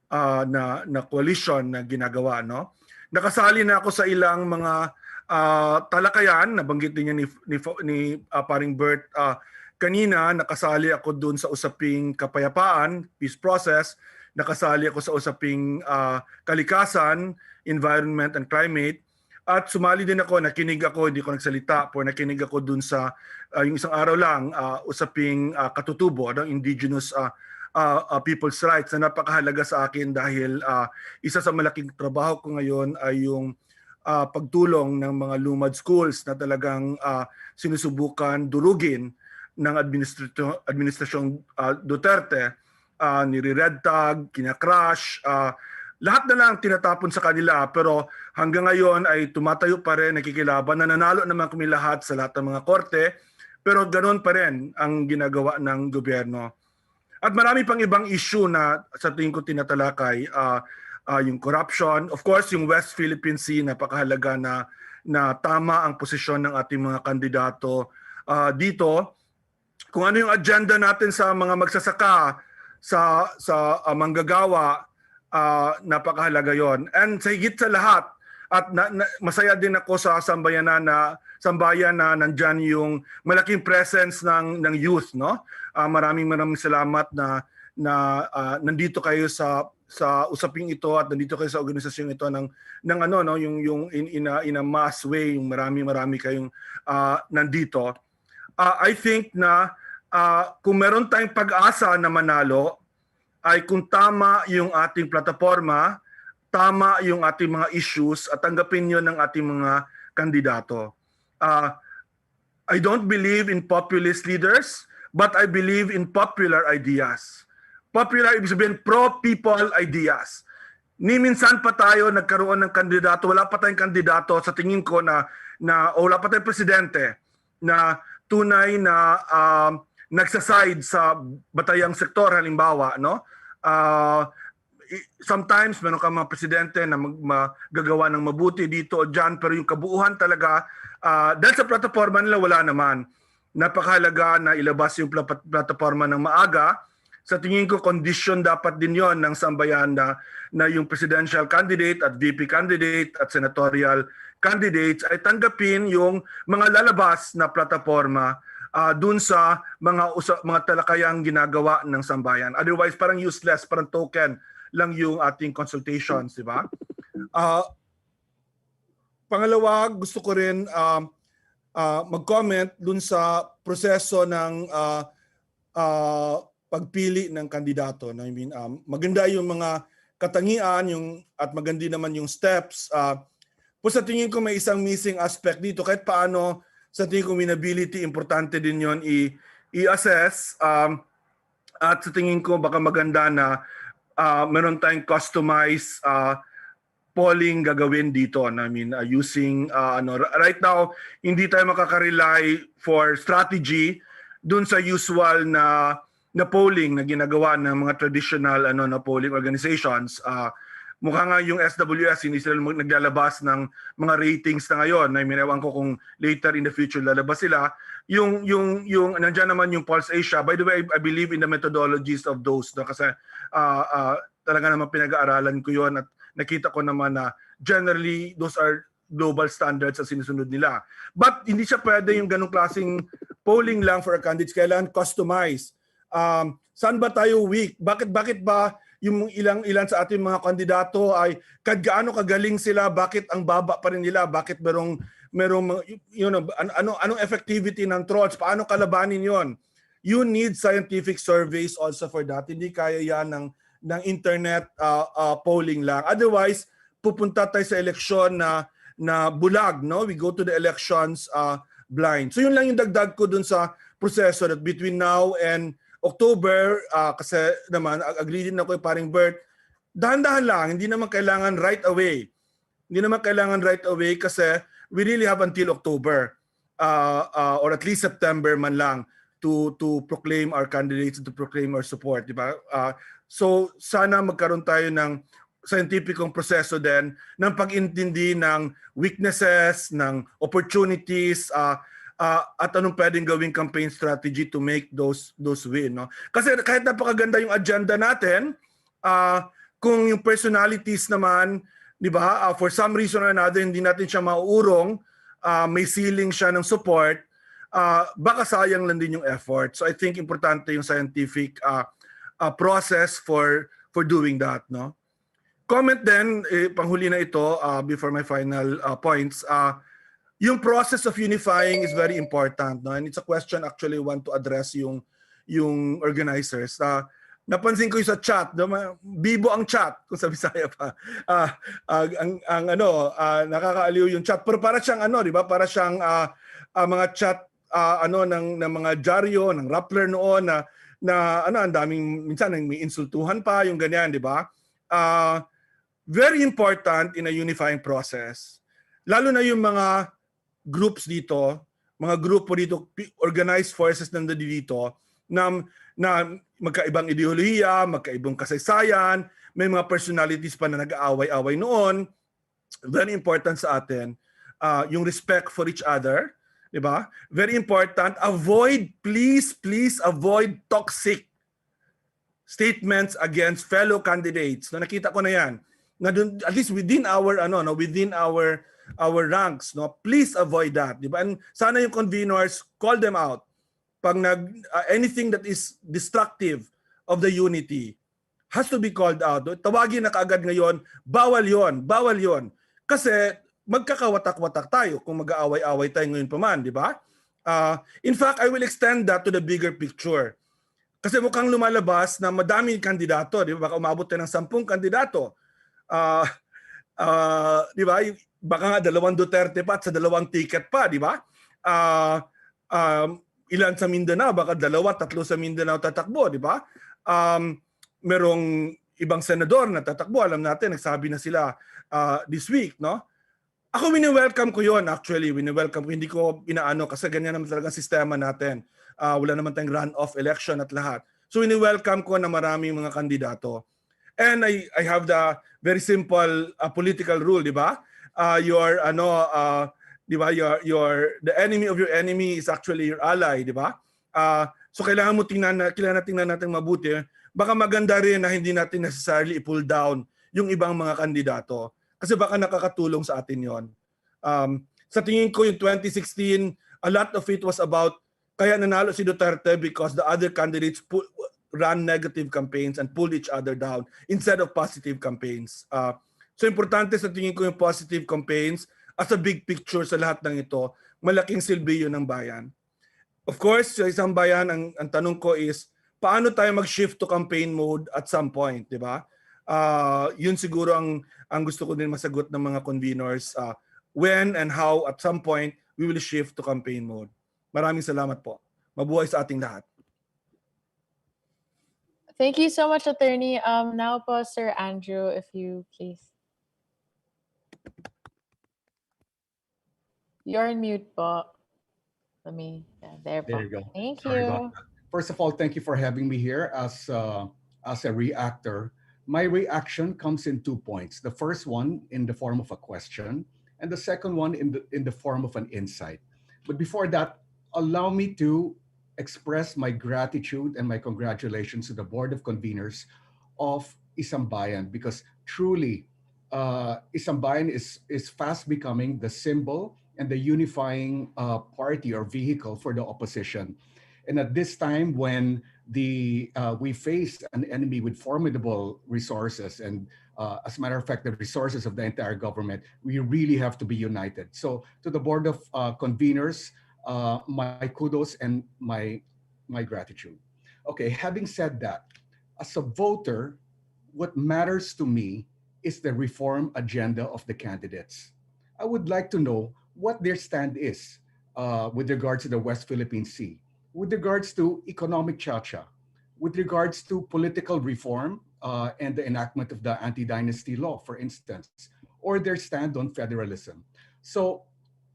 na coalition na ginagawa. No? Nakasali na ako sa ilang mga talakayan. Nabanggit din niya ni paring Bert kanina. Nakasali ako dun sa usaping kapayapaan, peace process. Nakasali ako sa usaping kalikasan, environment and climate. At sumali din ako, nakinig ako, hindi ko nagsalita, pero nakinig ako dun sa yung isang araw lang, usaping katutubo, indigenous people's rights na napakahalaga sa akin dahil isa sa malaking trabaho ko ngayon ay yung pagtulong ng mga lumad schools na talagang sinusubukan durugin ng administrasyong Duterte. Nire-red tag, kina-crash, lahat na lang tinatapon sa kanila pero hanggang ngayon ay tumatayo pa rin, nakikilaban, nananalo naman kami lahat sa lahat ng mga korte pero ganoon pa rin ang ginagawa ng gobyerno. At marami pang ibang issue na sa tingin ko tinatalakay, yung corruption, of course yung West Philippine Sea, napakahalaga na tama ang posisyon ng ating mga kandidato dito. Kung ano yung agenda natin sa mga magsasaka, sa manggagawa, napakahalaga yon. And sa higit sa lahat, at masaya din ako sa sambayan na nandyan yung malaking presence ng youth, no? Maraming salamat na nandito kayo sa usaping ito at nandito kayo sa organisasyon ito ng ano, no, yung in a mass way, yung marami kayong nandito. I think na kung meron tayong pag-asa na manalo ay kung tama yung ating plataforma, tama yung ating mga issues at tanggapin yun ng ating mga kandidato. I don't believe in populist leaders, but I believe in popular ideas. Popular, ibig sabihin, pro-people ideas. Ni minsan pa tayo nagkaroon ng kandidato, wala pa tayong kandidato sa tingin ko na wala pa tayong presidente na tunay na nagsaside sa batayang sektor, halimbawa, no? Sometimes meron ka mga presidente na magagawa ng mabuti dito o dyan, pero yung kabuuhan talaga, dahil sa plataforma nila wala naman. Napakahalaga na ilabas yung plataforma ng maaga. Sa tingin ko, condition dapat din yon ng sambayan na yung presidential candidate at VP candidate at senatorial candidates ay tanggapin yung mga lalabas na plataforma dun sa mga talakayang ginagawa ng sambayan. Otherwise, parang useless, parang token lang yung ating consultations, di ba? Pangalawa, gusto ko rin mag-comment dun sa proseso ng pagpili ng kandidato. I mean, maganda yung mga katangian at maganda naman yung steps. Po sa tingin ko may isang missing aspect dito. Kahit paano, sa tingin ko winnability, importante din yon i-assess. At sa tingin ko baka maganda na meron tayong customized polling gagawin dito. I mean, using right now hindi tayo makaka-rely for strategy dun sa usual na polling na ginagawa ng mga traditional na polling organizations. Mukha nga yung SWS hindi sila naglalabas ng mga ratings na ngayon. I mean, ewan ko kung later in the future lalabas sila. Yung nandiyan naman yung Pulse Asia. By the way, I believe in the methodologies of those, no? Kasi talaga naman pinag-aaralan ko yon at nakita ko naman na generally those are global standards na sinusunod nila. But hindi siya pwede yung ganong klaseng polling lang for a candidates. Kailangan customized. Saan ba tayo weak? Bakit ba yung ilan sa ating mga kandidato ay gaano kagaling sila? Bakit ang baba pa rin nila? Bakit merong anong effectivity ng trolls? Paano kalabanin yon? You need scientific surveys also for that. Hindi kaya yan ng internet polling lang. Otherwise, pupunta tayo sa eleksyon na bulag, no? We go to the elections blind. So yun lang yung dagdag ko dun sa proseso that between now and October, kasi naman, agree din ako paring Bert, dahan-dahan lang, hindi naman kailangan right away. Hindi naman kailangan right away kasi we really have until October or at least September man lang to proclaim our candidates, to proclaim our support, di ba? So sana magkaroon tayo ng scientificong proseso din ng pag-intindi ng weaknesses, ng opportunities, at anong pwedeng gawing campaign strategy to make those win, no? Kasi kahit napakaganda yung agenda natin, kung yung personalities naman, di ba, for some reason or another, hindi natin siya mauurong, may ceiling siya ng support, baka sayang lang din yung effort. So I think importante yung scientific process for doing that, no? Comment then, panghuli na ito before my final points. Yung process of unifying is very important, no? And it's a question actually I want to address yung organizers. Napansin ko yung sa chat, no? Bibo ang chat kung sa Bisaya pa. Nakakaaliw yung chat. Pero para siyang di ba? Para siyang mga chat ng mga dyaryo, ng Rappler noon na ang daming minsan may insultuhan pa yung ganyan, di ba? Very important in a unifying process. Lalo na yung mga groups dito, mga grupo dito, organized forces nandito dito na magkaibang ideolohiya, magkaibang kasaysayan, may mga personalities pa na nag-aaway-away noon. Very important sa atin yung respect for each other. Diba? Very important. Please avoid toxic statements against fellow candidates. Na nakita ko na yan. Na dun, at least within our ranks, no? Please avoid that. Diba? And sana yung conveners call them out. Pag anything that is destructive of the unity has to be called out. Tawagin na kaagad ngayon, bawal yon. Kasi magkakawatak-watak tayo kung mag-aaway-aaway tayo ngayon pa man, di ba? In fact, I will extend that to the bigger picture. Kasi mukhang lumalabas na madaming kandidato, di ba? Baka umabot tayo ng 10 kandidato. Di ba? Baka nga 2 Duterte pa at sa 2 ticket pa, di ba? Ilan sa Mindanao, baka 2, 3 sa Mindanao tatakbo, di ba? Merong ibang senador na tatakbo, alam natin, nagsabi na sila this week, no? Ako wini-welcome ko yon actually. Wini-welcome ko. Hindi ko inaano kasi ganyan naman talaga ang sistema natin. Wala naman tayong run-off election at lahat. So wini-welcome ko na maraming mga kandidato. And I have the very simple political rule, di ba? Di ba? The enemy of your enemy is actually your ally, di ba? So kailangan tingnan natin mabuti. Baka maganda rin na hindi natin necessarily i-pull down yung ibang mga kandidato. Kasi baka nakakatulong sa atin yon. Sa tingin ko yung 2016, a lot of it was about kaya nanalo si Duterte because the other candidates ran negative campaigns and pulled each other down instead of positive campaigns. So importante sa tingin ko yung positive campaigns as a big picture sa lahat ng ito. Malaking silbi yun ng bayan. Of course, sa Isang Bayan, ang tanong ko is, paano tayo mag-shift to campaign mode at some point, di ba? Yun siguro ang gusto ko din masagot ng mga conveners. When and how at some point we will shift to campaign mode. Maraming salamat po. Mabuhay sa ating lahat. Thank you so much, Attorney. Now po, Sir Andrew, if you please. You're on mute po. There There po. you go. Thank Sorry about you. that. First of all, thank you for having me here as a reactor. My reaction comes in 2 points. The first one in the form of a question, and the second one in the form of an insight. But before that, allow me to express my gratitude and my congratulations to the Board of Conveners of Isambayan, because truly Isambayan is fast becoming the symbol and the unifying party or vehicle for the opposition. And at this time when we face an enemy with formidable resources, and as a matter of fact, the resources of the entire government, we really have to be united. So to the Board of Conveners, my kudos and my gratitude. Okay, having said that, as a voter, what matters to me is the reform agenda of the candidates. I would like to know what their stand is with regards to the West Philippine Sea, with regards to economic chacha, with regards to political reform and the enactment of the anti-dynasty law, for instance, or their stand on federalism. So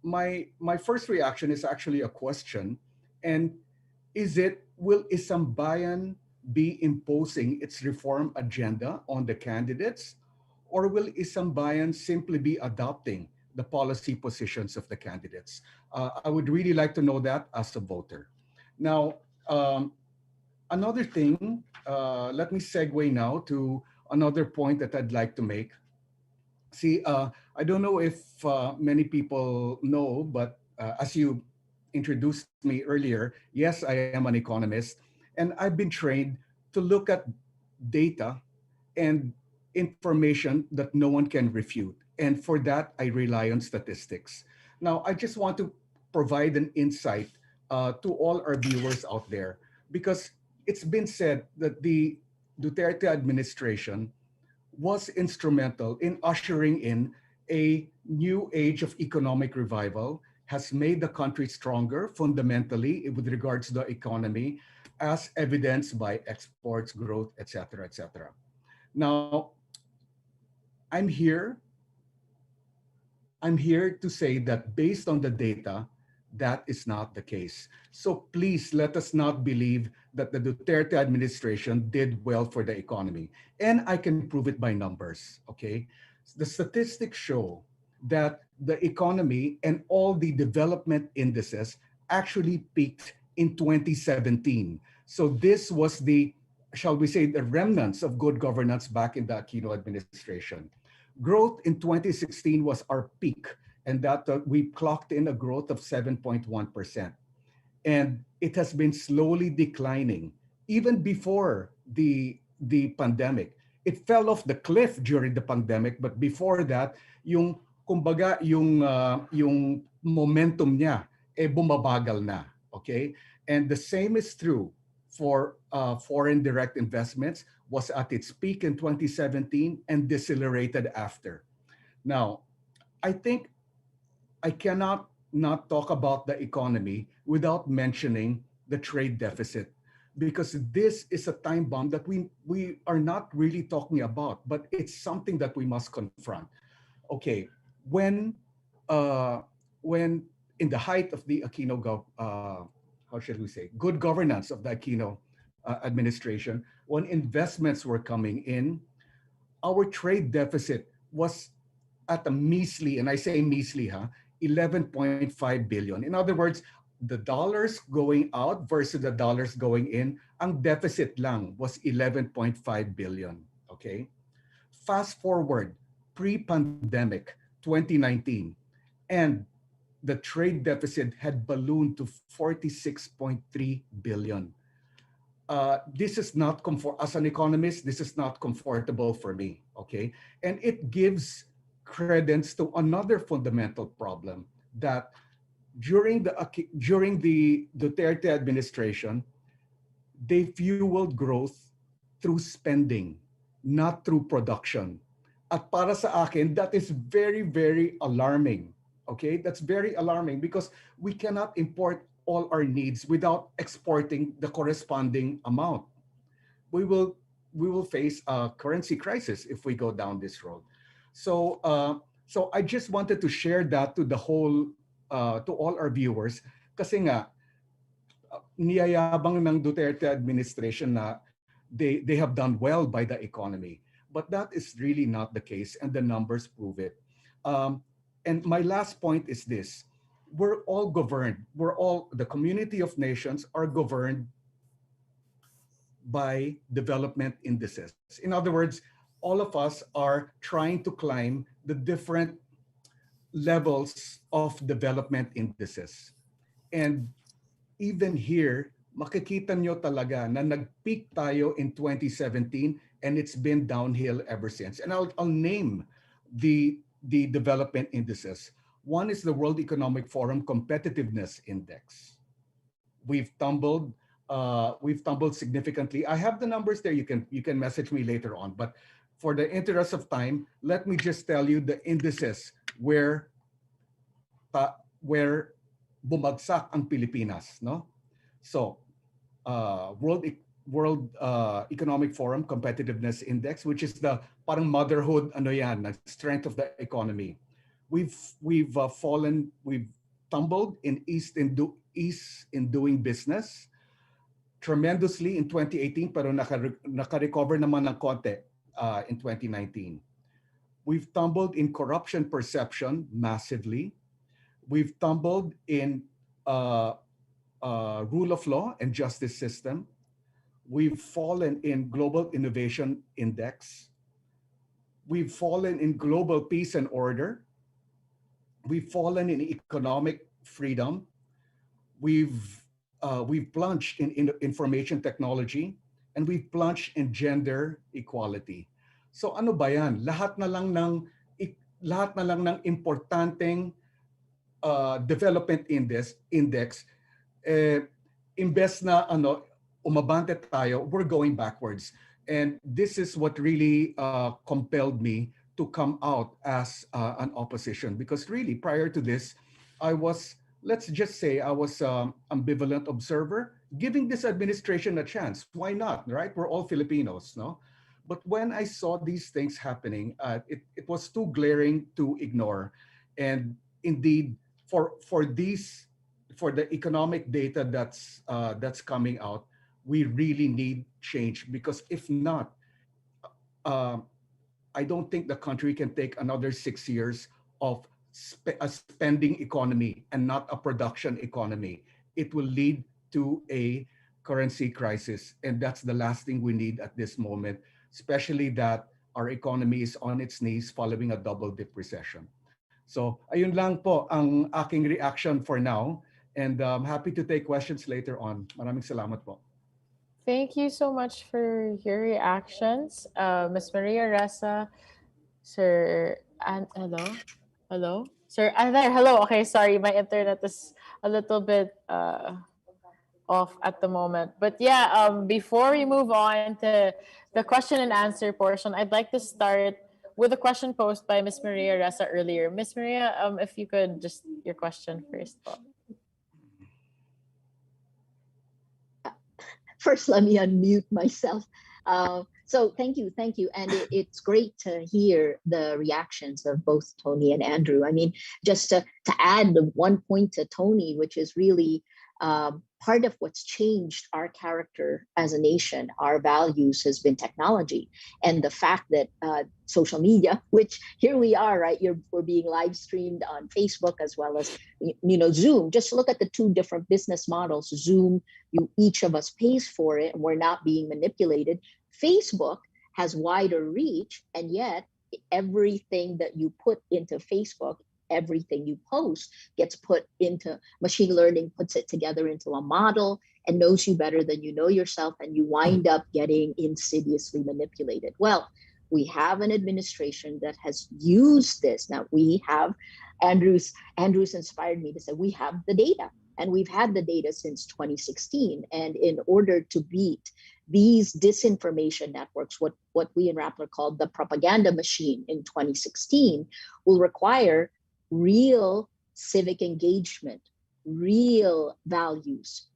my first reaction is actually a question, and will Isambayan be imposing its reform agenda on the candidates, or will Isambayan simply be adopting the policy positions of the candidates? I would really like to know that as a voter. Now, another thing, let me segue now to another point that I'd like to make. See, I don't know if many people know, but as you introduced me earlier, yes, I am an economist, and I've been trained to look at data and information that no one can refute. And for that, I rely on statistics. Now, I just want to provide an insight to all our viewers out there, because it's been said that the Duterte administration was instrumental in ushering in a new age of economic revival, has made the country stronger fundamentally with regards to the economy, as evidenced by exports, growth, etc., etc. Now, I'm here to say that based on the data, that is not the case. So please let us not believe that the Duterte administration did well for the economy. And I can prove it by numbers, okay? The statistics show that the economy and all the development indices actually peaked in 2017. So this was the, shall we say, the remnants of good governance back in the Aquino administration. Growth in 2016 was our peak, and that we clocked in a growth of 7.1%. And it has been slowly declining even before the pandemic. It fell off the cliff during the pandemic, but before that, yung kumbaga yung momentum niya bumabagal na, okay? And the same is true for foreign direct investments, was at its peak in 2017 and decelerated after. Now, I think I cannot not talk about the economy without mentioning the trade deficit, because this is a time bomb that we are not really talking about, but it's something that we must confront. Okay, when in the height of the Aquino, how should we say, good governance of the Aquino administration, when investments were coming in, our trade deficit was at a measly, and I say measly, 11.5 billion. In other words, the dollars going out versus the dollars going in, ang deficit lang was 11.5 billion, okay? Fast forward, pre-pandemic, 2019, and the trade deficit had ballooned to 46.3 billion. This is not as an economist, this is not comfortable for me, okay? And it gives credence to another fundamental problem, that during the Duterte administration, they fueled growth through spending, not through production. At para sa akin, that is very, very alarming. Okay, that's very alarming, because we cannot import all our needs without exporting the corresponding amount. We will face a currency crisis if we go down this road. So So I just wanted to share that to the whole, to all our viewers. Kasi nga, niyayabang ng Duterte administration na they have done well by the economy. But that is really not the case, and the numbers prove it. And my last point is this. We're all governed. The community of nations are governed by development indices. In other words, all of us are trying to climb the different levels of development indices. And even here, makikita nyo talaga na nag-peak tayo in 2017 and it's been downhill ever since. And I'll name the development indices. One is the World Economic Forum Competitiveness Index. We've tumbled significantly. I have the numbers there. You can message me later on. But for the interest of time, let me just tell you the indices where bumagsak ang Pilipinas, no? So, World Economic Forum Competitiveness Index, which is the parang motherhood, strength of the economy. We've tumbled in ease in doing business tremendously in 2018, pero naka-recover naman ng konti in 2019. We've tumbled in corruption perception massively. We've tumbled in rule of law and justice system. We've fallen in global innovation index. We've fallen in global peace and order. We've fallen in economic freedom. We've plunged in information technology, and we've plunged in gender equality. So ano ba yan? Lahat na lang ng importanteng development index, imbes na umabante tayo, we're going backwards. And this is what really compelled me to come out as an opposition, because really prior to this, I was, let's just say, I was ambivalent observer, giving this administration a chance. Why not, right? We're all Filipinos, no? But when I saw these things happening, it was too glaring to ignore. And indeed, for the economic data that's coming out, we really need change, because if not, I don't think the country can take another 6 years of a spending economy and not a production economy. It will lead to a currency crisis, and that's the last thing we need at this moment, especially that our economy is on its knees following a double-dip recession. So ayun lang po ang aking reaction for now, and I'm happy to take questions later on. Maraming salamat po. Thank you so much for your reactions, Ms. Maria Ressa, Sir. And hello, Sir. There. Hello. Okay, sorry, my internet is a little bit off at the moment. But yeah, before we move on to the question and answer portion, I'd like to start with a question posed by Ms. Maria Ressa earlier. Ms. Maria, if you could just your question first. First, let me unmute myself. So thank you. And it's great to hear the reactions of both Tony and Andrew. I mean, just to add one point to Tony, which is really part of what's changed our character as a nation, our values, has been technology. And the fact that social media, which here we are, right? We're being live streamed on Facebook as well as, Zoom. Just look at the two different business models. Zoom, each of us pays for it, and we're not being manipulated. Facebook has wider reach, and yet everything that you put into Facebook, everything you post gets put into machine learning, puts it together into a model and knows you better than you know yourself, and you wind up getting insidiously manipulated. Well, we have an administration that has used this. Now we have, Andrew's inspired me to say we have the data, and we've had the data since 2016. And in order to beat these disinformation networks, what we in Rappler called the propaganda machine in 2016, will require real civic engagement, real values.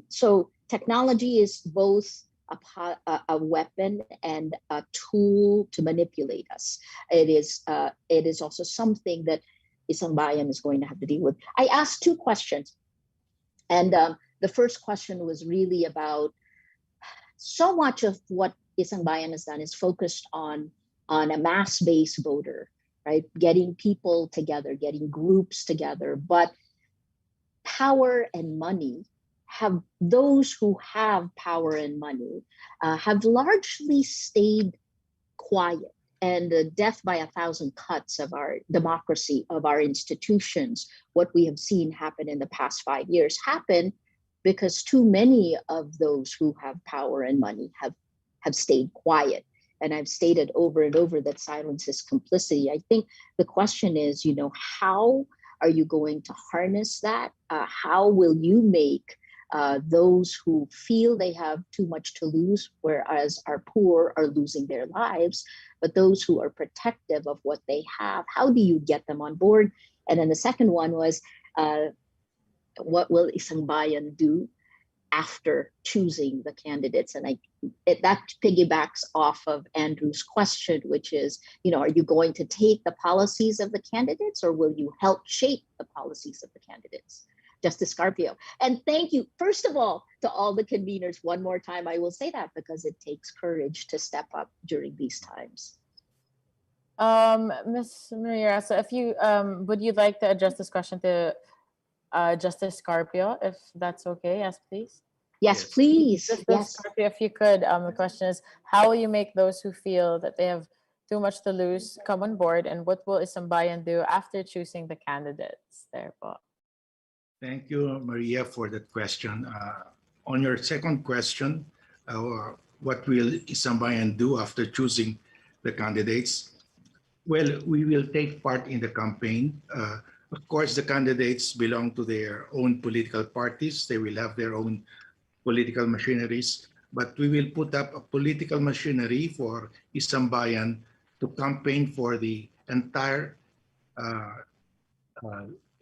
So technology is both a weapon and a tool to manipulate us. It is also something that Isangbayan is going to have to deal with. I asked two questions, and the first question was really about so much of what Isangbayan has done is focused on a mass-based voter, right? Getting people together, getting groups together, but power and money have those who have power and money have largely stayed quiet, and the death by 1,000 cuts of our democracy, of our institutions, what we have seen happen in the past 5 years happen because too many of those who have power and money have stayed quiet. And I've stated over and over that silence is complicity. I think the question is, how are you going to harness that? How will you make those who feel they have too much to lose, whereas our poor are losing their lives, but those who are protective of what they have, how do you get them on board? And then the second one was, what will Isangbayan do after choosing the candidates? And that piggybacks off of Andrew's question, which is, are you going to take the policies of the candidates, or will you help shape the policies of the candidates? Justice Carpio. And thank you, first of all, to all the conveners. One more time, I will say that because it takes courage to step up during these times. Ms. Maria, so if you would you like to address this question to Justice Carpio, if that's okay? Yes, please. Yes, please. Justice Yes. Carpio, if you could, the question is, how will you make those who feel that they have too much to lose come on board, and what will Isangbayan do after choosing the candidates? Therefore. Thank you, Maria, for that question. On your second question, what will Isangbayan do after choosing the candidates? Well, we will take part in the campaign. Of course, the candidates belong to their own political parties. They will have their own political machineries, but we will put up a political machinery for Isangbayan to campaign for the entire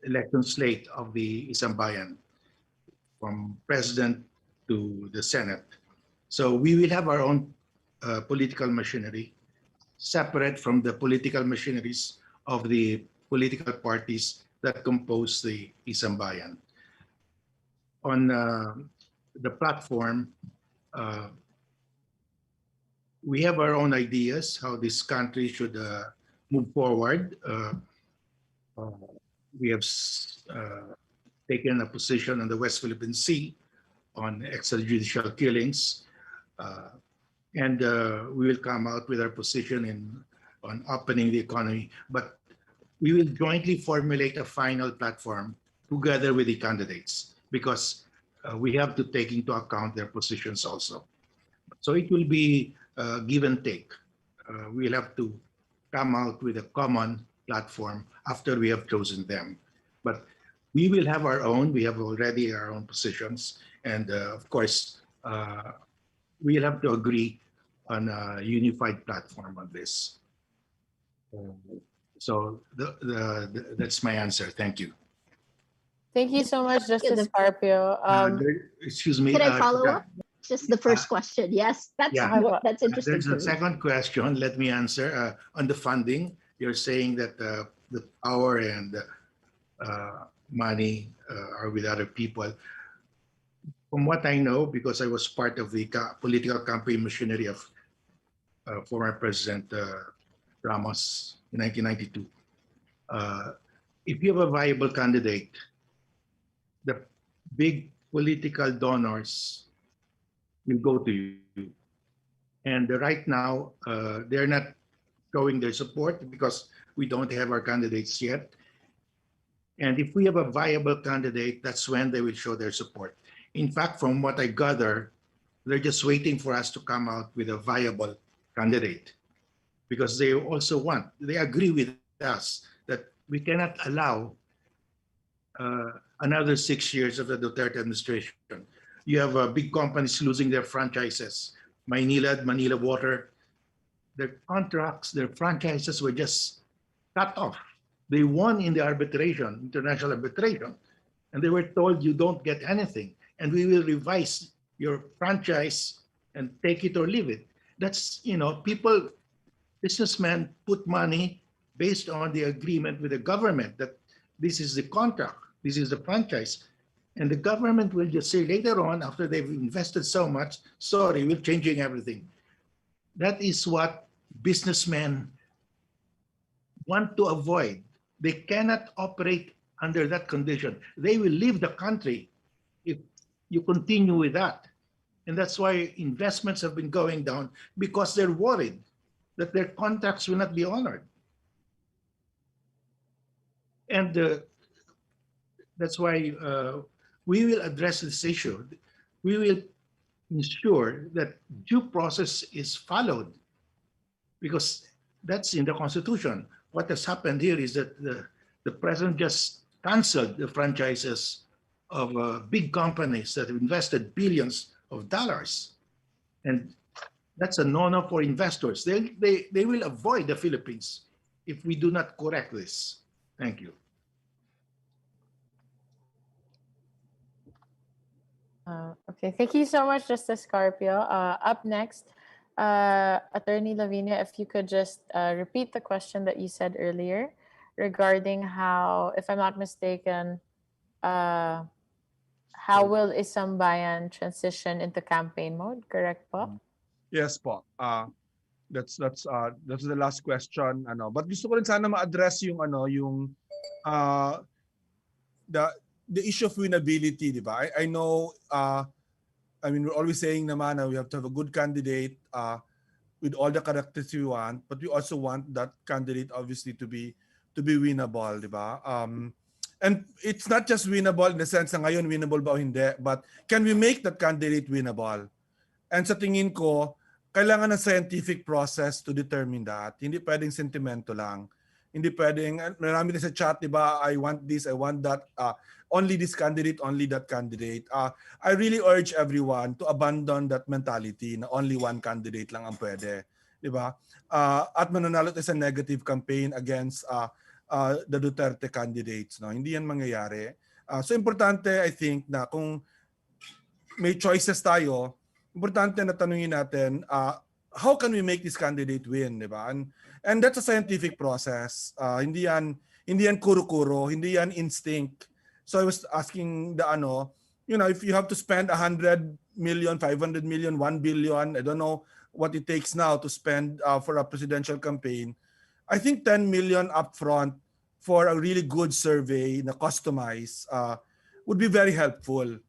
election slate of the Isangbayan, from president to the Senate. So we will have our own political machinery, separate from the political machineries of the political parties that compose the Isangbayan. On the platform, we have our own ideas how this country should move forward. We have taken a position on the West Philippine Sea on extrajudicial killings, and we will come out with our position on opening the economy. But we will jointly formulate a final platform together with the candidates, because we have to take into account their positions also. So it will be give and take. We'll have to come out with a common platform after we have chosen them. But we will have our own, we have already our own positions. And of course, we'll have to agree on a unified platform on this. So that's my answer. Thank you. Thank you so much, Justice Carpio. Excuse me. Can I follow up? Just the first question. Yes, that's interesting. There's a second question. Let me answer. On the funding, you're saying that the power and money are with other people. From what I know, because I was part of the political campaign machinery of former President Ramos in 1992, if you have a viable candidate, the big political donors will go to you. And right now, they're not showing their support because we don't have our candidates yet. And if we have a viable candidate, that's when they will show their support. In fact, from what I gather, they're just waiting for us to come out with a viable candidate, because they also they agree with us that we cannot allow another 6 years of the Duterte administration. You have big companies losing their franchises. Manila Water, their contracts, their franchises were just cut off. They won in the arbitration, international arbitration, and they were told you don't get anything, and we will revise your franchise and take it or leave it. That's, businessmen put money based on the agreement with the government that this is the contract, this is the franchise. And the government will just say later on, after they've invested so much, sorry, we're changing everything. That is what businessmen want to avoid. They cannot operate under that condition. They will leave the country if you continue with that. And that's why investments have been going down, because they're worried that their contracts will not be honored. And that's why we will address this issue. We will ensure that due process is followed, because that's in the Constitution. What has happened here is that the president just canceled the franchises of big companies that have invested billions of dollars. And that's a no-no for investors. They will avoid the Philippines if we do not correct this. Thank you. Okay, thank you so much, Justice Carpio. Up next, Attorney Lavinia, if you could just repeat the question that you said earlier regarding how, if I'm not mistaken, how will Isambayan transition into campaign mode? Correct po? Yes po. That's the last question. But gusto ko rin sana ma-address yung uh, the issue of winnability, di ba? I know, I mean, we're always saying naman na we have to have a good candidate with all the characters we want, but we also want that candidate obviously to be winnable, di ba? And it's not just winnable in the sense na ngayon winnable ba o hindi, but can we make that candidate winnable? And sa tingin ko, kailangan ng scientific process to determine that. Hindi pwedeng sentimento lang. Hindi pwedeng, marami na sa chat, di ba, I want this, I want that, only this candidate, only that candidate. I really urge everyone to abandon that mentality na only one candidate lang ang pwede. Di ba? At mananalo tayo sa negative campaign against the Duterte candidates. No? Hindi yan mangyayari. So importante, I think, na kung may choices tayo, importante na tanungin natin, how can we make this candidate win, di ba? And that's a scientific process. Hindi yan kuro-kuro, hindi yan instinct. So I was asking if you have to spend 100 million, 500 million, 1 billion, I don't know what it takes now to spend for a presidential campaign. I think 10 million upfront for a really good survey na customized would be very helpful.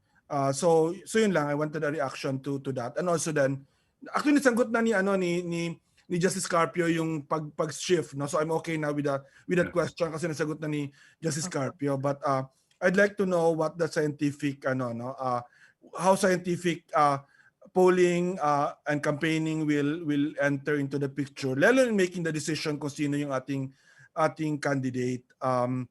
So yun lang, I wanted a reaction to that. And also then, actually nasagot na ni Justice Carpio yung pag-shift, no? So I'm okay now with that question kasi nasagot na ni Justice Carpio. But I'd like to know what the scientific how scientific polling and campaigning will enter into the picture, lalo in making the decision kung sino yung ating candidate. I'm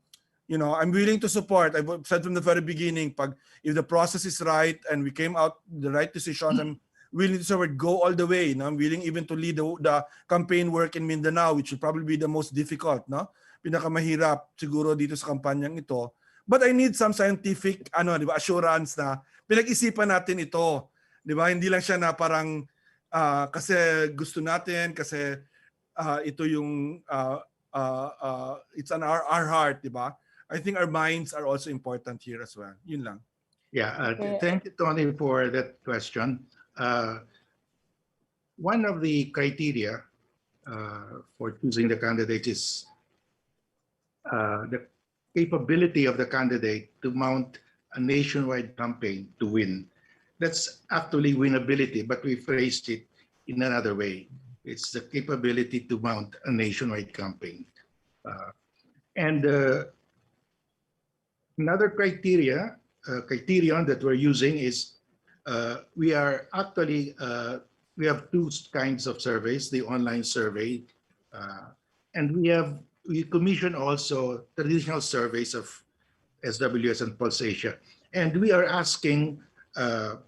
willing to support. I've said from the very beginning, if the process is right and we came out the right decisions, I'm willing to support, go all the way. No? I'm willing even to lead the campaign work in Mindanao, which will probably be the most difficult, no? Pinakamahirap siguro dito sa kampanyang ito. But I need some scientific di ba, assurance na pinag-isipan natin ito. Di ba? Hindi lang siya na parang kasi gusto natin, kasi ito yung it's on our heart, di ba? I think our minds are also important here as well. Yun lang. Yeah, thank you, Tony, for that question. One of the criteria for choosing the candidate is the capability of the candidate to mount a nationwide campaign to win. That's actually winnability, but we phrased it in another way. It's the capability to mount a nationwide campaign. And another criterion that we're using is we have two kinds of surveys: the online survey, and we commission also traditional surveys of SWS and Pulse Asia, and we are asking the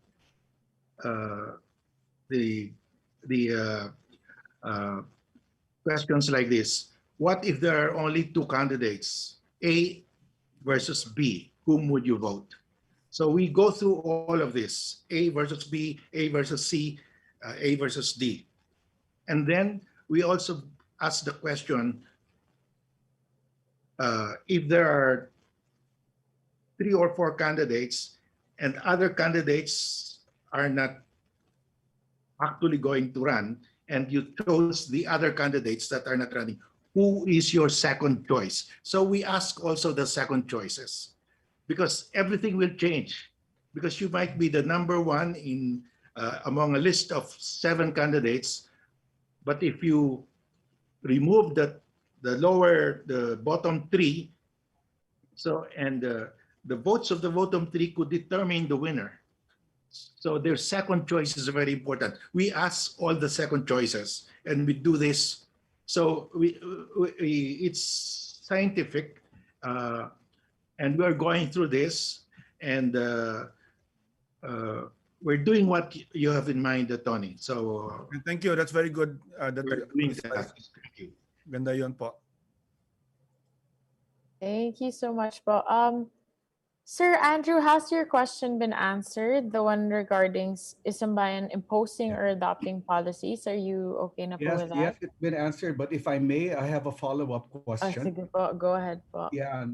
questions like this: what if there are only two candidates, A versus B? Whom would you vote? So we go through all of this: A versus B, A versus C, A versus D. And then we also ask the question, if there are 3 or 4 candidates and other candidates are not actually going to run, and you chose the other candidates that are not running, who is your second choice? So we ask also the second choices, because everything will change. Because you might be the number one in among a list of 7 candidates, but if you remove the bottom 3, so and the votes of the bottom 3 could determine the winner. So their second choice is very important. We ask all the second choices, and we do this. So it's scientific, and we're going through this, and we're doing what you have in mind, Tony. So Thank you. That's very good. we're doing that. Thank you. Ganda yun po. Thank you so much po. Sir Andrew, has your question been answered? The one regarding Isambayan imposing or adopting policies. Are you okay na po Yes, with that? yes, it's been answered. But if I may, I have a follow-up question. Sige po, go ahead po. Yeah.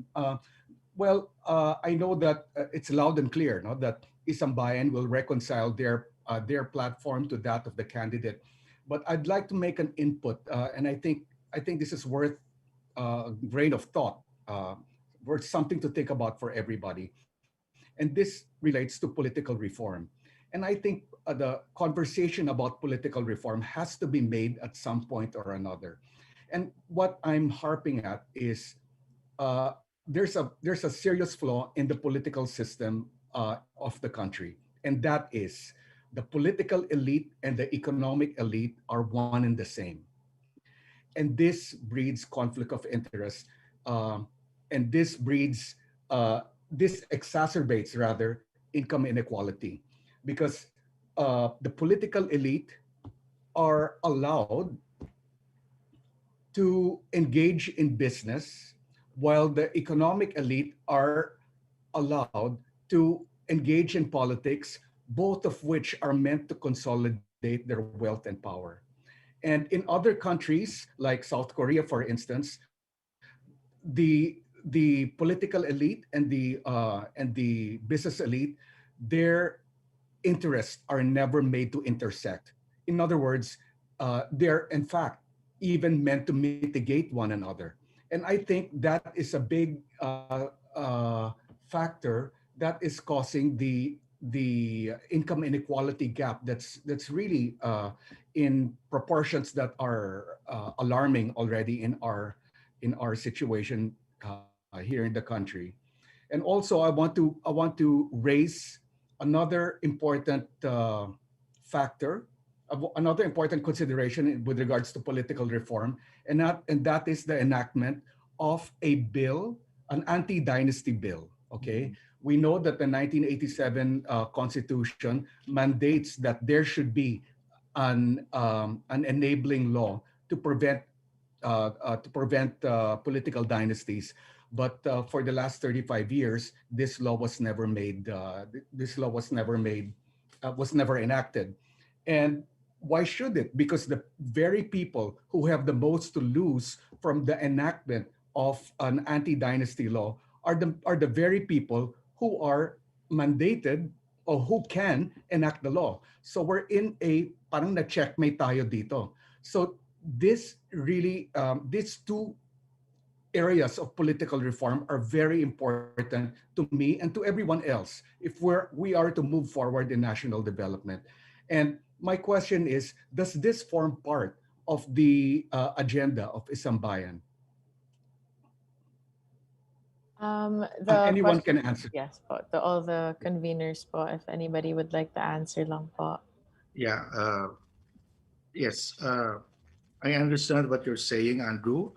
Well, I know that it's loud and clear, no, that Isang will reconcile their platform to that of the candidate. But I'd like to make an input, and I think this is worth a grain of thought, worth something to think about for everybody. And this relates to political reform. And I think the conversation about political reform has to be made at some point or another. And what I'm harping at is there's a serious flaw in the political system of the country, and that is the political elite and the economic elite are one and the same, and this breeds conflict of interest, and this exacerbates rather income inequality, because the political elite are allowed to engage in business, while the economic elite are allowed to engage in politics, both of which are meant to consolidate their wealth and power. And in other countries, like South Korea, for instance, the political elite and the business elite, their interests are never made to intersect. In other words, they're in fact even meant to mitigate one another. And I think that is a big factor that is causing the income inequality gap that's really in proportions that are alarming already in our situation here in the country. And also, I want to raise another important factor, another important consideration with regards to political reform, and that is the enactment of a bill, an anti-dynasty bill. Okay, we know that the 1987 Constitution mandates that there should be an enabling law to prevent political dynasties. But for the last 35 years, this law was never made. Was never enacted. And why should it? Because the very people who have the most to lose from the enactment of an anti-dynasty law are the very people who are mandated or who can enact the law. So we're in a parang na checkmate tayo dito. So this really, these two areas of political reform are very important to me and to everyone else if we are to move forward in national development. And my question is, does this form part of the agenda of Isambayan? Anyone can answer. Yes po. All the conveners po, if anybody would like to answer lang po. Yeah. Yes. I understand what you're saying, Andrew.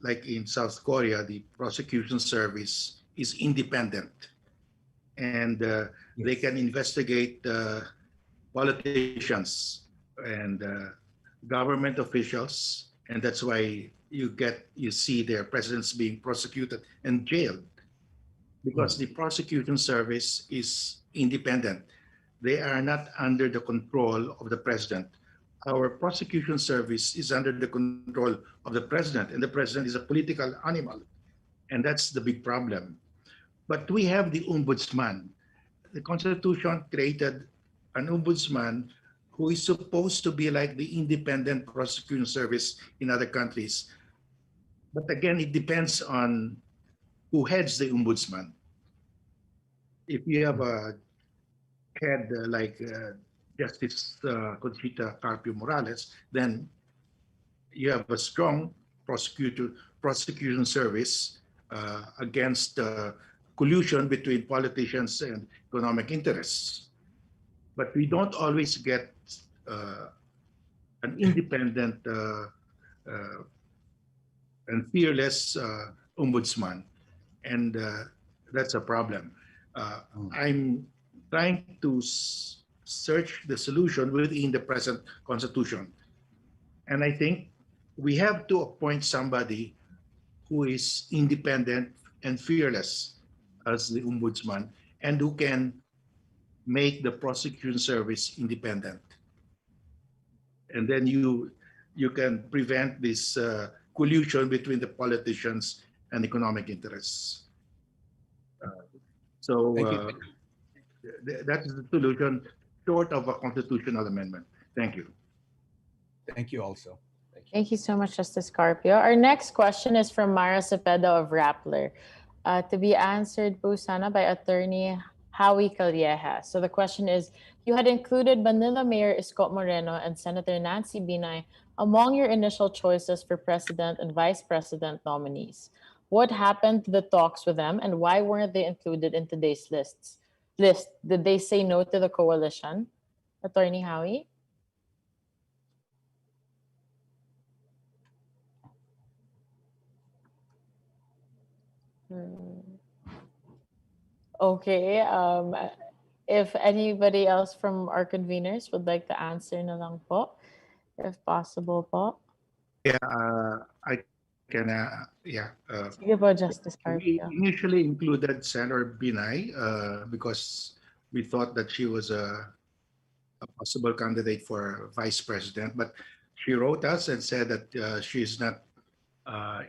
Like in South Korea, the prosecution service is independent, and they can investigate politicians and government officials, and that's why you see their presidents being prosecuted and jailed, because the prosecution service is independent. They are not under the control of the president. Our prosecution service is under the control of the president, and the president is a political animal, and that's the big problem. But we have the ombudsman. The Constitution created an ombudsman who is supposed to be like the independent prosecution service in other countries. But again, it depends on who heads the ombudsman. If you have a head like Justice Conchita Carpio Morales, then you have a strong prosecution service against collusion between politicians and economic interests. But we don't always get an independent and fearless ombudsman, and that's a problem. I'm trying to search the solution within the present constitution, and I think we have to appoint somebody who is independent and fearless as the ombudsman, and who can make the prosecution service independent. And then you can prevent this collusion between the politicians and economic interests. That is the solution, short of a constitutional amendment. Thank you. Thank you also. Thank you so much, Justice Carpio. Our next question is from Mara Cepeda of Rappler, to be answered po sana by Attorney Howie Calleja. So the question is, you had included Manila Mayor Isko Moreno and Senator Nancy Binay among your initial choices for president and vice president nominees. What happened to the talks with them, and why weren't they included in today's list? Did they say no to the coalition? Attorney Howie? Okay. If anybody else from our conveners would like to answer na lang po, if possible po. Yeah, I can. Sige po, Justice We Carpio. initially included Senator Binay because we thought that she was a possible candidate for vice president, but she wrote us and said that she is not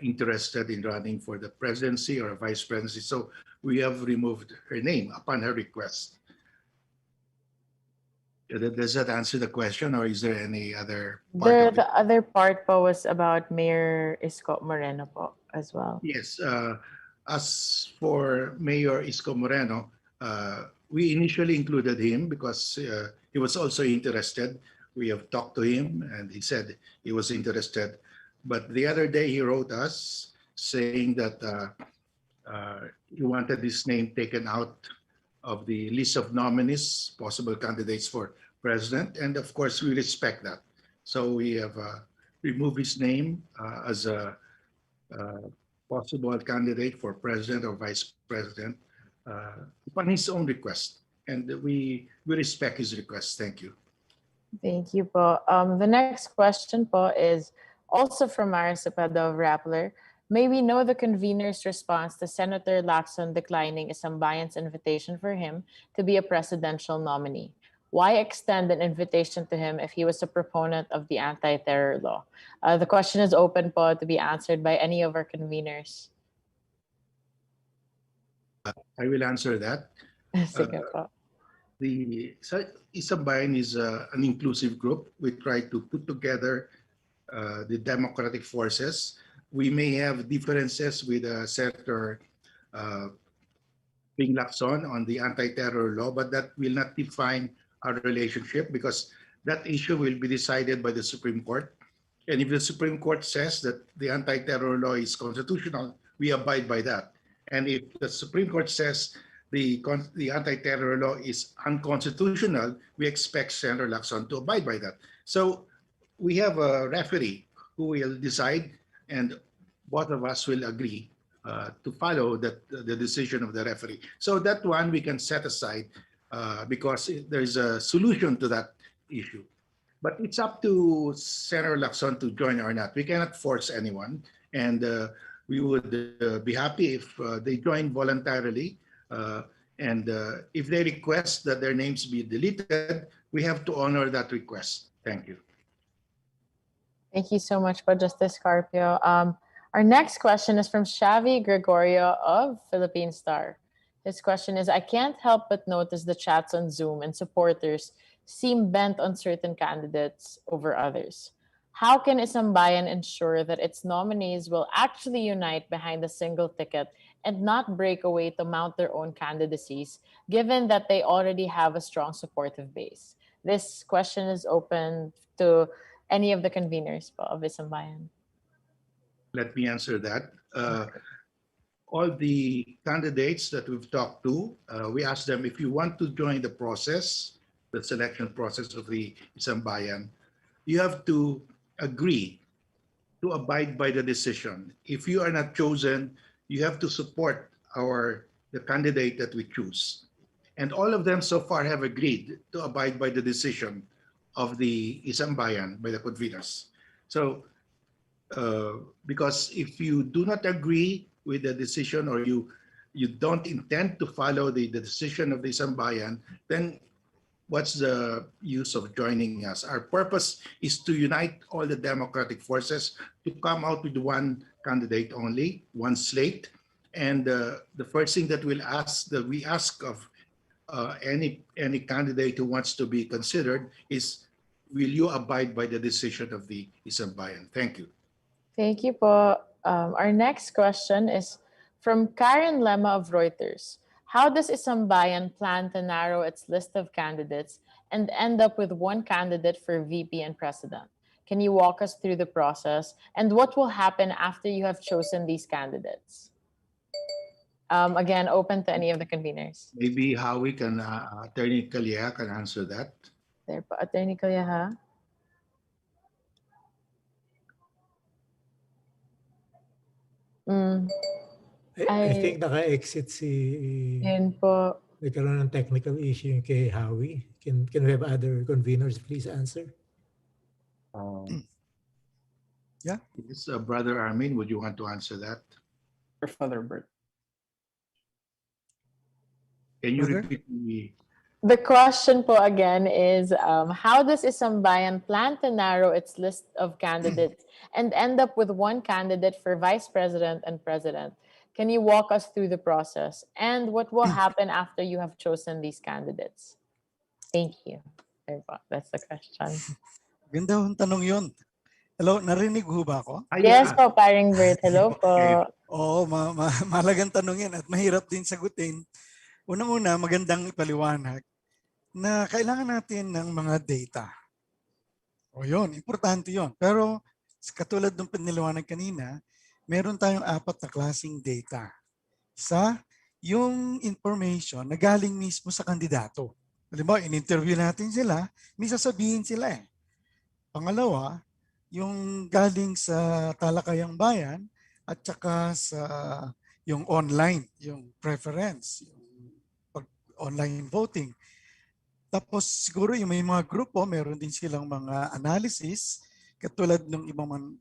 interested in running for the presidency or vice presidency. So we have removed her name upon her request. Does that answer the question, or is there any other part of it? The other part po was about Mayor Isko Moreno po as well. Yes. As for Mayor Isko Moreno, we initially included him because he was also interested. We have talked to him, and he said he was interested. But the other day he wrote us saying that he wanted his name taken out of the list of nominees, possible candidates for president. And of course, we respect that. So we have removed his name as a possible candidate for president or vice president upon his own request. And we respect his request. Thank you. Thank you po. The next question po is also from Mara Cepeda of Rappler. May we know the convener's response to Senator Lacson declining Isambayan's invitation for him to be a presidential nominee? Why extend an invitation to him if he was a proponent of the anti-terror law? The question is open po to be answered by any of our conveners. I will answer that. Sige po. The Isambayan is an inclusive group. We try to put together the democratic forces. We may have differences with Senator Ping Lacson on the anti-terror law, but that will not define our relationship because that issue will be decided by the Supreme Court. And if the Supreme Court says that the anti-terror law is constitutional, we abide by that. And if the Supreme Court says the anti-terror law is unconstitutional, we expect Senator Lacson to abide by that. So we have a referee who will decide, and both of us will agree to follow the decision of the referee. So that one we can set aside because there's a solution to that issue. But it's up to Senator Lacson to join or not. We cannot force anyone, and we would be happy if they join voluntarily. And if they request that their names be deleted, we have to honor that request. Thank you. Thank you so much, Justice Carpio. Our next question is from Xavi Gregorio of Philippine Star. His question is, I can't help but notice the chats on Zoom and supporters seem bent on certain candidates over others. How can Isambayan ensure that its nominees will actually unite behind a single ticket and not break away to mount their own candidacies, given that they already have a strong supportive base? This question is open to any of the conveners of Isambayan. Let me answer that. All the candidates that we've talked to, we asked them, if you want to join the process, the selection process of the Isambayan, you have to agree to abide by the decision. If you are not chosen, you have to support the candidate that we choose. And all of them so far have agreed to abide by the decision of the Isambayan, by the conveners. So, because if you do not agree with the decision, or you don't intend to follow the decision of the Isambayan, then what's the use of joining us? Our purpose is to unite all the democratic forces to come out with one candidate only, one slate. And the first thing that we ask of any candidate who wants to be considered is, will you abide by the decision of the Isang-Bayan? Thank you. Thank you po. Our next question is from Karen Lema of Reuters. How does Isang-Bayan plan to narrow its list of candidates and end up with one candidate for VP and President? Can you walk us through the process, and what will happen after you have chosen these candidates? Again, open to any of the conveners. Maybe Howie can, Attorney Calleja can answer that. There po, Attorney Calleja. I think naka-exit si... Yun po. Nagkaroon ng technical issue yung kay Howie. Can we have other conveners please answer? Yeah. Yes, Brother Armin, would you want to answer that? Father Bert. Can you repeat The question po again is, how does Isang-Bayan plan to narrow its list of candidates and end up with one candidate for Vice President and President? Can you walk us through the process? And what will happen after you have chosen these candidates? Thank you. That's the question. Ganda ang tanong yun. Hello, narinig ho ba ako? Yes po, paring Bert. Hello po. Oo, malagang tanong yan at mahirap din sagutin. Unang-una, magandang ipaliwanag na kailangan natin ng mga data. O yun, importante yun. Pero katulad ng piniliwanag kanina, meron tayong 4 na klaseng data. Isa, yung information na galing mismo sa kandidato. Halimbawa, in-interview natin sila, may sasabihin sila eh. Pangalawa, yung galing sa talakayang bayan at saka sa yung online, yung preference, yung online voting. Tapos siguro yung may mga grupo, meron din silang mga analysis katulad ng ibang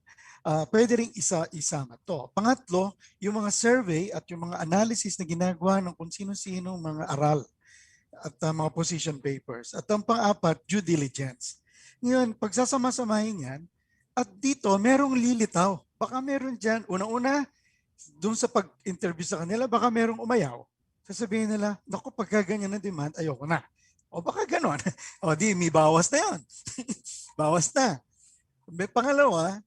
pwede ring isama to. Pangatlo, yung mga survey at yung mga analysis na ginagawa ng kung sino-sino mga aral at mga position papers. At ang pang-apat, due diligence. Ngayon, pagsasama-samahin yan, at dito, merong lilitaw. Baka meron dyan, una-una, dun sa pag-interview sa kanila, baka merong umayaw. Sasabihin nila, naku, pagka ganyan na demand, ayoko na. O baka ganon. O di, may bawas na yun. Bawas na. Pangalawa,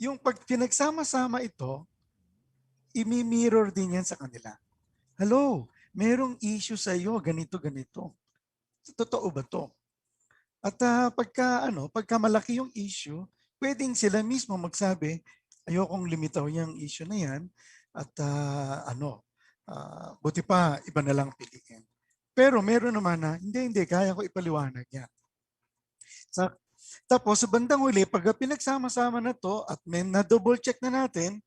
yung pag pinagsama-sama ito, imi-mirror din yan sa kanila. Hello, merong issue sa iyo, ganito, ganito. Totoo ba to? At pagka malaki yung issue, pwedeng sila mismo magsabi, ayokong limitaw yung issue na yan at buti pa iba na lang piliin. Pero meron naman na, hindi, kaya ko ipaliwanag yan. Tapos sa bandang huli, pag pinagsama-sama na to at may na-double check na natin,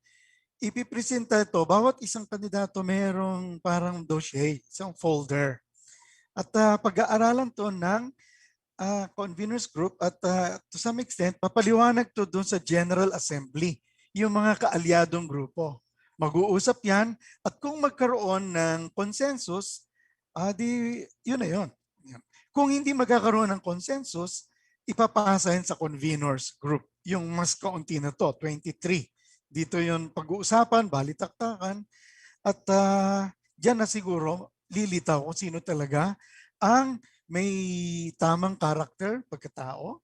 ipipresenta ito, bawat isang kandidato merong parang dossier, isang folder. At pag-aaralan to ng conveners group at to some extent, papaliwanag to doon sa General Assembly, yung mga kaalyadong grupo. Mag-uusap yan at kung magkaroon ng consensus, di yun na yun. Kung hindi magkakaroon ng consensus, ipapasa yan sa conveners group. Yung mas kaunti na to, 23. Dito yung pag-uusapan, balitaktakan, at dyan na siguro lilitaw kung sino talaga ang may tamang karakter, pagkatao,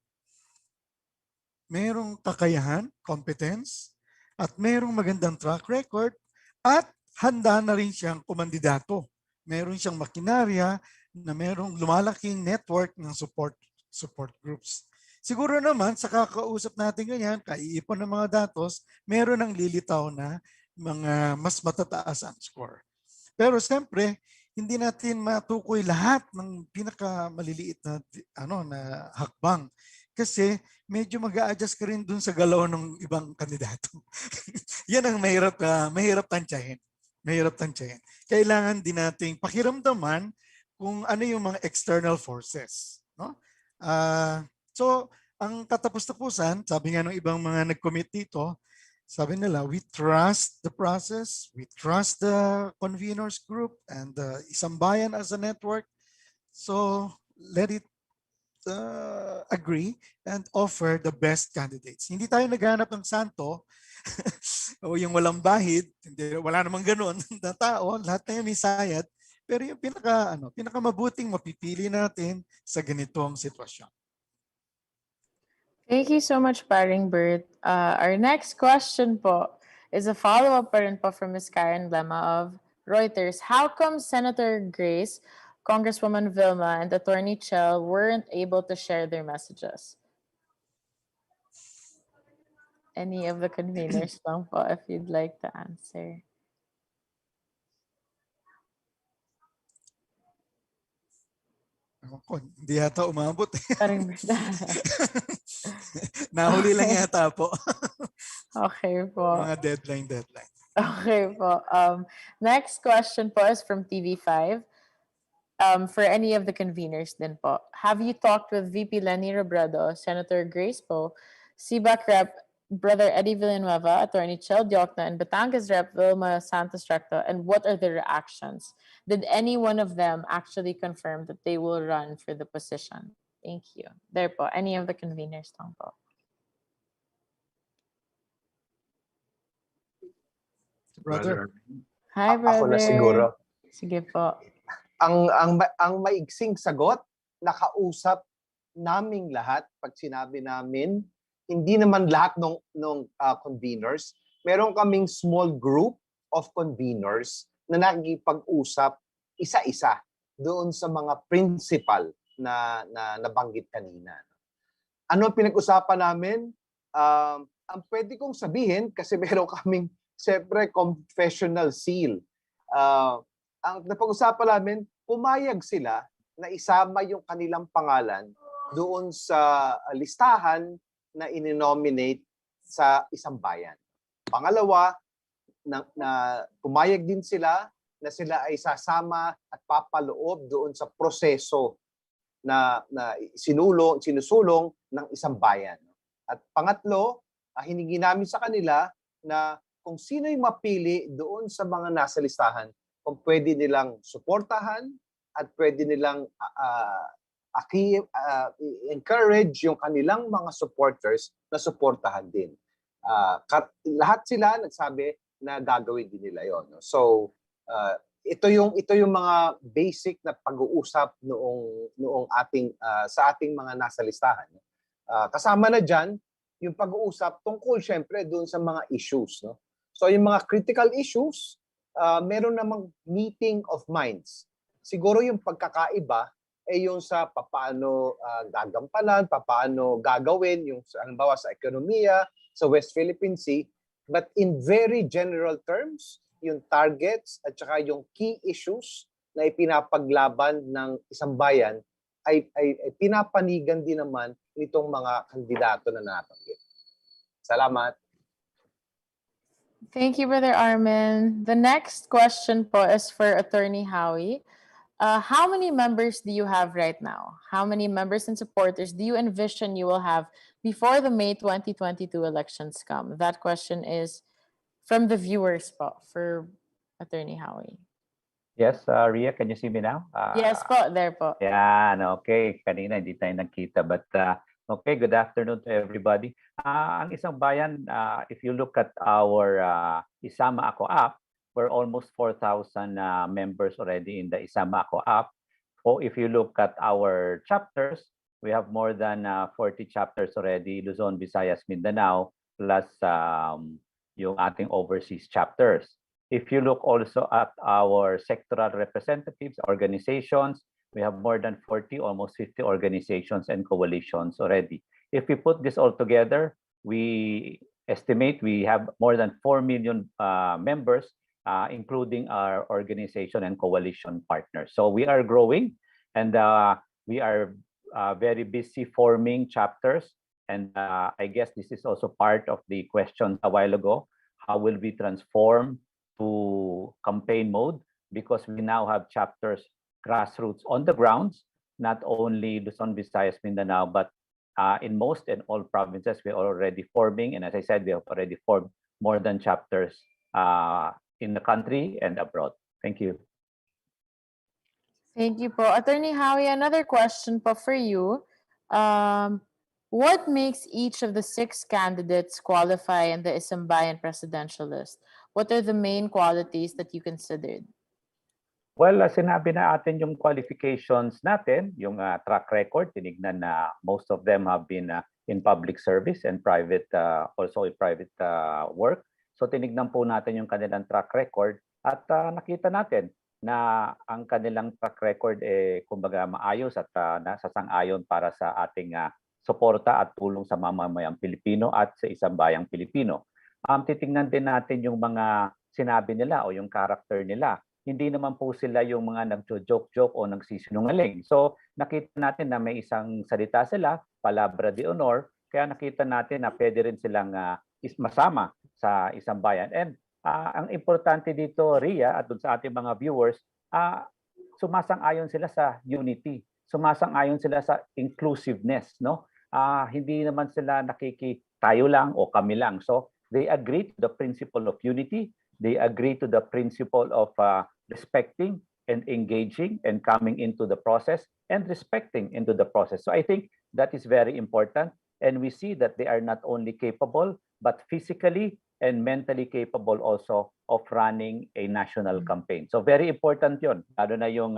merong kakayahan, competence, at merong magandang track record, at handa na rin siyang kumandidato. Meron siyang makinarya na merong lumalaking network ng support groups. Siguro naman, sa kakausap natin ganyan, kaiipon ng mga datos, meron ng lilitaw na mga mas matataas ang score. Pero siyempre, hindi natin matukoy lahat ng pinakamaliliit na na hakbang kasi medyo mag-a-adjust ka rin dun sa galaw ng ibang kandidato. Yan ang mahirap tansyahin. Mahirap tansyahin. Kailangan din nating pakiramdaman kung ano yung mga external forces, no? So, ang katapos-tapusan, sabi nga ng ibang mga nag-commit dito, sabi nila, we trust the process, we trust the conveners group and the Isambayan as a network. So let it agree and offer the best candidates. Hindi tayo naghanap ng santo o yung walang bahid, hindi, wala namang ganun na tao, lahat na yung may sayad, pero yung pinakamabuting mapipili natin sa ganitong sitwasyon. Thank you so much, Paring Bert. Our next question po is a follow-up pa rin po from Ms. Karen Lemma of Reuters. How come Senator Grace, Congresswoman Vilma, and Attorney Chell weren't able to share their messages? Any of the conveners lang po if you'd like to answer. Hindi yata umabot. Paring Nahuli lang yata po. Okay po. Mga deadline. Okay po. Next question po is from TV5. For any of the conveners din po. Have you talked with VP Lenny Robredo, Senator Grace Poe, CBAC Rep Brother Eddie Villanueva, Attorney Chel Diokna, and Batangas Rep Vilma Santos Recto, and what are their reactions? Did any one of them actually confirm that they will run for the position? Thank you. There po, any of the conveners lang po. Brother. Hi, brother. Ako na siguro. Sige po. Ang maigsing sagot, nakausap naming lahat pag sinabi namin, hindi naman lahat ng conveners, meron kaming small group of conveners na nakikipag-usap isa-isa doon sa mga principal na nabanggit kanina. Ano pinag-usapan namin? Ang pwede kong sabihin, kasi meron kaming siyempre confessional seal. Ang napag-usapan namin, pumayag sila na isama yung kanilang pangalan doon sa listahan na ininominate sa Isambayan. Pangalawa, na pumayag din sila na sila ay sasama at papaloob doon sa proseso na sinusulong ng Isambayan. At pangatlo, hiningi namin sa kanila na kung sino yung mapili doon sa mga nasa listahan, kung pwede nilang suportahan at pwede nilang encourage yung kanilang mga supporters na suportahan din. Lahat sila nagsabi na gagawin din nila yon. So, ito yung mga basic na pag-uusap noong sa ating mga nasa listahan. Kasama na diyan yung pag-uusap tungkol syempre doon sa mga issues, no? So yung mga critical issues, meron namang meeting of minds. Siguro yung pagkakaiba ay yung sa papaano gagampanan, papaano gagawin yung halimbawa sa ekonomiya, sa West Philippine Sea, but in very general terms, yung targets at saka yung key issues na ipinapaglaban ng isang bayan ay pinapanigan din naman nitong mga kandidato na nabanggit. Salamat. Thank you, Brother Armin. The next question po is for Attorney Howie. How many members do you have right now? How many members and supporters do you envision you will have before the May 2022 elections come? That question is from the viewers po for Attorney Howie. Yes, Ria, can you see me now? Yes po, there po. Yan, okay. Kanina hindi tayo nagkita but okay, good afternoon to everybody. Ang Isang Bayan, if you look at our Isama Ako app, we're almost 4,000 members already in the Isama Ako app. So if you look at our chapters, we have more than 40 chapters already, Luzon, Visayas, Mindanao, plus yung ating overseas chapters. If you look also at our sectoral representatives, organizations, we have more than 40, almost 50 organizations and coalitions already. If we put this all together, we estimate we have more than 4 million members, including our organization and coalition partners. So we are growing, and we are very busy forming chapters. And I guess this is also part of the question a while ago. How will we transform to campaign mode? Because we now have chapters grassroots on the grounds, not only Luzon, Visayas, Mindanao, but in most and all provinces, we are already forming. And as I said, we have already formed more than chapters in the country and abroad. Thank you. Thank you po. Attorney Howie, another question po for you. What makes each of the 6 candidates qualify in the Isambayan presidential list? What are the main qualities that you considered? Well, sinabi na atin yung qualifications natin, yung track record, tinignan na most of them have been in public service and private, also in private work. So tinignan po natin yung kanilang track record at nakita natin na ang kanilang track record kumbaga maayos at nasasang-ayon para sa ating suporta at tulong sa mamamayang Pilipino at sa isang bayang Pilipino. Titingnan din natin yung mga sinabi nila o yung character nila. Hindi naman po sila yung mga nagjo-joke-joke o nagsisinungaling. So nakita natin na may isang salita sila, palabra de honor, kaya nakita natin na pwede rin silang masama sa isang bayan. And ang importante dito, Ria, at dun sa ating mga viewers, sumasang-ayon sila sa unity. Sumasang-ayon sila sa inclusiveness, no? Hindi naman sila tayo lang o kami lang. So they agree to the principle of unity. They agree to the principle of respecting and engaging and coming into the process and respecting into the process. So I think that is very important. And we see that they are not only capable, but physically and mentally capable also of running a national campaign. So very important yun, lalo na yung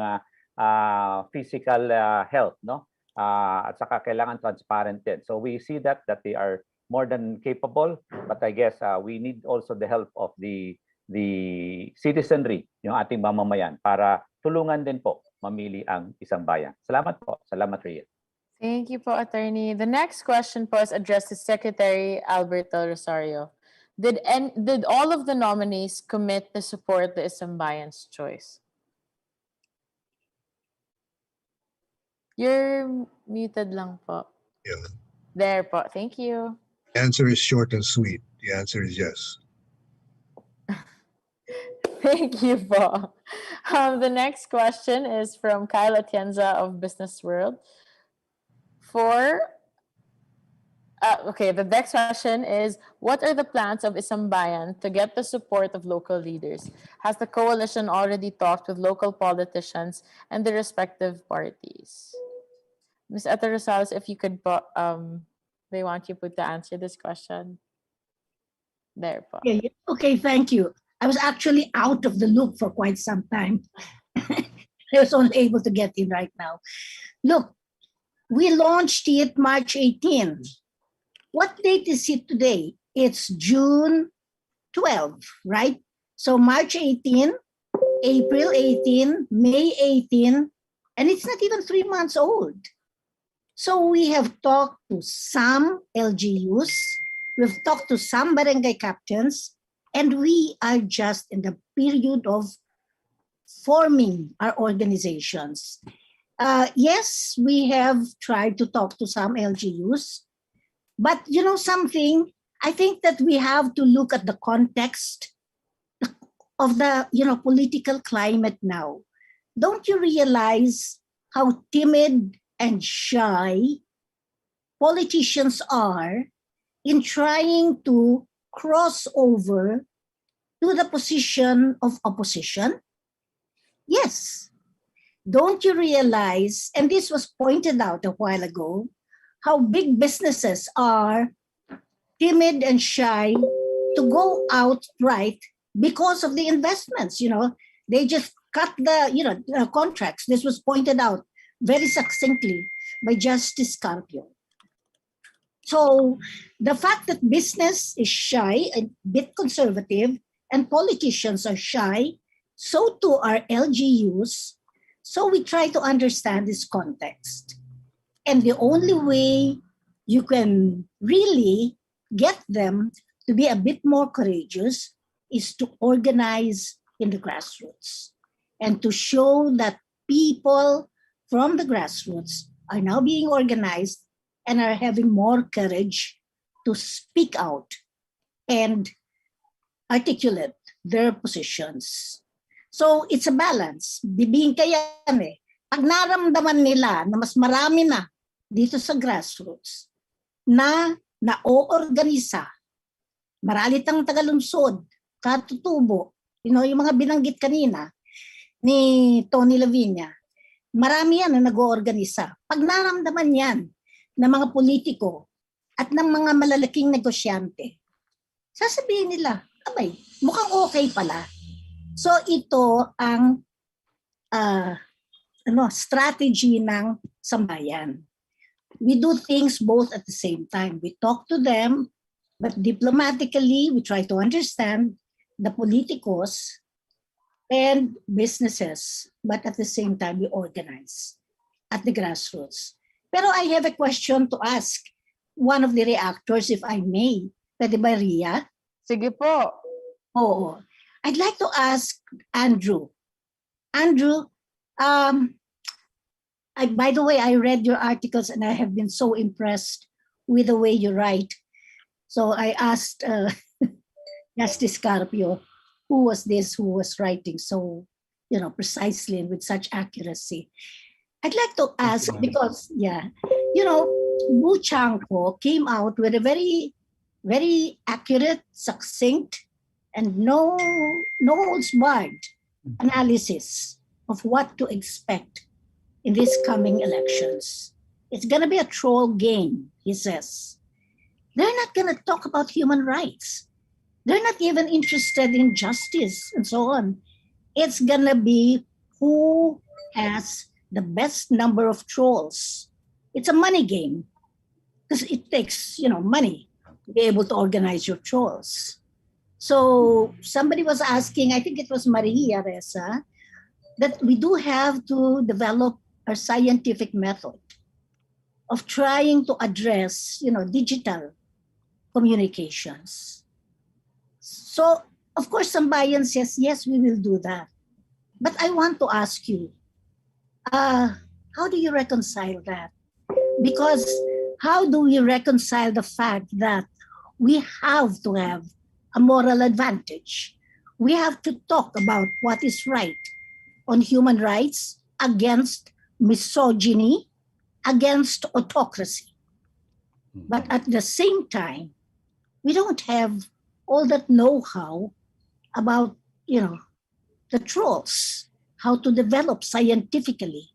physical health, no? At saka kailangan transparent din. So we see that they are more than capable, but I guess we need also the help of the citizenry, yung ating mamamayan, para tulungan din po mamili ang isang bayan. Salamat po. Salamat, Ria. Thank you po, Attorney. The next question po is addressed to Secretary Alberto Rosario. Did all of the nominees commit to support the Isambayan's choice? You're muted lang po. Yeah. There po. Thank you. The answer is short and sweet. The answer is yes. Thank you po. The next question is from Kyle Atienza of Business World. The next question is, what are the plans of Isambayan to get the support of local leaders? Has the coalition already talked with local politicians and the respective parties? Ms. Etta Rosales, if you could, they want you to answer this question. There po. Okay, thank you. I was actually out of the loop for quite some time. I was only able to get in right now. Look, we launched it March 18. What date is it today? It's June 12, right? So March 18, April 18, May 18, and it's not even 3 months old. So we have talked to some LGUs, we've talked to some barangay captains, and we are just in the period of forming our organizations. Yes, we have tried to talk to some LGUs, but you know something, I think that we have to look at the context of the political climate now. Don't you realize how timid and shy politicians are in trying to cross over to the position of opposition? Yes. Don't you realize, and this was pointed out a while ago, how big businesses are timid and shy to go outright because of the investments? They just cut the contracts. This was pointed out very succinctly by Justice Carpio. So the fact that business is shy, a bit conservative, and politicians are shy, so too are LGUs. So we try to understand this context. And the only way you can really get them to be a bit more courageous is to organize in the grassroots and to show that people from the grassroots are now being organized and are having more courage to speak out and articulate their positions. So it's a balance. Bibingka yan eh. Pag naramdaman nila na mas marami na dito sa grassroots na naoorganisa, maralit ang tagalungsod, katutubo, yung mga binanggit kanina ni Tony Lavinia, marami yan na nag-oorganisa. Pag naramdaman yan ng mga politiko at ng mga malalaking negosyante, sasabihin nila, abay, mukhang okay pala. So ito ang strategy ng sambayan. We do things both at the same time. We talk to them, but diplomatically, we try to understand the politicos and businesses, but at the same time, we organize at the grassroots. Pero I have a question to ask one of the reactors, if I may. Pwede ba, Ria? Sige po. Oo. I'd like to ask Andrew. Andrew, by the way, I read your articles and I have been so impressed with the way you write. So I asked Justice Carpio, who was writing so, precisely and with such accuracy. I'd like to ask because, Bu Chanko came out with a very, very accurate, succinct, and no holds barred analysis of what to expect in these coming elections. It's going to be a troll game, he says. They're not going to talk about human rights. They're not even interested in justice and so on. It's going to be who has the best number of trolls. It's a money game because it takes, money to be able to organize your trolls. So somebody was asking, I think it was Maria Reza, that we do have to develop a scientific method of trying to address, digital communications. So, of course, Sambayan says, yes, we will do that. But I want to ask you, how do you reconcile that? Because how do we reconcile the fact that we have to have a moral advantage? We have to talk about what is right on human rights against misogyny, against autocracy. But at the same time, we don't have all that know-how about, the trolls, how to develop scientifically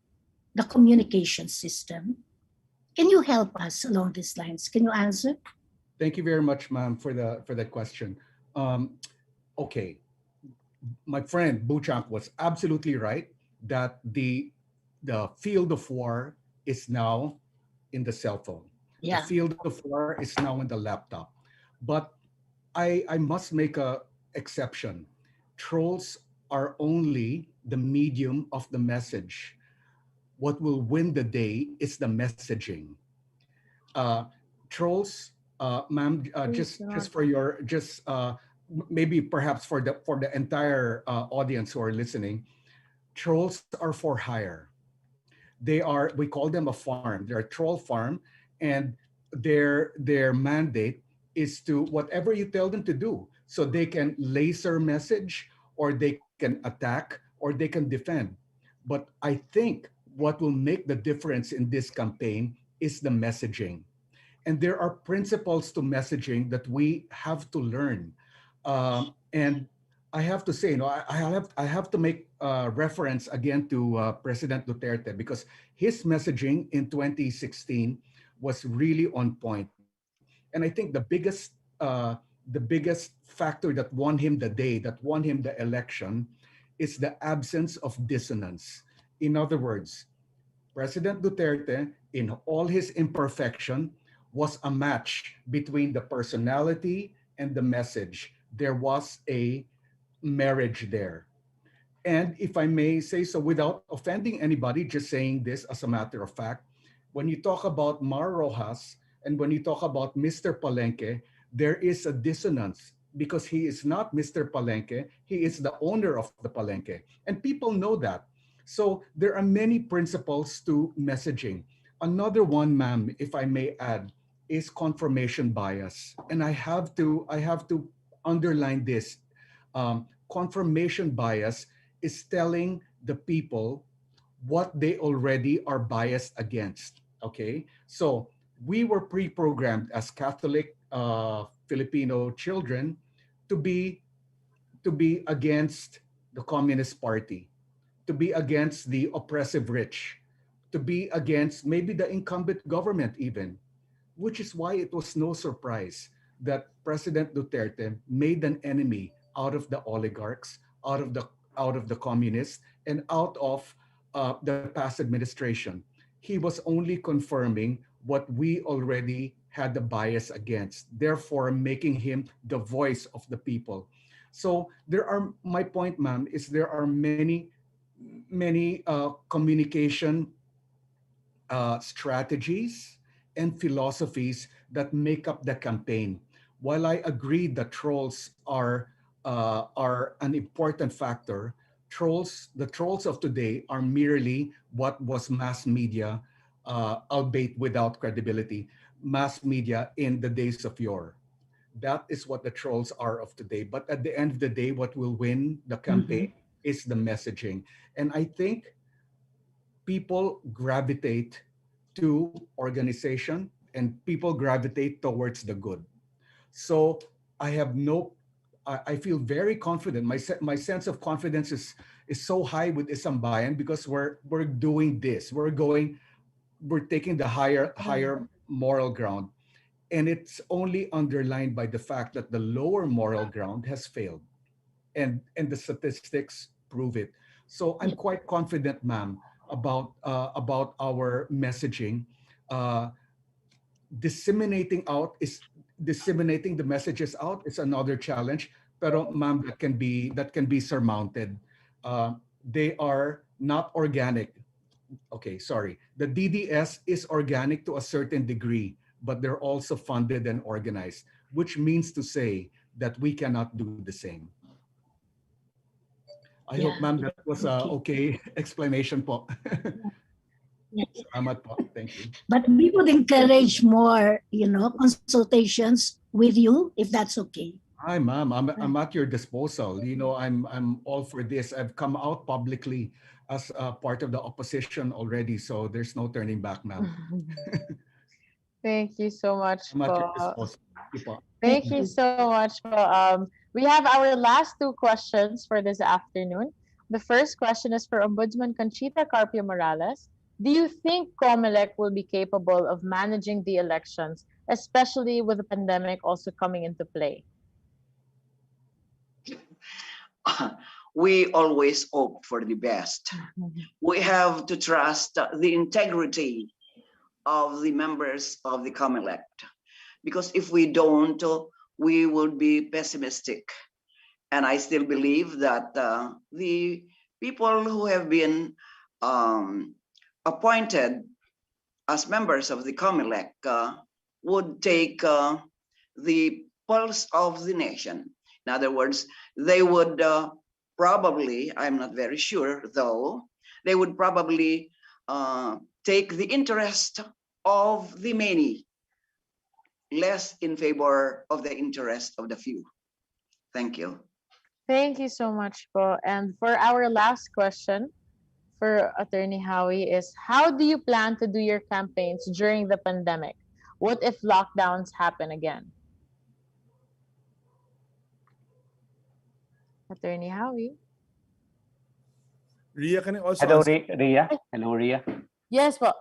the communication system. Can you help us along these lines? Can you answer? Thank you very much, ma'am, for the question. Okay, my friend Buchak was absolutely right that the field of war is now in the cell phone. Yeah. The field of war is now in the laptop. But I must make a exception. Trolls are only the medium of the message. What will win the day is the messaging. Trolls, ma'am, just for your maybe perhaps for the entire audience who are listening, trolls are for hire. We call them a farm. They're a troll farm, and their mandate is to whatever you tell them to do. So they can laser message, or they can attack, or they can defend. But I think what will make the difference in this campaign is the messaging. And there are principles to messaging that we have to learn. And I have to say, I have to make reference again to President Duterte, because his messaging in 2016 was really on point. And I think the biggest factor that won him the day, that won him the election, is the absence of dissonance. In other words, President Duterte, in all his imperfection, was a match between the personality and the message. There was a marriage there. And if I may say so without offending anybody, just saying this as a matter of fact, when you talk about Mar Rojas and when you talk about Mr. Palenque, there is a dissonance because he is not Mr. Palenque, he is the owner of the Palenque. And people know that. So there are many principles to messaging. Another one, ma'am, if I may add, is confirmation bias. And I have to underline this. Confirmation bias is telling the people what they already are biased against. Okay, so we were pre-programmed as Catholic Filipino children to be against the Communist Party, to be against the oppressive rich, to be against maybe the incumbent government even, which is why it was no surprise that President Duterte made an enemy out of the oligarchs, out of the communists, and out of the past administration. He was only confirming what we already had the bias against, therefore making him the voice of the people. So there are, my point, ma'am, is there are many communication strategies and philosophies that make up the campaign. While I agree that trolls are an important factor, the trolls of today are merely what was mass media, albeit without credibility, mass media in the days of yore. That is what the trolls are of today. But at the end of the day, what will win the campaign is the messaging. And I think people gravitate to organization and people gravitate towards the good. So I have no, I feel very confident. My sense of confidence is so high with Isambayan because we're doing this. We're taking the higher moral ground. And it's only underlined by the fact that the lower moral ground has failed. And the statistics prove it. So I'm quite confident, ma'am, about our messaging. Disseminating the messages out is another challenge. Pero ma'am, that can be surmounted. They are not organic. Okay, sorry. The DDS is organic to a certain degree, but they're also funded and organized, which means to say that we cannot do the same. I hope, ma'am, that was a okay explanation po. Yes. Salamat po. Thank you. But we would encourage more, consultations with you if that's okay. Hi, ma'am. I'm at your disposal. I'm all for this. I've come out publicly as part of the opposition already, so there's no turning back, ma'am. Thank you so much. I'm at your disposal. Thank you so much. We have our last two questions for this afternoon. The first question is for Ombudsman Conchita Carpio Morales. Do you think COMELEC will be capable of managing the elections, especially with the pandemic also coming into play? We always hope for the best. We have to trust the integrity of the members of the COMELEC, because if we don't, we will be pessimistic. And I still believe that the people who have been appointed as members of the COMELEC would take the pulse of the nation. In other words, they would probably, I'm not very sure though, they would probably take the interest of the many, less in favor of the interest of the few. Thank you. Thank you so much, po. And for our last question for Attorney Howie is, how do you plan to do your campaigns during the pandemic? What if lockdowns happen again? Attorney Howie. Ria, can I also Hello, answer? Ria. Hello, Ria. Yes po.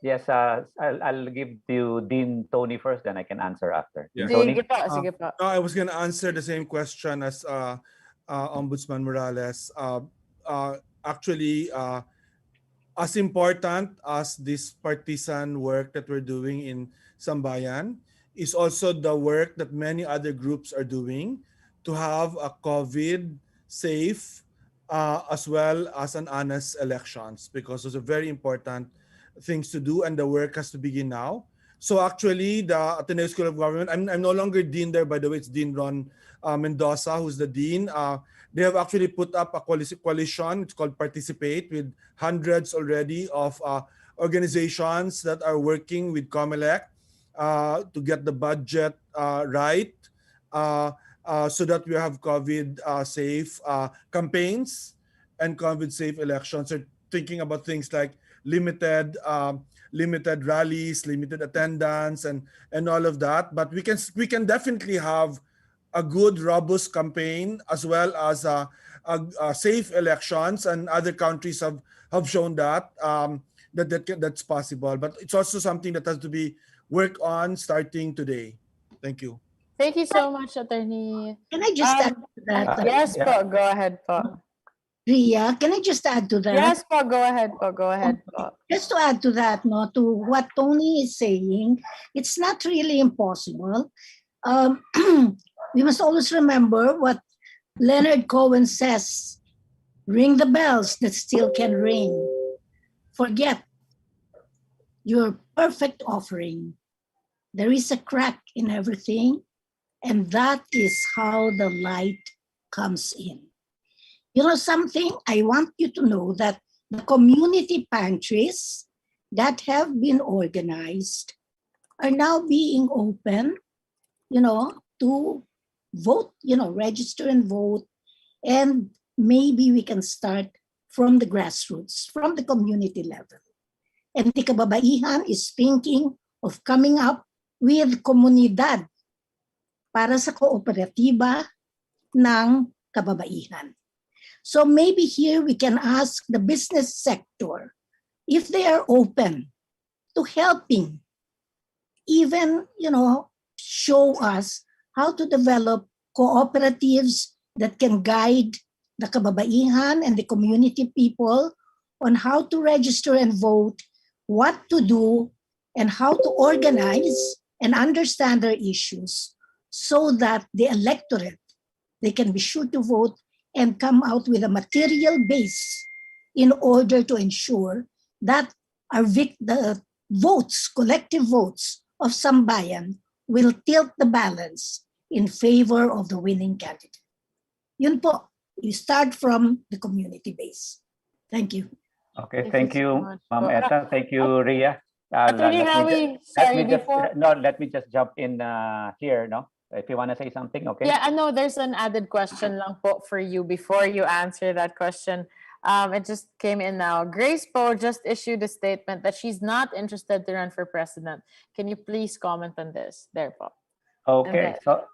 Yes, I'll give you Dean Tony first, then I can answer after. Dean Yes. Tony? Sige po, sige po. No, I was going to answer the same question as Ombudsman Morales. Actually, as important as this partisan work that we're doing in Sambayan is also the work that many other groups are doing to have a COVID safe as well as an honest elections, because those are very important things to do and the work has to begin now. So actually, the Ateneo School of Government, I'm no longer dean there, by the way. It's Dean Ron Mendoza, who's the dean. They have actually put up a coalition. It's called Participate, with hundreds already of organizations that are working with COMELEC to get the budget right, so that we have COVID safe campaigns and COVID safe elections. They're thinking about things like limited rallies, limited attendance, and all of that. But we can definitely have a good, robust campaign as well as safe elections, and other countries have shown that that's possible. But it's also something that has to be worked on starting today. Thank you. Thank you so much, Attorney. Can I just add to that? Yes po, go ahead po. Ria, can I just add to that? Yes po, go ahead po, go ahead po. Just to add to that, no, to what Tony is saying, it's not really impossible. We must always remember what Leonard Cohen says: ring the bells that still can ring. Forget your perfect offering. There is a crack in everything, and that is how the light comes in. You know something? I want you to know that the community pantries that have been organized are now being open, to vote, register and vote. And maybe we can start from the grassroots, from the community level. And the Kababaihan is thinking of coming up with komunidad para sa kooperatiba ng kababaihan. So maybe here we can ask the business sector if they are open to helping, even, show us how to develop cooperatives that can guide the kababaihan and the community people on how to register and vote, what to do, and how to organize and understand their issues, so that the electorate, they can be sure to vote and come out with a material base in order to ensure that the votes, collective votes of Sambayan will tilt the balance in favor of the winning candidate. Yun po, you start from the community base. Thank you. Okay, thank you, Ma'am Etta. Thank you, Ria. Attorney Howie, sorry, let me just jump in here, no? If you want to say something, okay? Yeah, I know there's an added question lang po for you before you answer that question. It just came in now. Grace Po just issued a statement that she's not interested to run for president. Can you please comment on this? There po. Okay, so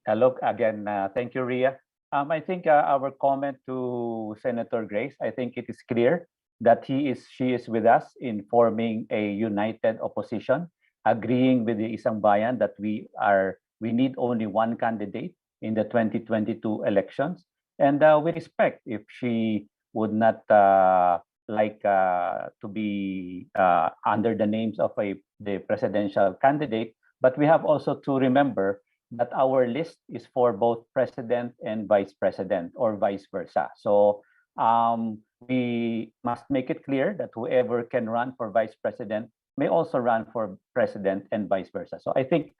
look again, thank you, Ria. I think our comment to Senator Grace, I think it is clear that she is with us in forming a united opposition, agreeing with the Isang Bayan that we need only one candidate in the 2022 elections, and we respect if she would not like to be under the names of the presidential candidate. But we have also to remember that our list is for both president and vice president, or vice versa. So we must make it clear that whoever can run for vice president may also run for president, and vice versa. So I think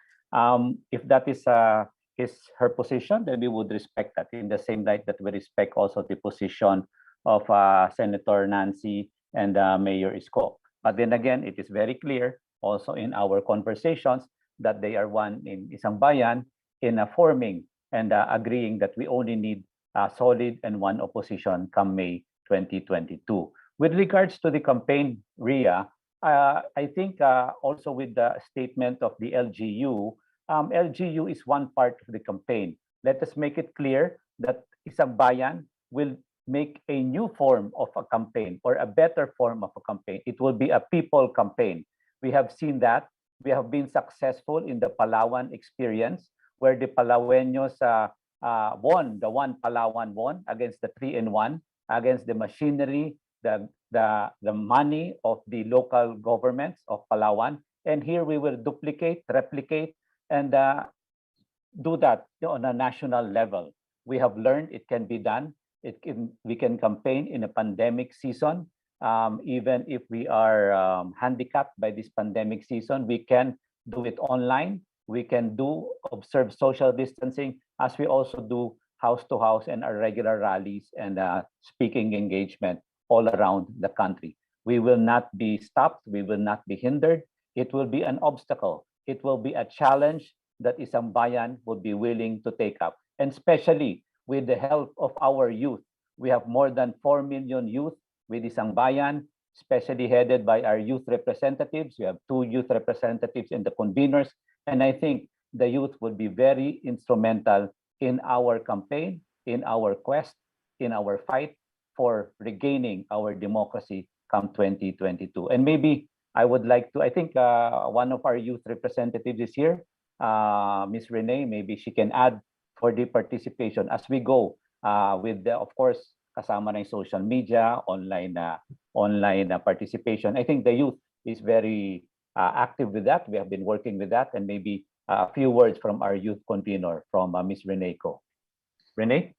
if that is her position, then we would respect that, in the same light that we respect also the position of Senator Nancy and Mayor Isko. But then again, it is very clear also in our conversations that they are one in Isang Bayan in forming and agreeing that we only need a solid and one opposition come May 2022. With regards to the campaign, Ria, I think also with the statement of the LGU, LGU is one part of the campaign. Let us make it clear that Isang Bayan will make a new form of a campaign or a better form of a campaign. It will be a people campaign. We have seen that. We have been successful in the Palawan experience where the Palaweños won, the one Palawan won against the 3-in-1, against the machinery, the money of the local governments of Palawan. And here we will duplicate, replicate, and do that on a national level. We have learned it can be done. We can campaign in a pandemic season. Even if we are handicapped by this pandemic season, we can do it online. We can observe social distancing, as we also do house to house and our regular rallies and speaking engagement all around the country. We will not be stopped. We will not be hindered. It will be an obstacle. It will be a challenge that Isang Bayan would be willing to take up. And especially with the help of our youth. We have more than 4 million youth with Isang Bayan, especially headed by our youth representatives. We have 2 youth representatives in the conveners. And I think the youth will be very instrumental in our campaign, in our quest, in our fight for regaining our democracy come 2022. And maybe I would like to, I think one of our youth representatives is here, Ms. Renee, maybe she can add for the participation as we go with the, of course, kasama na yung social media, online participation. I think the youth is very active with that. We have been working with that, and maybe a few words from our youth convener, from Ms. Renee Ko. Renee?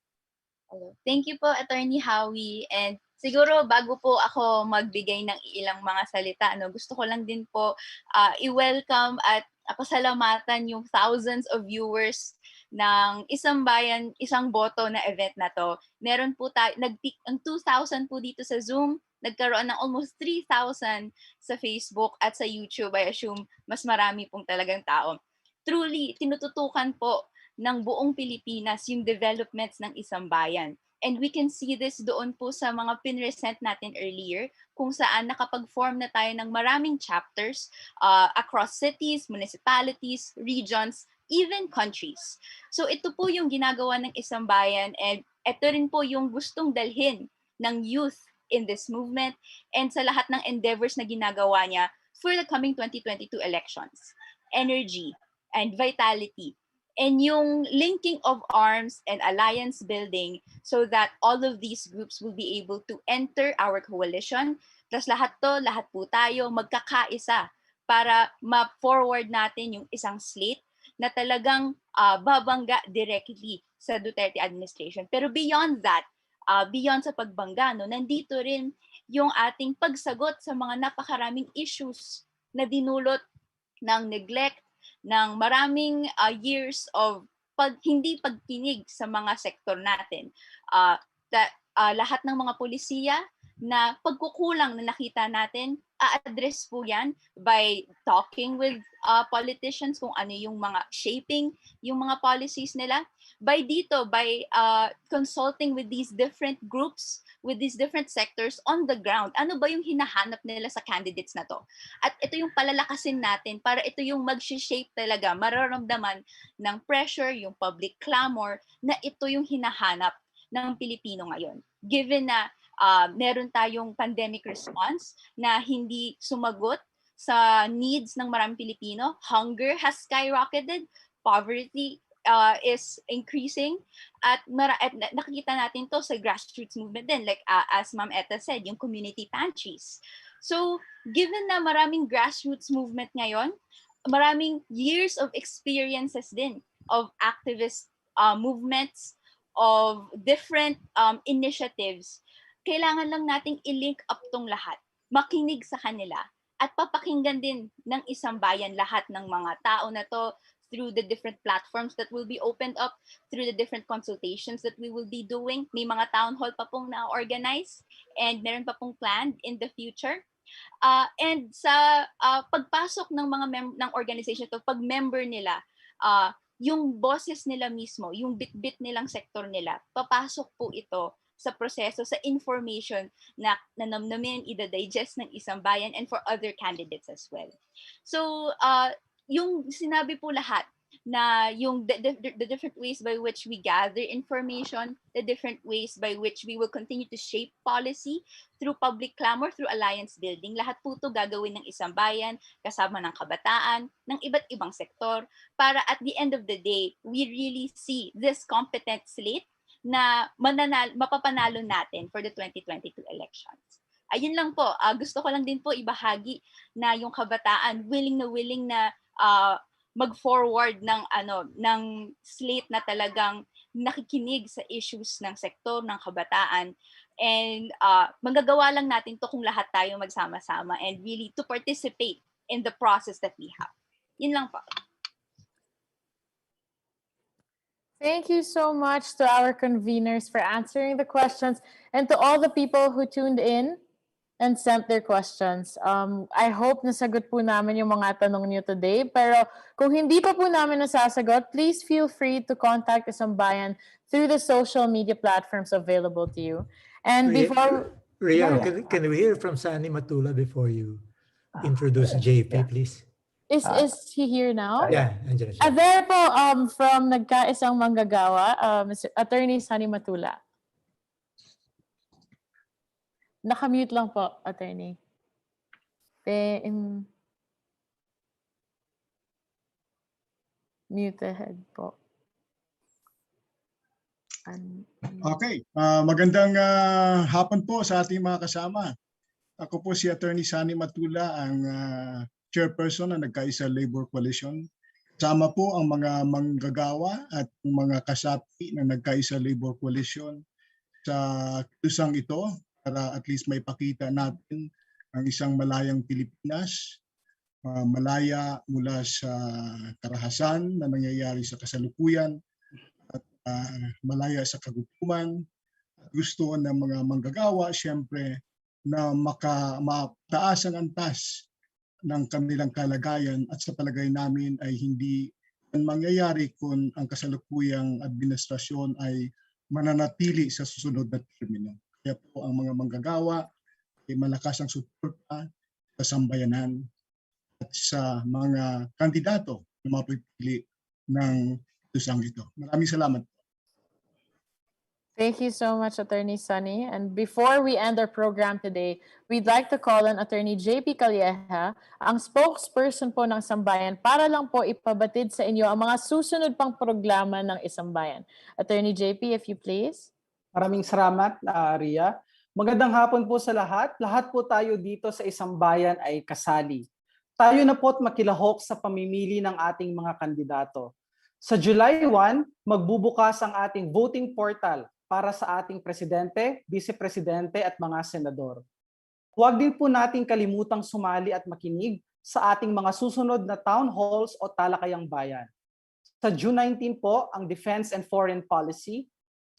Hello. Thank you po, Attorney Howie. And siguro bago po ako magbigay ng ilang mga salita, gusto ko lang din po i-welcome at pasalamatan yung thousands of viewers ng Isang Bayan, Isang Boto na event na to. Meron po tayo, nag-peak ang 2,000 po dito sa Zoom, nagkaroon ng almost 3,000 sa Facebook at sa YouTube. I assume mas marami pong talagang tao. Truly, tinututukan po ng buong Pilipinas yung developments ng Isang Bayan. And we can see this doon po sa mga pinresent natin earlier, kung saan nakapag-form na tayo ng maraming chapters across cities, municipalities, regions, even countries. So ito po yung ginagawa ng Isang Bayan, and ito rin po yung gustong dalhin ng youth in this movement and sa lahat ng endeavors na ginagawa niya for the coming 2022 elections. Energy and vitality, and yung linking of arms and alliance building so that all of these groups will be able to enter our coalition. Plus lahat po tayo magkakaisa para ma-forward natin yung isang slate na talagang babangga directly sa Duterte administration. Pero beyond that, beyond sa pagbangga, nandito rin yung ating pagsagot sa mga napakaraming issues na dinulot ng neglect, ng maraming years of hindi pagkinig sa mga sektor natin. Lahat ng mga polisiya na pagkukulang na nakita natin, a-address po yan by talking with politicians kung ano yung mga shaping, yung mga policies nila. By consulting with these different groups, with these different sectors on the ground. Ano ba yung hinahanap nila sa candidates na to? At ito yung palalakasin natin para ito yung mag-shape talaga, mararamdaman ng pressure, yung public clamor, na ito yung hinahanap ng Pilipino ngayon. Given na meron tayong pandemic response na hindi sumagot sa needs ng maraming Pilipino, hunger has skyrocketed, poverty is increasing, at nakikita natin to sa grassroots movement din, like as Ma'am Etta said, yung community pantries. So given na maraming grassroots movement ngayon, maraming years of experiences din of activist movements, of different initiatives, kailangan lang nating i-link up tong lahat, makinig sa kanila, at papakinggan din ng Isang Bayan lahat ng mga tao na to through the different platforms that will be opened up, through the different consultations that we will be doing. May mga town hall pa pong na-organize and meron pa pong planned in the future. And sa pagpasok ng mga ng organization to, pag member nila, yung bosses nila mismo, yung bit-bit nilang sektor nila, papasok po ito sa proseso, sa information na nanamnamin, ida-digest ng Isang Bayan and for other candidates as well. So, yung sinabi po lahat, na yung the different ways by which we gather information, the different ways by which we will continue to shape policy through public clamor, through alliance building. Lahat po ito gagawin ng Isang Bayan, kasama ng kabataan, ng iba't ibang sektor, para at the end of the day, we really see this competent slate na mapapanalo natin for the 2022 elections. Ayun lang po, gusto ko lang din po ibahagi na yung kabataan willing na mag-forward ng slate na talagang nakikinig sa issues ng sektor ng kabataan, and magagawa lang natin to kung lahat tayo magsama-sama and really to participate in the process that we have. Yun lang po. Thank you so much to our conveners for answering the questions, and to all the people who tuned in and sent their questions. I hope nasagot po namin yung mga tanong niyo today. Pero kung hindi pa po namin nasasagot, please feel free to contact Isambayan through the social media platforms available to you. And before... Ria, can we hear from Sani Matula before you introduce JP, please? Is he here now? Yeah, andyan na siya. There po, from Nagkaisang Manggagawa, Attorney Sani Matula. Nakamute lang po, Attorney. Mute ahead po. Okay, magandang hapon po sa ating mga kasama. Ako po si Attorney Sani Matula, ang chairperson ng Nagkaisa Labor Coalition. Kasama po ang mga manggagawa at mga kasapi ng Nagkaisa Labor Coalition sa kusang ito, para at least may pakita natin ang isang malayang Pilipinas, malaya mula sa karahasan na nangyayari sa kasalukuyan, at malaya sa kagutuman. Gusto ng mga manggagawa siyempre na mataas ang antas ng kanilang kalagayan, at sa palagay namin ay hindi ang mangyayari kung ang kasalukuyang administrasyon ay mananatili sa susunod na termino. Kaya po ang mga manggagawa ay malakas ang suporta sa sambayanan at sa mga kandidato na mapipili ng tusang ito. Maraming salamat. Thank you so much, Attorney Sunny. And before we end our program today, we'd like to call on Attorney JP Calleja, ang spokesperson po ng Sambayan, para lang po ipabatid sa inyo ang mga susunod pang programa ng Isambayan. Attorney JP, if you please. Maraming salamat, Ria. Magandang hapon po sa lahat. Lahat po tayo dito sa Isambayan ay kasali. Tayo na po't makilahok sa pamimili ng ating mga kandidato. Sa July 1, magbubukas ang ating voting portal para sa ating presidente, vice-presidente at mga senador. Huwag din po nating kalimutang sumali at makinig sa ating mga susunod na town halls o talakayang bayan. Sa June 19 po, ang Defense and Foreign Policy.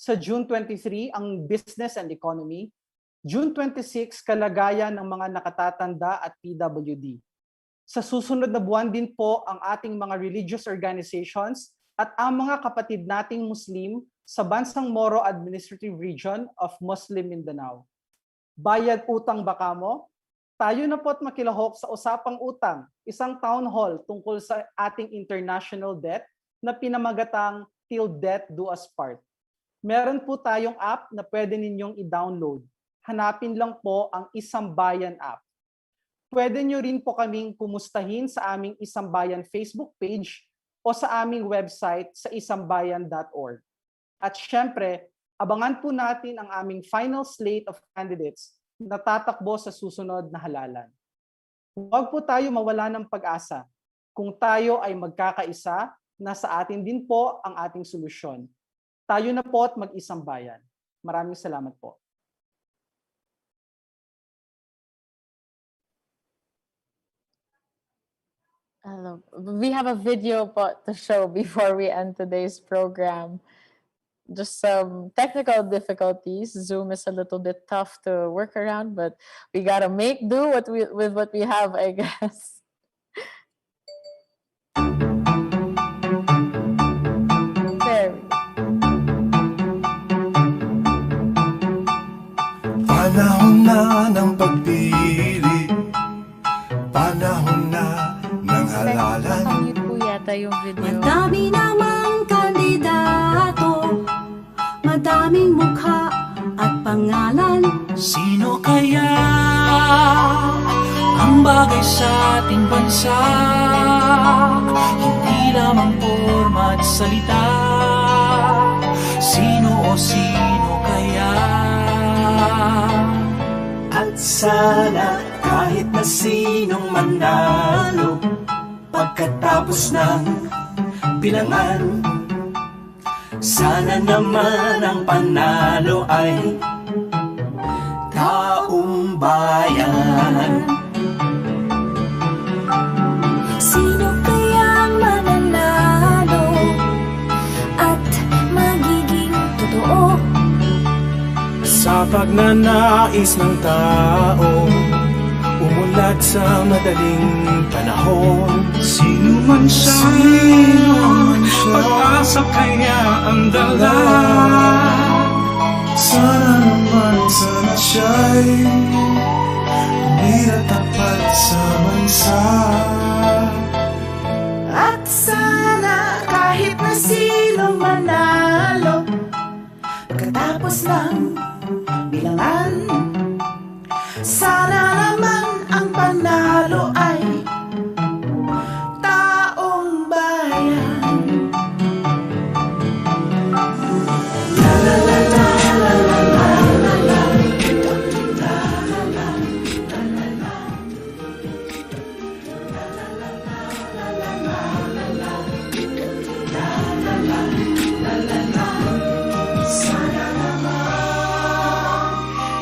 Sa June 23, ang Business and Economy. June 26, kalagayan ng mga nakatatanda at PWD. Sa susunod na buwan din po ang ating mga religious organizations at ang mga kapatid nating Muslim sa Bansang Moro Administrative Region of Muslim Mindanao. Bayad utang baka mo? Tayo na po't makilahok sa usapang utang, isang town hall tungkol sa ating international debt na pinamagatang Till Death Do Us Part. Meron po tayong app na pwede ninyong i-download. Hanapin lang po ang Isambayan app. Pwede nyo rin po kaming kumustahin sa aming Isambayan Facebook page o sa aming website sa isambayan.org. At syempre, abangan po natin ang aming final slate of candidates na tatakbo sa susunod na halalan. Huwag po tayo mawala ng pag-asa. Kung tayo ay magkakaisa, nasa atin din po ang ating solusyon. Tayo na po at mag-isang bayan. Maraming salamat po. Hello. We have a video po to show before we end today's program. Just some technical difficulties. Zoom is a little bit tough to work around, but we gotta make do with what we have, I guess. There we go. Panahon na ng pagpili, panahon na ng halalan. Nakamute po yata nakita yung video. Madami namang kandidato, madaming mukha at pangalan. Sino kaya ang bagay sa ating bansa? Hindi lamang forma at salita. Sino o sino kaya? At sana kahit na sinong manalo, pagkatapos ng bilangan, sana naman ang panalo ay taong bayan. Sino kayang mananalo at magiging totoo sa pagnanais ng tao, umulat sa madaling panahon. Sino man siya, pag-asa kaya ang dala. Sana naman sana siya'y tapat sa bansa. at sana kahit na sino manalo, pagkatapos ng bilangan, sana naman ang panalo ay taong bayan. La la la la la la la la la. Sana naman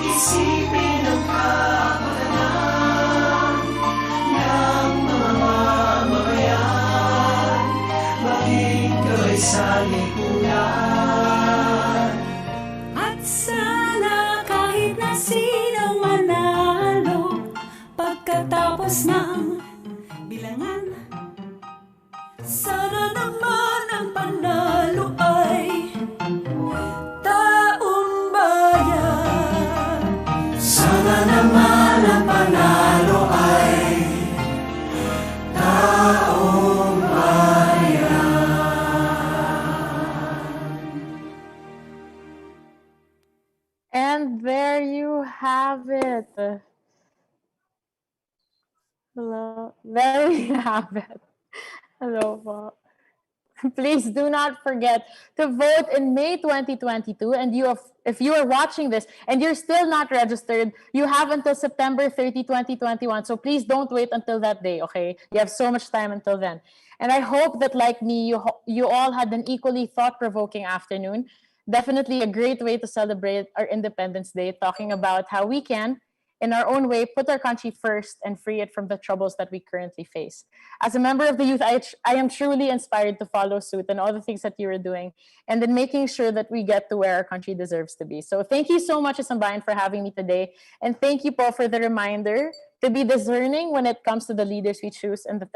isipin ang kapakanan ng mga mamamayan, maging gabay sa lipunan. At sana kahit na sino manalo, pagkatapos ng bilangan, sana naman ang panalo ay taong bayan. Sana naman ang panalo ay taong bayan. And there you have it. Hello. There you have it. Hello po. Please do not forget to vote in May 2022. And if you are watching this and you're still not registered, you have until September 30, 2021. So please don't wait until that day, okay? You have so much time until then. And I hope that, like me, you all had an equally thought-provoking afternoon. Definitely a great way to celebrate our Independence Day, talking about how we can, in our own way, put our country first and free it from the troubles that we currently face. As a member of the youth, I am truly inspired to follow suit and all the things that you are doing, and in making sure that we get to where our country deserves to be. So thank you so much, Isang for having me today. And thank you, Paul, for the reminder to be discerning when it comes to the leaders we choose and the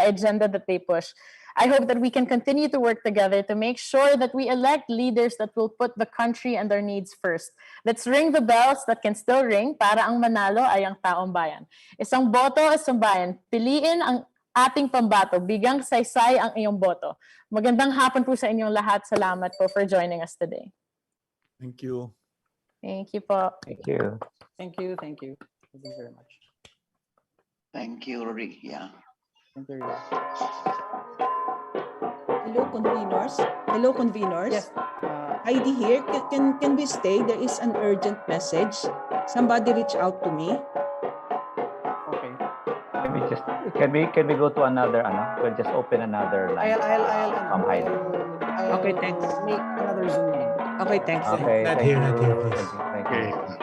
agenda that they push. I hope that we can continue to work together to make sure that we elect leaders that will put the country and their needs first. Let's ring the bells that can still ring para ang manalo ay ang taong bayan. Isang boto, isang bayan. Piliin ang ating pambato. Bigang saysay ang iyong boto. Magandang hapon po sa inyong lahat. Salamat po for joining us today. Thank you. Thank you po. Thank you. Thank you. Thank you. Thank you very much. Thank you, Rick. Yeah. Thank you. Hello, conveners. Hello, conveners. Yes. Heidi here. Can we stay? There is an urgent message. Somebody reach out to me. Okay. Can we go to another we'll just open another line. I'll Heidi. okay, thanks. Make another Zoom link. Okay, thanks. Okay, Not thank here, you. not here, please. Thank you.